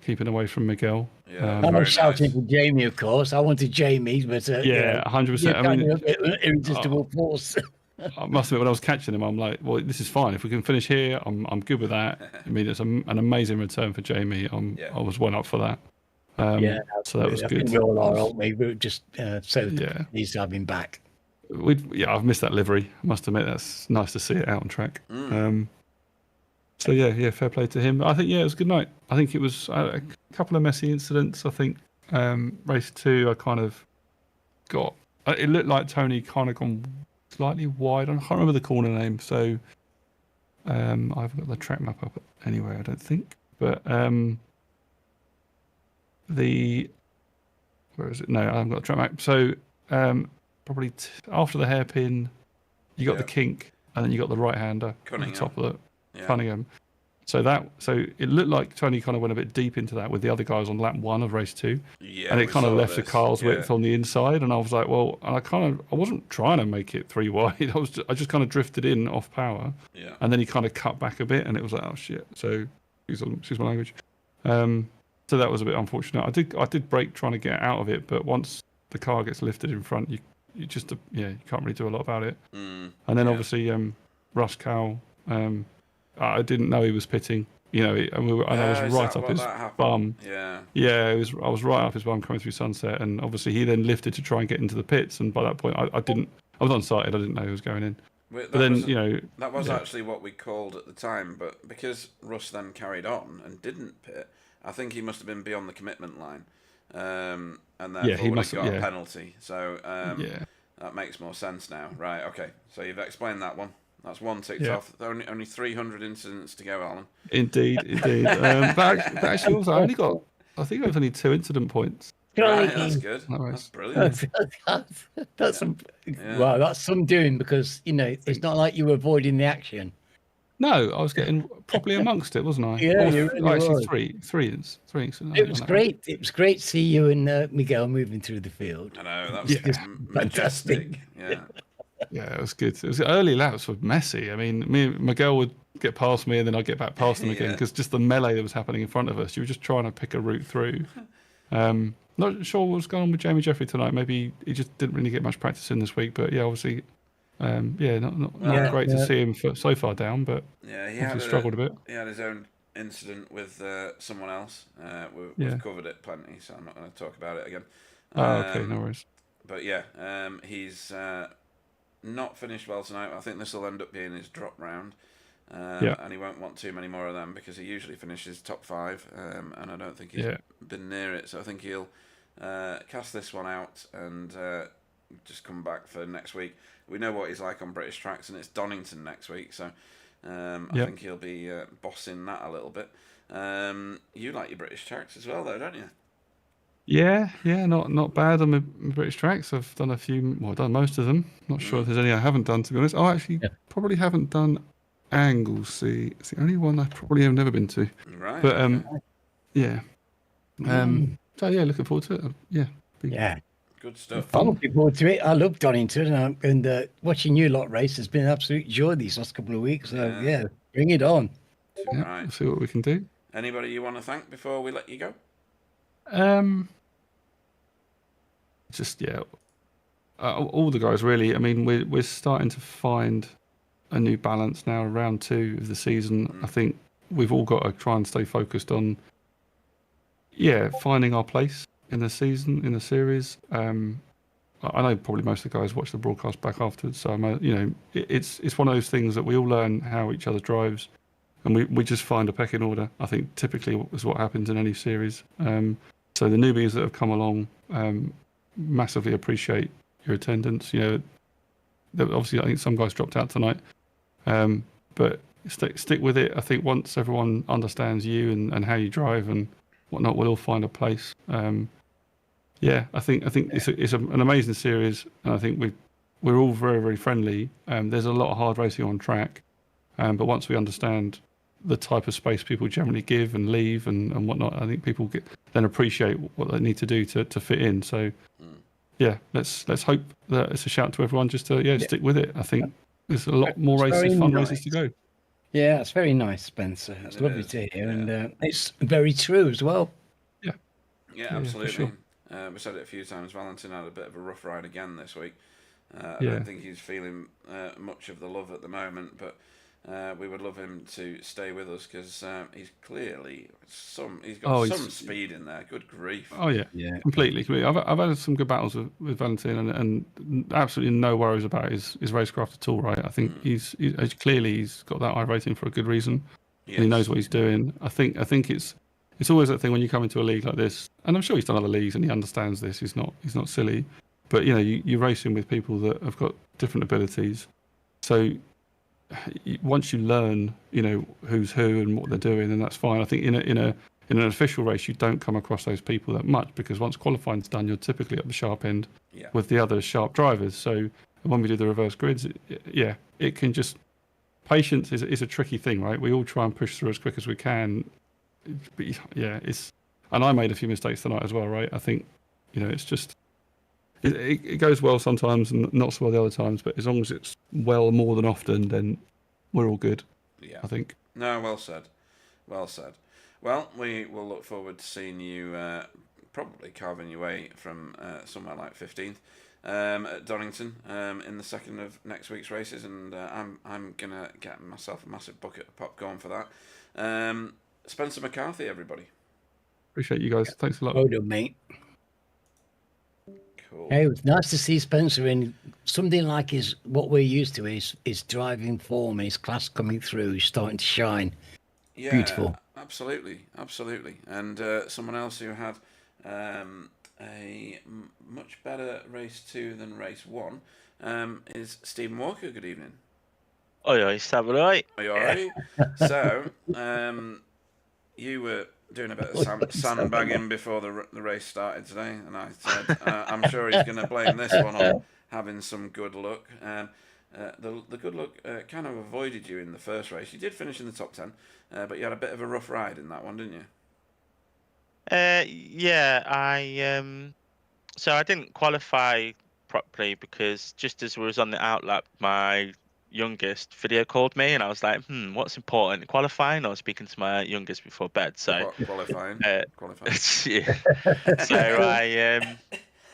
keeping away from Miguel. Yeah, I very was shouting nice. for Jamie, of course. I wanted Jamie, but Yeah, 100%. you're I kind mean, of a bit of an irresistible force. I must admit, when I was catching him, I'm like, well, this is fine. If we can finish here, I'm good with that. I mean, it's an amazing return for Jamie. I was well up for that. Yeah, so that was I good. think we all are, aren't we? We're just so Yeah. pleased to have him back. I've missed that livery. I must admit, that's nice to see it out on track. So yeah, fair play to him. I think it was a good night. I think it was a couple of messy incidents. I think race 2, I kind of got. It looked like Tony kind of gone slightly wide. I can't remember the corner name, so I haven't got the track map up anywhere, I don't think. But where is it? No, I haven't got the track map. So probably after the hairpin, you got the kink, and then you got the right hander at the top of the Cunningham. So it looked like Tony kind of went a bit deep into that with the other guys on lap 1 of race 2. Yeah, and it kind of left the car's width on the inside, and I was like, well, and I wasn't trying to make it 3 wide. I just kind of drifted in off power. Yeah. And then he kind of cut back a bit, and it was like, oh shit. So excuse my language. So that was a bit unfortunate. I did brake trying to get out of it, but once the car gets lifted in front, you just you can't really do a lot about it. And then obviously Russ Cowell, I didn't know he was pitting. I was right up his bum. Yeah. I was right up his bum coming through Sunset, and obviously he then lifted to try and get into the pits, and by that point I was unsighted. I didn't know he was going in. That was actually what we called at the time, but because Russ then carried on and didn't pit, I think he must have been beyond the commitment line, and therefore he must have got a penalty. So that makes more sense now, right? Okay, so you've explained that one. That's one ticked off. Only 300 incidents to go, Alan. Indeed. But actually, also, I think it was only 2 incident points. Right, that's good. Nice. That's brilliant. That's some doing, because it's not like you were avoiding the action. No, I was getting properly amongst it, wasn't I? Yeah, you really actually were. three incidents. It was great. It was great to see you and Miguel moving through the field. I know, that was majestic. Yeah. Yeah, it was good. It was early laps were messy. I mean, Miguel would get past me, and then I'd get back past him again, because just the melee that was happening in front of us. You were just trying to pick a route through. Not sure what was going on with Jamie Jeffrey tonight. Maybe he just didn't really get much practice in this week. But yeah, obviously, not great to see him so far down. But he struggled a bit. He had his own incident with someone else. We've covered it plenty, so I'm not going to talk about it again. Okay, no worries. But he's not finished well tonight. I think this will end up being his drop round. And he won't want too many more of them, because he usually finishes top 5, and I don't think he's been near it. So I think he'll cast this one out and just come back for next week. We know what he's like on British tracks, and it's Donington next week, so I think he'll be bossing that a little bit. You like your British tracks as well, though, don't you? Yeah, not bad on my British tracks. I've done a few. Well, I've done most of them. Not sure if there's any I haven't done, to be honest. I actually probably haven't done Anglesey. It's the only one I probably have never been to. Right. But so yeah, looking forward to it. Yeah. Good stuff. I'm looking forward to it. I love Donington, and watching you lot race has been an absolute joy these last couple of weeks. So bring it on. Right. We'll see what we can do. Anybody you want to thank before we let you go? All the guys really. I mean, we're starting to find a new balance now around 2 of the season. I think we've all got to try and stay focused on finding our place in the season, in the series. I know probably most of the guys watch the broadcast back afterwards, so it's one of those things that we all learn how each other drives, and we just find a pecking order. I think typically is what happens in any series. So the newbies that have come along, massively appreciate your attendance. Obviously I think some guys dropped out tonight, but stick with it. I think once everyone understands you and how you drive and whatnot, we'll all find a place. I think it's an amazing series, and I think we're all very, very friendly. There's a lot of hard racing on track, but once we understand the type of space people generally give and leave and whatnot, I think people then appreciate what they need to do to fit in. So let's hope that it's a shout to everyone just to stick with it. I think there's a lot more fun races to go. Yeah, it's very nice, Spencer. It's It lovely is, to hear, yeah. and it's very true as well. Yeah, Yeah, absolutely. for sure. We said it a few times. Valentine had a bit of a rough ride again this week. I Yeah. don't think he's feeling much of the love at the moment, but we would love him to stay with us because he's clearly he's got some speed in there. Good grief! Oh yeah, Yeah. completely. I've had some good battles with Valentine, and absolutely no worries about his racecraft at all. Right, I think he's clearly he's got that high rating for a good reason. Yes. And he knows what he's doing. I think it's always that thing when you come into a league like this, and I'm sure he's done other leagues and he understands this. He's not silly, but you're racing with people that have got different abilities. So once you learn, who's who and what they're doing, and that's fine. I think in an official race, you don't come across those people that much because once qualifying's done, you're typically at the sharp end with the other sharp drivers. So when we do the reverse grids, it can just patience is a tricky thing, right? We all try and push through as quick as we can, but and I made a few mistakes tonight as well, right? I think it's just. It goes well sometimes and not so well the other times, but as long as it's well more than often, then we're all good. Yeah, I think. No, well said. Well said. Well, we will look forward to seeing you probably carving your way from somewhere like 15th at Donington in the second of next week's races, and I'm gonna get myself a massive bucket of popcorn for that. Spencer McCarthy, everybody. Appreciate you guys. Thanks a lot. Well done, mate. Cool. Hey, it was nice to see Spencer in something like what we're used to. His driving form, his class coming through, he's starting to shine. Yeah, Beautiful. Absolutely. And someone else who had a much better race 2 than race 1 is Stephen Walker. Good evening. Oi, right? Are you alright? So, you were doing a bit of sandbagging before the race started today, and I said I'm sure he's going to blame this one on having some good luck. The good luck kind of avoided you in the first race. You did finish in the top 10, but you had a bit of a rough ride in that one, didn't you? Yeah, so I didn't qualify properly because just as we was on the outlap, my youngest video called me and I was like, what's important, qualifying or speaking to my youngest before bed? So qualifying. Yeah. So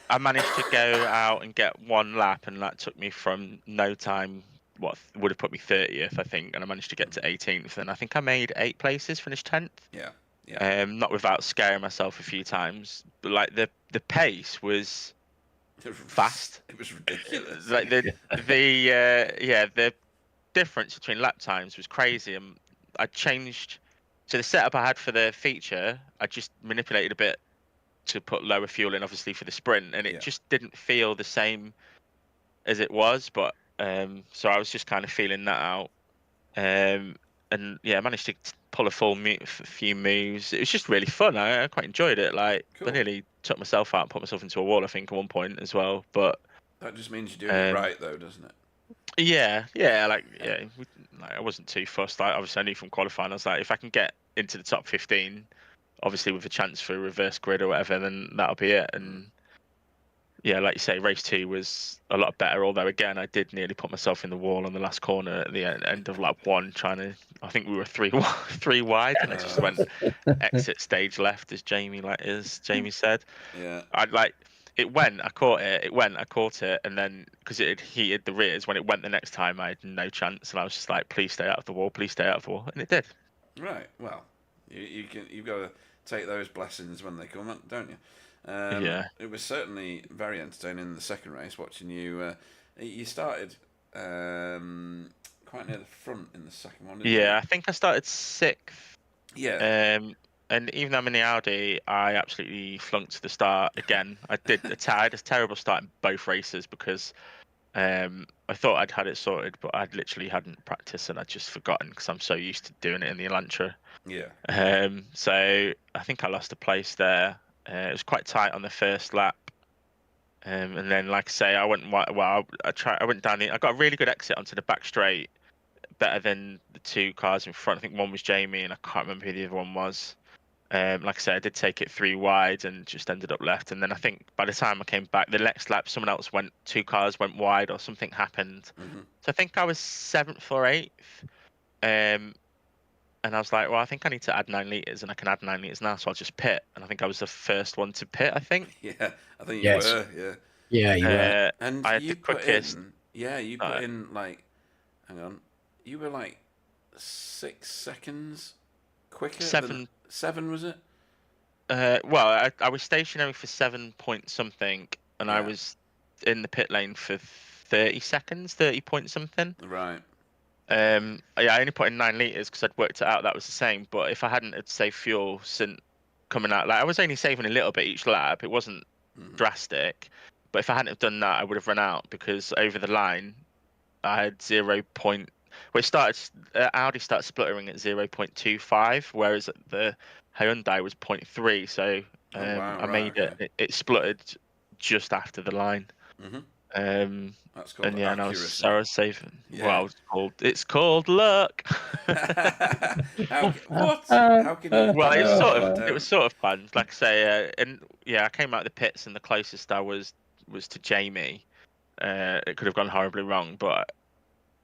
I managed to go out and get one lap, and that took me from no time, what would have put me 30th, I think, and I managed to get to 18th, and I think I made 8 places, finished 10th. Yeah. Not without scaring myself a few times, but like the pace was fast. It was ridiculous. Like the difference between lap times was crazy. And I changed. So the setup I had for the feature, I just manipulated a bit to put lower fuel in, obviously for the sprint, and it just didn't feel the same as it was. But so I was just kind of feeling that out, and I managed to pull a few moves. It was just really fun. I quite enjoyed it. Like cool. I nearly took myself out and put myself into a wall, I think, at one point as well. But that just means you're doing it right, though, doesn't it? Yeah. I wasn't too fussed. Like, obviously, I knew from qualifying, I was like, if I can get into the top 15, obviously with a chance for a reverse grid or whatever, then that'll be it. And yeah, like you say, race 2 was a lot better. Although again, I did nearly put myself in the wall on the last corner at the end of lap 1, trying to. I think we were three wide, and I just went exit stage left, as Jamie said. Yeah. It went, I caught it, and then because it had heated the rears, when it went the next time, I had no chance, and I was just like, please stay out of the wall, and it did. Right. Well, you've got to take those blessings when they come, don't you? It was certainly very entertaining in the second race watching you. You started quite near the front in the second one, didn't you? I think I started 6th. Yeah. And even though I'm in the Audi, I absolutely flunked the start again. I had a terrible start in both races because I thought I'd had it sorted, but I literally hadn't practiced and I'd just forgotten because I'm so used to doing it in the Elantra. Yeah. So I think I lost a place there. It was quite tight on the first lap. And then, like I say, I went down I got a really good exit onto the back straight, better than the 2 cars in front. I think one was Jamie, and I can't remember who the other one was. Like I said, I did take it 3 wide and just ended up left. And then I think by the time I came back, the next lap, someone else 2 cars went wide or something happened. Mm-hmm. So I think I was 7th or 8th. And I was like, well, I think I need to add 9 litres, and I can add 9 litres now, so I'll just pit. And I think I was the first one to pit, I think. Yeah, I think you Yes. were. Yeah. Yeah, you were. And I had you the put quickest. in. Yeah, you put in like. Hang on. You were like 6 seconds quicker. 7. 7 was it? Well, I was stationary for 7 point something, and I Yeah. was in the pit lane for 30 seconds, 30 point something. Right. Yeah, I only put in 9 litres because I'd worked it out that was the same. But if I hadn't had saved fuel since coming out, like I was only saving a little bit each lap. It wasn't drastic. But if I hadn't have done that, I would have run out because over the line, I had 0. Well, it started. Audi started spluttering at 0.25, whereas the Hyundai was 0.3. So wow, I made it spluttered just after the line. That's called And I accuracy. was saving. Yeah. Well, it's called luck. What? How can you? Well, it was sort of planned. Like I say, I came out of the pits, and the closest I was to Jamie. It could have gone horribly wrong, but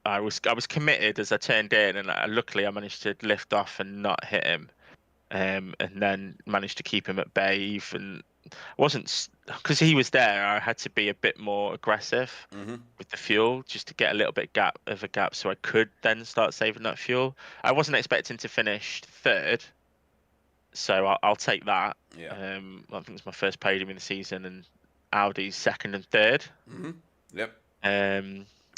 I was committed as I turned in, and luckily I managed to lift off and not hit him, and then managed to keep him at bay. Even wasn't because he was there. I had to be a bit more aggressive with the fuel just to get a little bit of a gap, so I could then start saving that fuel. I wasn't expecting to finish third, so I'll take that. Yeah. I think it's my first podium in the season, and Audi's second and third. Yep.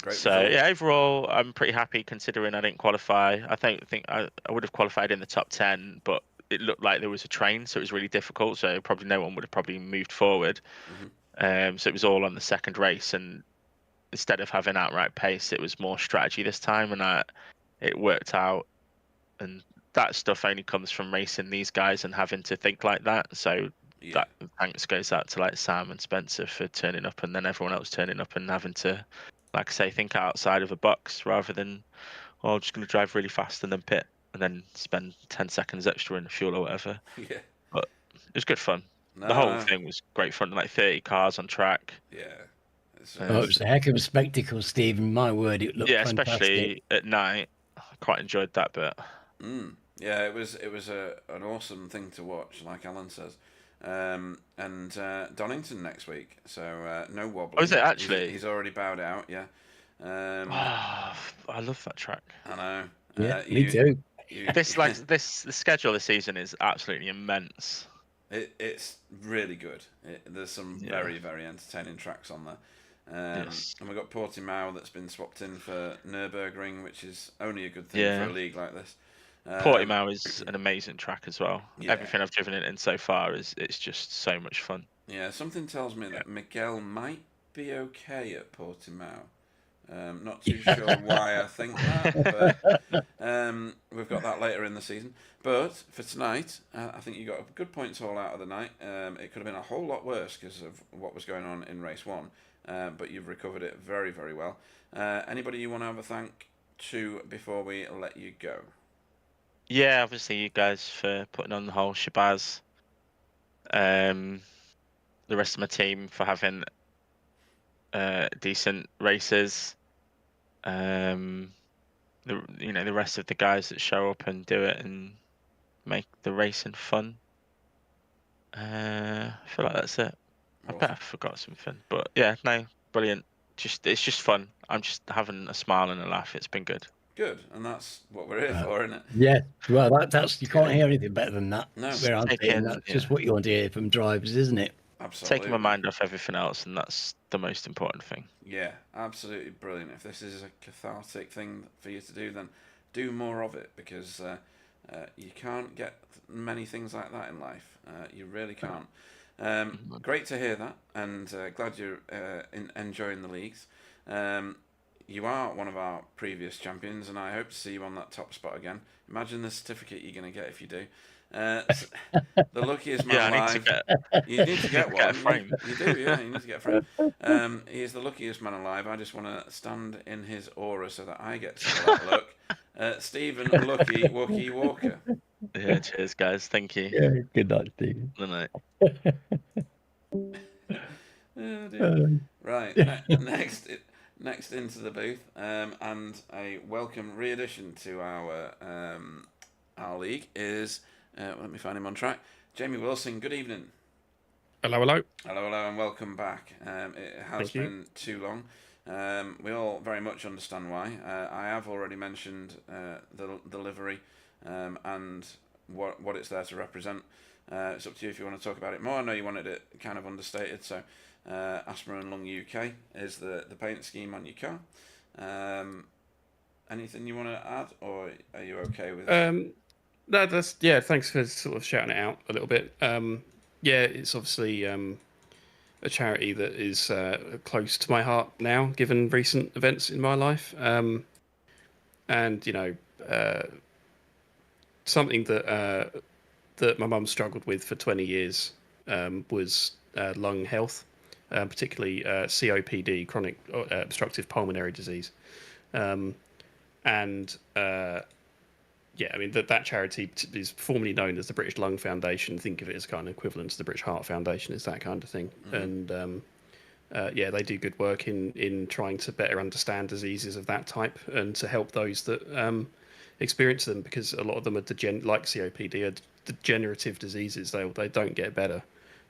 Great So result. yeah, overall, I'm pretty happy considering I didn't qualify. I think I would have qualified in the top 10, but it looked like there was a train, so it was really difficult. So probably no one would have probably moved forward. So it was all on the second race, and instead of having outright pace, it was more strategy this time, and it worked out. And that stuff only comes from racing these guys and having to think like that. So that thanks goes out to like Sam and Spencer for turning up, and then everyone else turning up and having to, like I say, think outside of a box rather than, oh, I'm just going to drive really fast and then pit and then spend 10 seconds extra in the fuel or whatever. Yeah. But it was good fun. The whole thing was great fun, like 30 cars on track. Yeah. It was a heck of a spectacle, Stephen. My word, it looked fantastic. Especially at night. I quite enjoyed that bit. Yeah, it was an awesome thing to watch, like Alan says. And Donington next week, so no wobbling. Oh, is it actually? He's already bowed out. Yeah. I love that track. I know. Yeah, me too. The schedule this season is absolutely immense. It's really good. There's some very, very entertaining tracks on there. And we've got Portimao that's been swapped in for Nürburgring, which is only a good thing for a league like this. Portimao is an amazing track as well. Yeah. Everything I've driven it in so far it's just so much fun. Yeah, something tells me that Miguel might be okay at Portimao. Not too sure why I think that, but we've got that later in the season. But for tonight, I think you got a good points haul out of the night. It could have been a whole lot worse because of what was going on in race 1, but you've recovered it very, very well. Anybody you want to have a thank to before we let you go? Yeah, obviously you guys for putting on the whole shabazz. The rest of my team for having decent races. The rest of the guys that show up and do it and make the racing fun. I feel like that's it. I bet I forgot something, but yeah, no, brilliant. It's just fun. I'm just having a smile and a laugh. It's been good. Good, and that's what we're here for, isn't it? Yeah, well, that's you can't hear anything better than that. No, that's just what you want to hear from drivers, isn't it? Absolutely. Taking my mind off everything else, and that's the most important thing. Yeah, absolutely brilliant. If this is a cathartic thing for you to do, then do more of it, because you can't get many things like that in life. You really can't. Great to hear that, and glad you're enjoying the leagues. You are one of our previous champions, and I hope to see you on that top spot again. Imagine the certificate you're going to get if you do. The luckiest man alive. You need to get one. Frame. You do, yeah. You need to get a frame. He is the luckiest man alive. I just want to stand in his aura so that I get some of that look. Stephen Lucky Wookie Walker. Yeah, cheers, guys. Thank you. Yeah, good night, Stephen. Good night. Oh, dear. Right. next into the booth, and a welcome re-addition to our league is, let me find him on track, Jamie Wilson. Good evening. Hello, hello. Hello, and welcome back. It has been too long. We all very much understand why. I have already mentioned the livery and what it's there to represent. It's up to you if you want to talk about it more. I know you wanted it kind of understated, so Asper and Lung UK is the paint scheme on your car. Anything you want to add, or are you okay with it? No, thanks for sort of shouting it out a little bit. Yeah, it's obviously a charity that is close to my heart now, given recent events in my life. And, you know, something that my mum struggled with for 20 years was lung health, particularly COPD, chronic obstructive pulmonary disease. Yeah, I mean, that charity is formerly known as the British Lung Foundation. Think of it as kind of equivalent to the British Heart Foundation. It's that kind of thing. Mm-hmm. And yeah, they do good work in trying to better understand diseases of that type and to help those that experience them, because a lot of them are like COPD are degenerative diseases. They don't get better.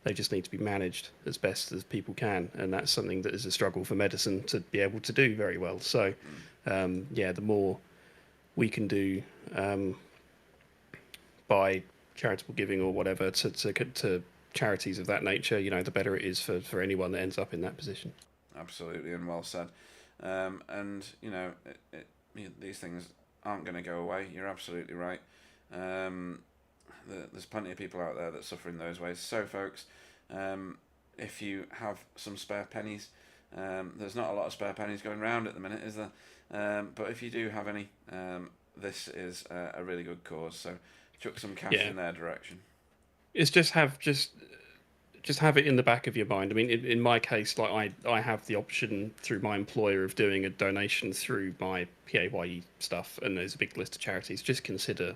They just need to be managed as best as people can, and that's something that is a struggle for medicine to be able to do very well. So, yeah, the more we can do by charitable giving or whatever to charities of that nature, you know, the better it is for anyone that ends up in that position. Absolutely, and well said. And you know, these things aren't going to go away. You're absolutely right. There's plenty of people out there that suffer in those ways. So, folks, if you have some spare pennies, there's not a lot of spare pennies going around at the minute, is there? But if you do have any, this is a really good cause. So, chuck some cash in their direction. It's just have it in the back of your mind. I mean, in my case, like I have the option through my employer of doing a donation through my PAYE stuff, and there's a big list of charities. Just consider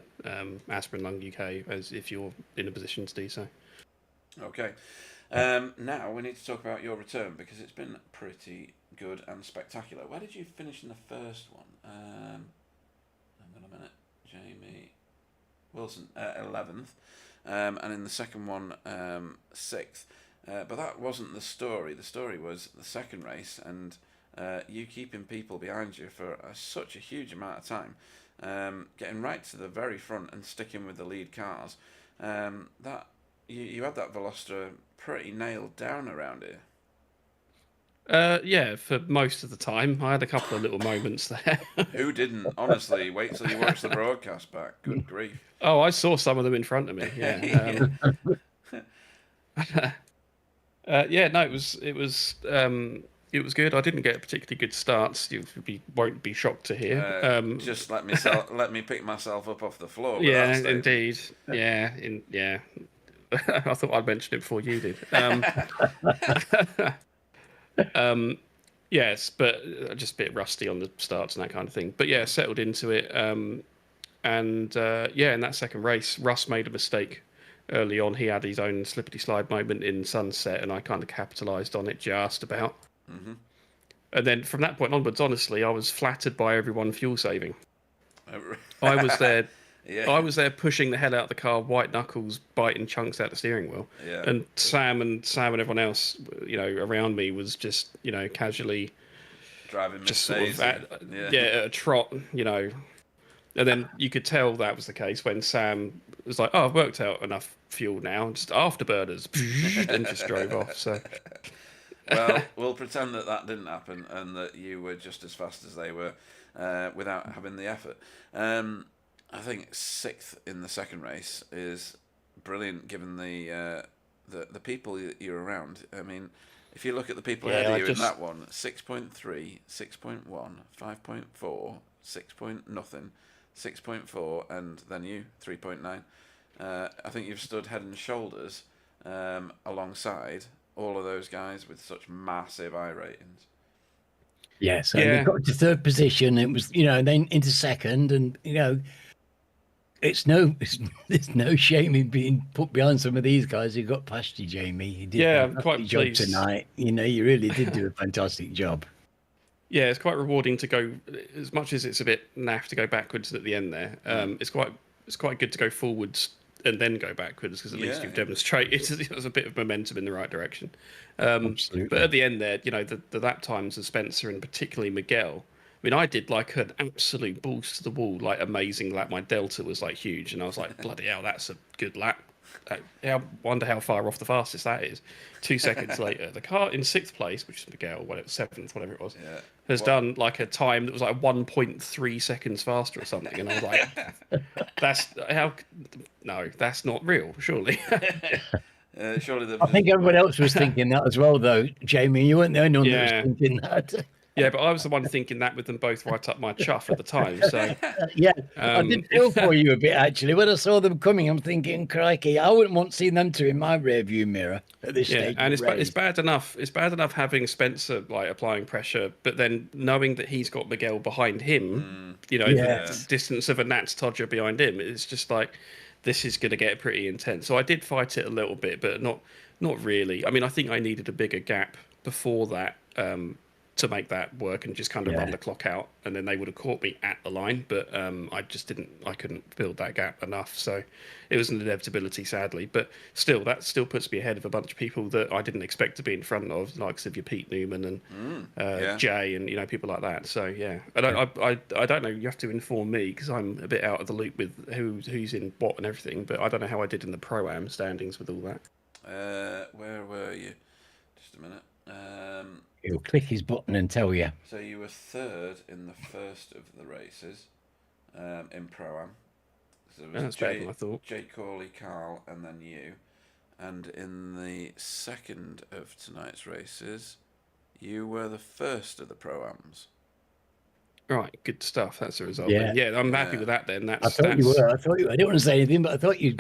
Asper and Lung UK as if you're in a position to do so. Okay. Now we need to talk about your return, because it's been pretty good and spectacular. Where did you finish in the first one? Hang on a minute. Jamie Wilson, 11th. And in the second one, 6th. But that wasn't the story. The story was the second race, and you keeping people behind you for such a huge amount of time, getting right to the very front and sticking with the lead cars. That you had that Veloster pretty nailed down around here. Yeah, for most of the time. I had a couple of little moments there. Who didn't? Honestly, wait till you watch the broadcast back. Good grief. Oh, I saw some of them in front of me. Yeah. Yeah, no, it was good. I didn't get a particularly good start. You won't be shocked to hear. Just let me pick myself up off the floor. Yeah, indeed. Yeah, I thought I'd mention it before you did. Yes, but just a bit rusty on the starts and that kind of thing. But yeah, settled into it. And in that second race, Russ made a mistake early on. He had his own slippity slide moment in Sunset, and I kind of capitalised on it just about. Mm-hmm. And then from that point onwards, honestly, I was flattered by everyone fuel saving. I was there. Yeah. I was there pushing the hell out of the car, white knuckles, biting chunks out the steering wheel. Yeah. And Sam and everyone else, you know, around me was just, you know, casually driving just sort of at a trot, you know. And then you could tell that was the case when Sam was like, "Oh, I've worked out enough fuel now, just afterburners," and just drove off. So, well, we'll pretend that didn't happen and that you were just as fast as they were, without having the effort. I think 6th in the second race is brilliant, given the people you're around. I mean, if you look at the people ahead of you in that one, 6.3, 6.1, 5.4, 6.0, 6.4, and then you 3.9. I think you've stood head and shoulders alongside all of those guys with such massive I ratings. Yes, and we got to third position. It was, you know, then into second, and you know, it's no shame in being put behind some of these guys who got past you, Jamie. You did I'm quite job pleased tonight. You know, you really did do a fantastic job. Yeah, it's quite rewarding to go, as much as it's a bit naff to go backwards at the end there. It's quite good to go forwards and then go backwards, because at least you've demonstrated there's a bit of momentum in the right direction. Absolutely. But at the end there, the lap times of Spencer and particularly Miguel. I mean, I did like an absolute balls to the wall, like amazing lap. My delta was like huge, and I was like, bloody hell, that's a good lap. I wonder how far off the fastest that is. 2 seconds later, the car in 6th place, which is Miguel, 7th, whatever it was, has done like a time that was like 1.3 seconds faster or something. And I was like, that's not real, surely. Surely I think everyone else was thinking that as well, though, Jamie. You weren't the only one that was thinking that. Yeah, but I was the one thinking that with them both right up my chuff at the time. So I did feel for you a bit, actually. When I saw them coming, I'm thinking, crikey, I wouldn't want to see them two in my rearview mirror at this stage. And it's bad enough. It's bad enough having Spencer like applying pressure, but then knowing that he's got Miguel behind him, the distance of a gnat's todger behind him, it's just like, this is going to get pretty intense. So I did fight it a little bit, but not really. I mean, I think I needed a bigger gap before that. To make that work and just kind of run the clock out, and then they would have caught me at the line, but I couldn't build that gap enough, so it was an inevitability, sadly. But still, that still puts me ahead of a bunch of people that I didn't expect to be in front of, like your Pete Newman and Jay and people like that. So I don't know, you have to inform me, because I'm a bit out of the loop with who's in what and everything, but I don't know how I did in the Pro-Am standings with all that. Where were you? Just a minute. He'll click his button and tell you. So you were 3rd in the first of the races in Pro-Am. So it was That's better than I thought. Jay Corley, Carl, and then you. And in the second of tonight's races, you were the first of the Pro-Ams. Right, good stuff. That's the result. Yeah, I'm happy with that then. I thought you were. I didn't want to say anything, but I thought you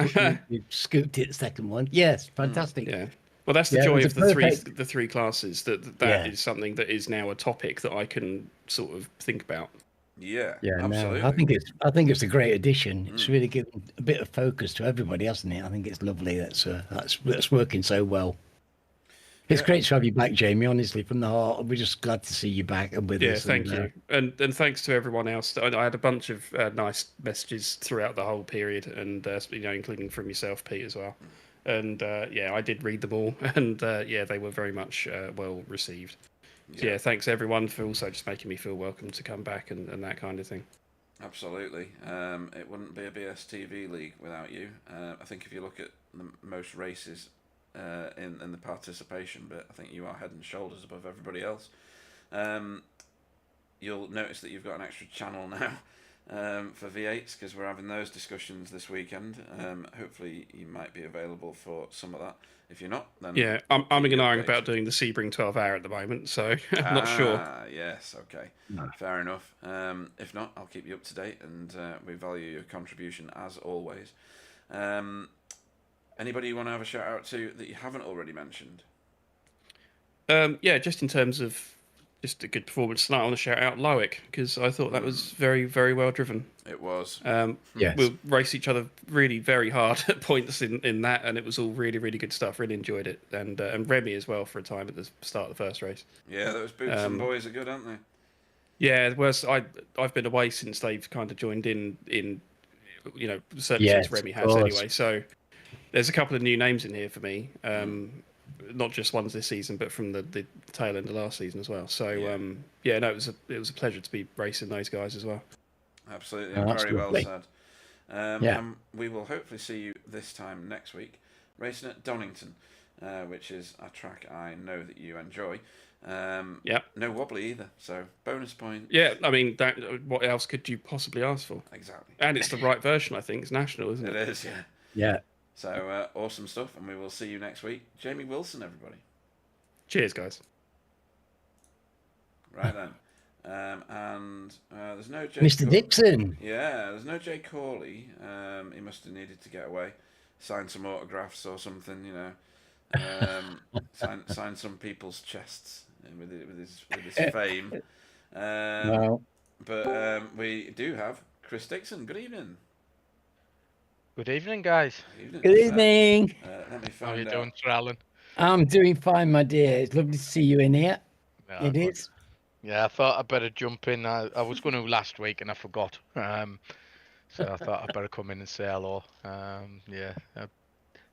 scooped it second one. Yes, fantastic. Yeah. Well, that's the joy of the three classes. That is something that is now a topic that I can sort of think about. Yeah, absolutely. No, I think it's a great addition. It's really given a bit of focus to everybody, hasn't it? I think it's lovely. That's working so well. It's great to have you back, Jamie. Honestly, from the heart, we're just glad to see you back and with us. Yeah, thank you, and thanks to everyone else. I had a bunch of nice messages throughout the whole period, and including from yourself, Pete, as well. And I did read them all, and they were very much well received. So, thanks everyone for also just making me feel welcome to come back and that kind of thing. Absolutely. It wouldn't be a BSTV league without you. I think if you look at the most races in the participation bit, I think you are head and shoulders above everybody else. You'll notice that you've got an extra channel now. For V8s, because we're having those discussions this weekend. Hopefully you might be available for some of that. If you're not, then I'm ignoring about doing the Sebring 12-hour at the moment, so I'm not sure. Yes, okay, fair enough. If not, I'll keep you up to date, and we value your contribution as always. Anybody you want to have a shout out to that you haven't already mentioned? Just in terms of just a good performance tonight, I want to shout out Loic, because I thought that was very, very well driven. It was. We'll race each other really very hard at points in that, and it was all really, really good stuff. Really enjoyed it. And Remy as well for a time at the start of the first race. Yeah, those Boots and boys are good, aren't they? Yeah, well, I've been away since they've kind of joined in certainly since Remy has anyway. So there's a couple of new names in here for me. Not just ones this season, but from the tail end of last season as well. So it was a pleasure to be racing those guys as well. Absolutely, very well said. And we will hopefully see you this time next week, racing at Donington, which is a track I know that you enjoy. No wobbly either, so bonus point. Yeah, I mean, what else could you possibly ask for? Exactly. And it's the right version, I think. It's national, isn't it? It is, yeah. Yeah. So awesome stuff, and we will see you next week. Jamie Wilson, everybody. Cheers, guys. Right then. And there's no Jay Mr. Dixon. Yeah, there's no Jay Corley. He must have needed to get away, sign some autographs or something, sign some people's chests with his fame. But we do have Chris Dixon. Good evening. Good evening, guys. Good evening. Let me find How are you doing, Sir Alan? I'm doing fine, my dear. It's lovely to see you in here. Yeah, it is. Yeah, I thought I'd better jump in. I was going to last week and I forgot. So I thought I'd better come in and say hello. Yeah,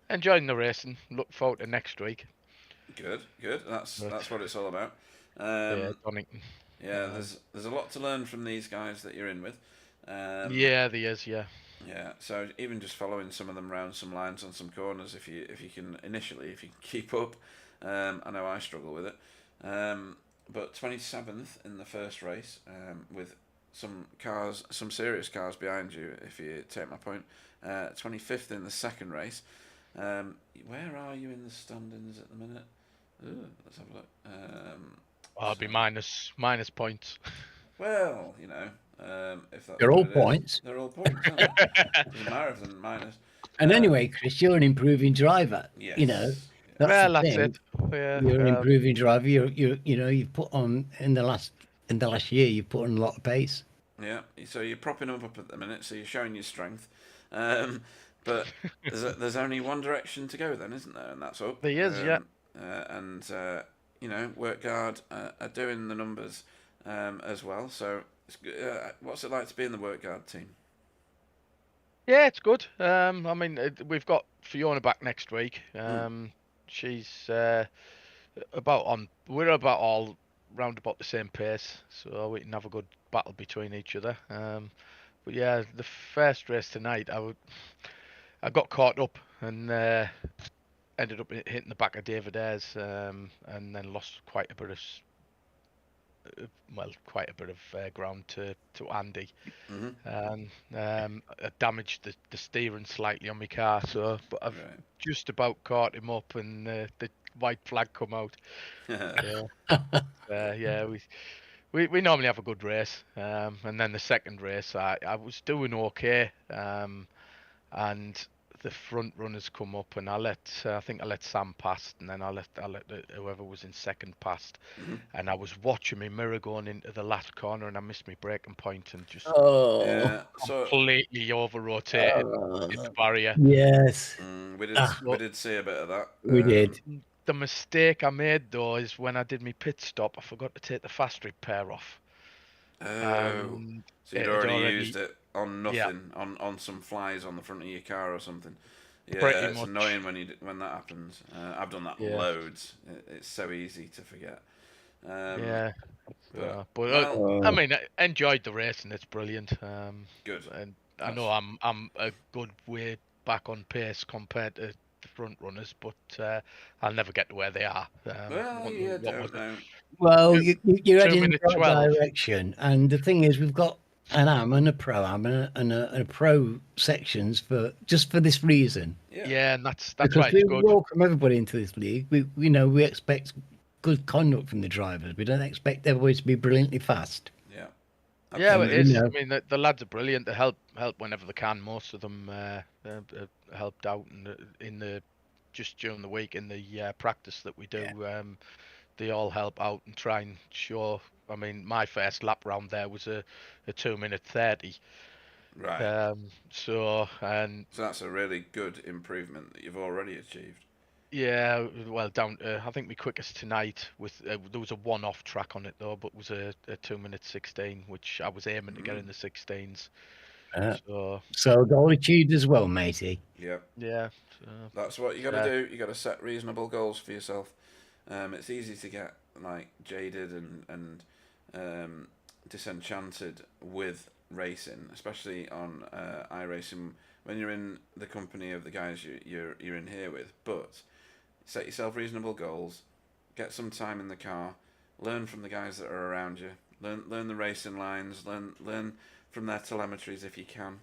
enjoying the race and look forward to next week. Good. That's what it's all about. Yeah, Donington. Yeah, there's a lot to learn from these guys that you're in with. Yeah, there is. Yeah. Yeah, so even just following some of them round some lines on some corners, if you can keep up, I know I struggle with it. But 27th in the first race, with some serious cars behind you, if you take my point. 25th in the second race. Where are you in the standings at the minute? Ooh, let's have a look. I'll be minus points. Well, if that's They're all what it is. points. They're all points, aren't they? Doesn't matter if they're minus. And anyway, Chris, you're an improving driver. Yes. That's That's thing. it. Yeah. You're an improving driver. You've put on in the last year. You've put on a lot of pace. Yeah. So you're propping up at the minute. So you're showing your strength. But there's only one direction to go then, isn't there? And that's up. There is, yeah. Work guard are doing the numbers as well. So what's it like to be in the work guard team? Yeah, it's good. I mean, we've got Fiona back next week. She's we're about all round about the same pace, so we can have a good battle between each other. But yeah, the first race tonight, I got caught up and ended up hitting the back of David Ayres, and then lost quite a bit of ground to Andy. I damaged the steering slightly on my car, but I've just about caught him up, and the white flag come out. We normally have a good race, and then the second race I was doing okay, and the front runners come up, and I think I let Sam past, and then I let whoever was in second past, and I was watching my mirror going into the last corner, and I missed my braking point and just completely over rotated in the barrier. Yes, we did see a bit of that. We did. The mistake I made though is when I did my pit stop, I forgot to take the fast repair off. So you'd already used it on nothing, on some flies on the front of your car or something. Yeah, it's annoying when that happens. I've done that loads. It's so easy to forget. I mean, I enjoyed the race and it's brilliant. Good. And I know I'm a good way back on pace compared to the front runners, but I'll never get to where they are. Don't know. Well, you're heading in the right 12. direction, and the thing is, we've got an AM and a pro am and a pro sections for this reason. Yeah, and that's because why it's good. We welcome everybody into this league. We expect good conduct from the drivers. We don't expect everybody to be brilliantly fast. Yeah. Yeah, it is. I mean, the lads are brilliant. They help whenever they can. Most of them helped out just during the week in the practice that we do. Yeah. They all help out and try and show. I mean, my first lap round there was a 2-minute 30. Right. So that's a really good improvement that you've already achieved. Yeah, well, down. I think my quickest tonight there was a one-off track on it though, but it was a 2-minute 16, which I was aiming to get in the 16s. So goal achieved as well, matey. Yep. Yeah. That's what you got to do. You got to set reasonable goals for yourself. It's easy to get like jaded and disenchanted with racing, especially on iRacing when you're in the company of the guys you're in here with. But set yourself reasonable goals, get some time in the car, learn from the guys that are around you, learn the racing lines, learn from their telemetries if you can,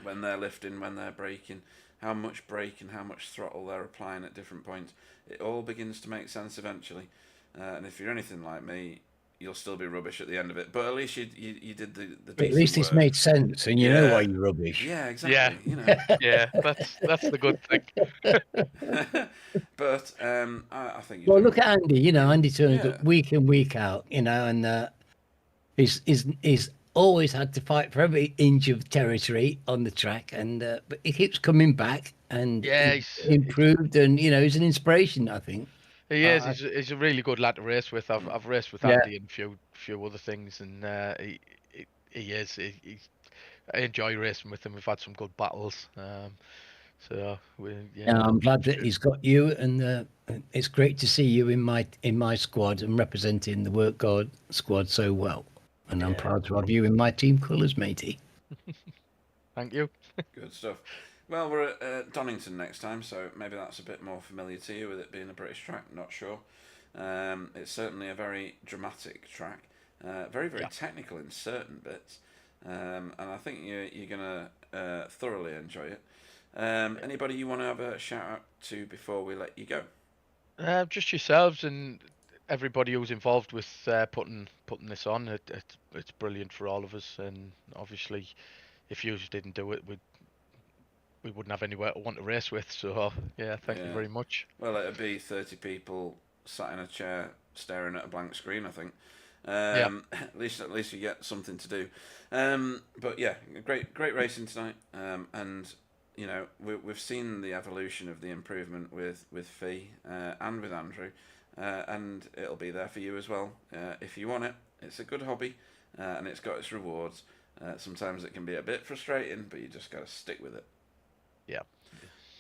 when they're lifting, when they're braking, how much brake and how much throttle they're applying at different points. It all begins to make sense eventually. And if you're anything like me, you'll still be rubbish at the end of it. But at least you did the But at least it's made sense, and you know why you're rubbish. Yeah, exactly. Yeah, yeah, that's the good thing. But I think. Well, look at Andy. Andy turns up week in, week out. And he's always had to fight for every inch of territory on the track, and but he keeps coming back and he's improved, and he's an inspiration, I think. He is. He's a really good lad to race with. I've raced with Andy in few other things, and I enjoy racing with him. We've had some good battles. So Yeah, I'm glad that he's got you, and it's great to see you in my squad and representing the Work Guard squad so well. And I'm proud to have you in my team colours, matey. Thank you. Good stuff. Well, we're at Donington next time, so maybe that's a bit more familiar to you with it being a British track. Not sure. It's certainly a very dramatic track, very technical in certain bits, and I think you're gonna thoroughly enjoy it. Anybody you want to have a shout out to before we let you go? Just yourselves and everybody who's involved with putting this on. It's brilliant for all of us, and obviously, if you didn't do it, we wouldn't have anywhere to want to race with. So thank you very much. Well, it'd be 30 people sat in a chair staring at a blank screen, I think. At least you get something to do. But yeah, great racing tonight. And you know, we've seen the evolution of the improvement with Fee and with Andrew, and it'll be there for you as well if you want it. It's a good hobby, and it's got its rewards. Sometimes it can be a bit frustrating, but you just got to stick with it. Yeah.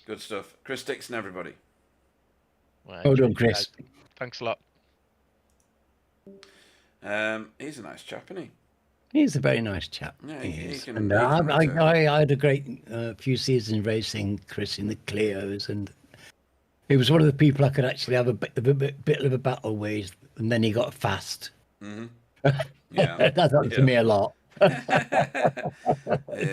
Good stuff. Chris Dixon, everybody. Well done, Chris. Thanks a lot. He's a nice chap, isn't he? He's a very nice chap. Yeah, I had a great few seasons racing Chris in the Clios, and he was one of the people I could actually have a bit of a battle with, and then he got fast. Mm-hmm. Yeah, that happened to me a lot.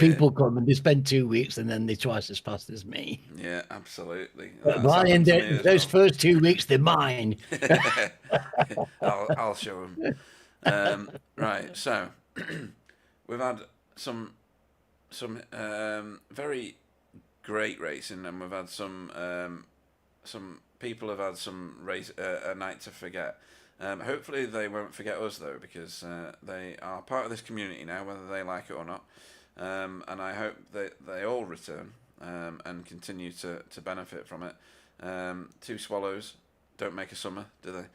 People come and they spend 2 weeks and then they're twice as fast as me. Yeah, absolutely. But by the end, those first 2 weeks, they're mine. I'll show them. Right, so we've had some very great racing, and we've had some people have had some race a night to forget. Hopefully they won't forget us though, because they are part of this community now, whether they like it or not. And I hope that they all return and continue to benefit from it. Two swallows don't make a summer, do they?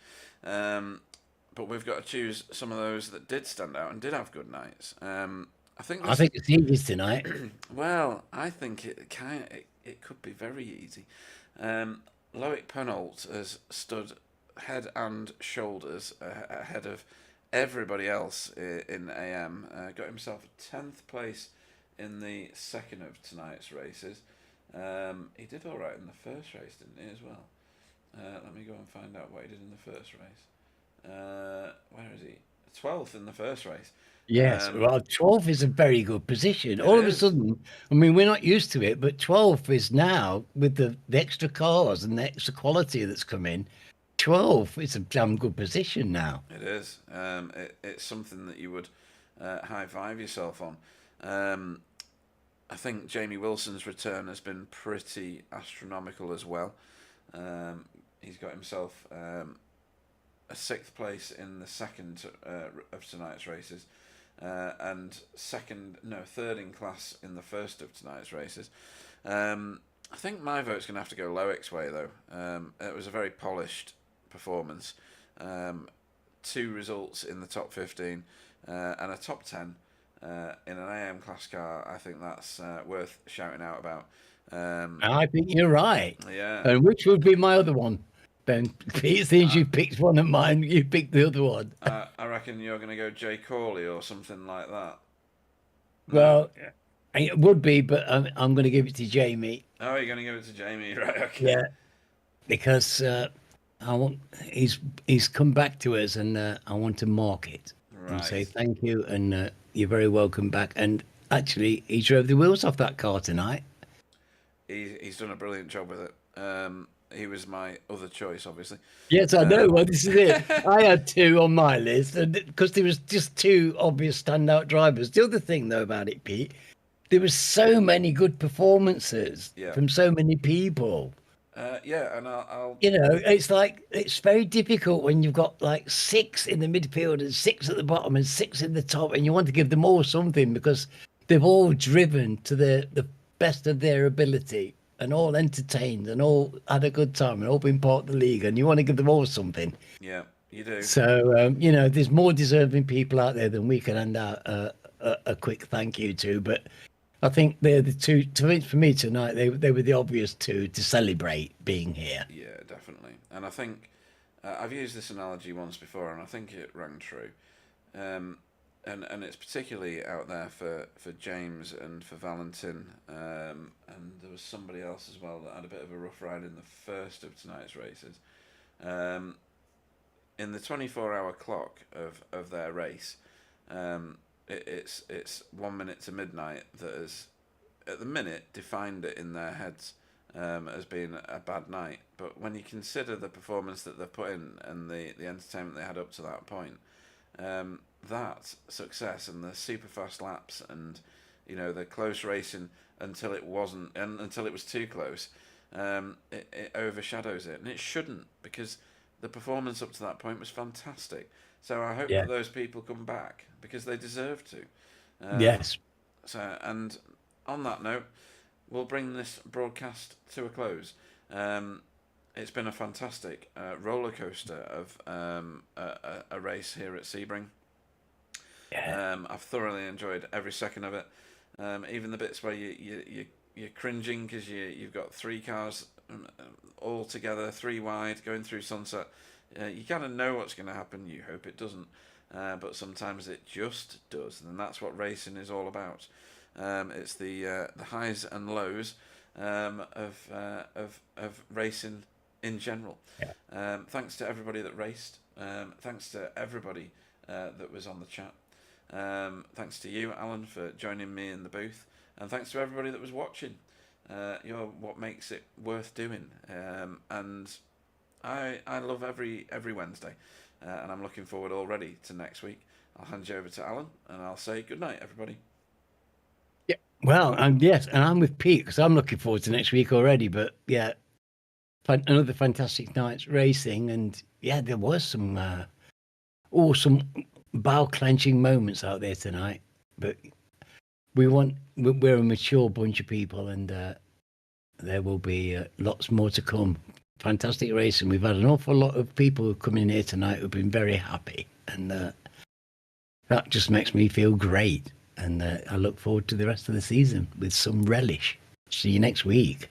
But we've got to choose some of those that did stand out and did have good nights. I think it's easy tonight. Well, I think it could be very easy. Loic Penholt has stood head and shoulders ahead of everybody else in AM. Got himself a 10th place in the second of tonight's races. He did all right in the first race, didn't he, as well? Let me go and find out what he did in the first race. Where is he? 12th in the first race. Yes, well, 12th is a very good position. All of a sudden, I mean, we're not used to it, but 12th is now, with the extra cars and the extra quality that's come in, 12th is a damn good position now. It is. It's something that you would high five yourself on. I think Jamie Wilson's return has been pretty astronomical as well. He's got himself a 6th place in the second of tonight's races, and third in class in the first of tonight's races. I think my vote's going to have to go Loic's way though. It was a very polished performance. 2 results in the top 15 and a top 10 in an AM class car. I think that's worth shouting out about. I think you're right. Yeah. And which would be my other one? Ben, Pete, since you picked one of mine, you picked the other one. I reckon you're going to go Jay Corley or something like that. Well, it would be, but I'm going to give it to Jamie. Oh, you're going to give it to Jamie, right? Okay. Yeah, because he's come back to us, and I want to mark it and say thank you, and you're very welcome back. And actually, he drove the wheels off that car tonight. He's done a brilliant job with it. He was my other choice, obviously. Yes, I know. Well, this is it. I had 2 on my list, and because there was just 2 obvious standout drivers. The other thing, though, about it, Pete, there was so many good performances from so many people. And I'll. You know, it's like it's very difficult when you've got like 6 in the midfield and 6 at the bottom and 6 in the top, and you want to give them all something because they've all driven to the best of their ability, and all entertained and all had a good time and all been part of the league, and you want to give them all something. Yeah, You do. So there's more deserving people out there than we can hand out a quick thank you to. But I think they're the two. For me tonight, they were the obvious two to celebrate being here. Yeah, definitely. And I think I've used this analogy once before, and I think it rang true. And it's particularly out there for James and for Valentine, and there was somebody else as well that had a bit of a rough ride in the first of tonight's races. In the 24-hour clock of their race, it's 1 minute to midnight that has, at the minute, defined it in their heads as being a bad night. But when you consider the performance that they've put in and the entertainment they had up to that point, that success and the super fast laps and the close racing until it wasn't, and until it was too close, it overshadows it, and it shouldn't, because the performance up to that point was fantastic. So I hope that those people come back, because they deserve to. Yes. So, and on that note, we'll bring this broadcast to a close. It's been a fantastic roller coaster of a race here at Sebring. I've thoroughly enjoyed every second of it, even the bits where you're cringing because you've got three cars all together, three wide, going through sunset. You kind of know what's going to happen. You hope it doesn't, but sometimes it just does, and that's what racing is all about. It's the highs and lows of racing in general. Thanks to everybody that raced. Thanks to everybody that was on the chat. Thanks to you, Alan, for joining me in the booth, and thanks to everybody that was watching. You're what makes it worth doing, and I love every Wednesday, and I'm looking forward already to next week. I'll hand you over to Alan, and I'll say good night, everybody. Yeah. Well, yes, and I'm with Pete because I'm looking forward to next week already. But yeah, another fantastic night's racing, and yeah, there was some awesome bow clenching moments out there tonight. But we're a mature bunch of people, and there will be lots more to come. Fantastic racing. We've had an awful lot of people who come in here tonight who've been very happy, and that just makes me feel great. And I look forward to the rest of the season with some relish. See you next week.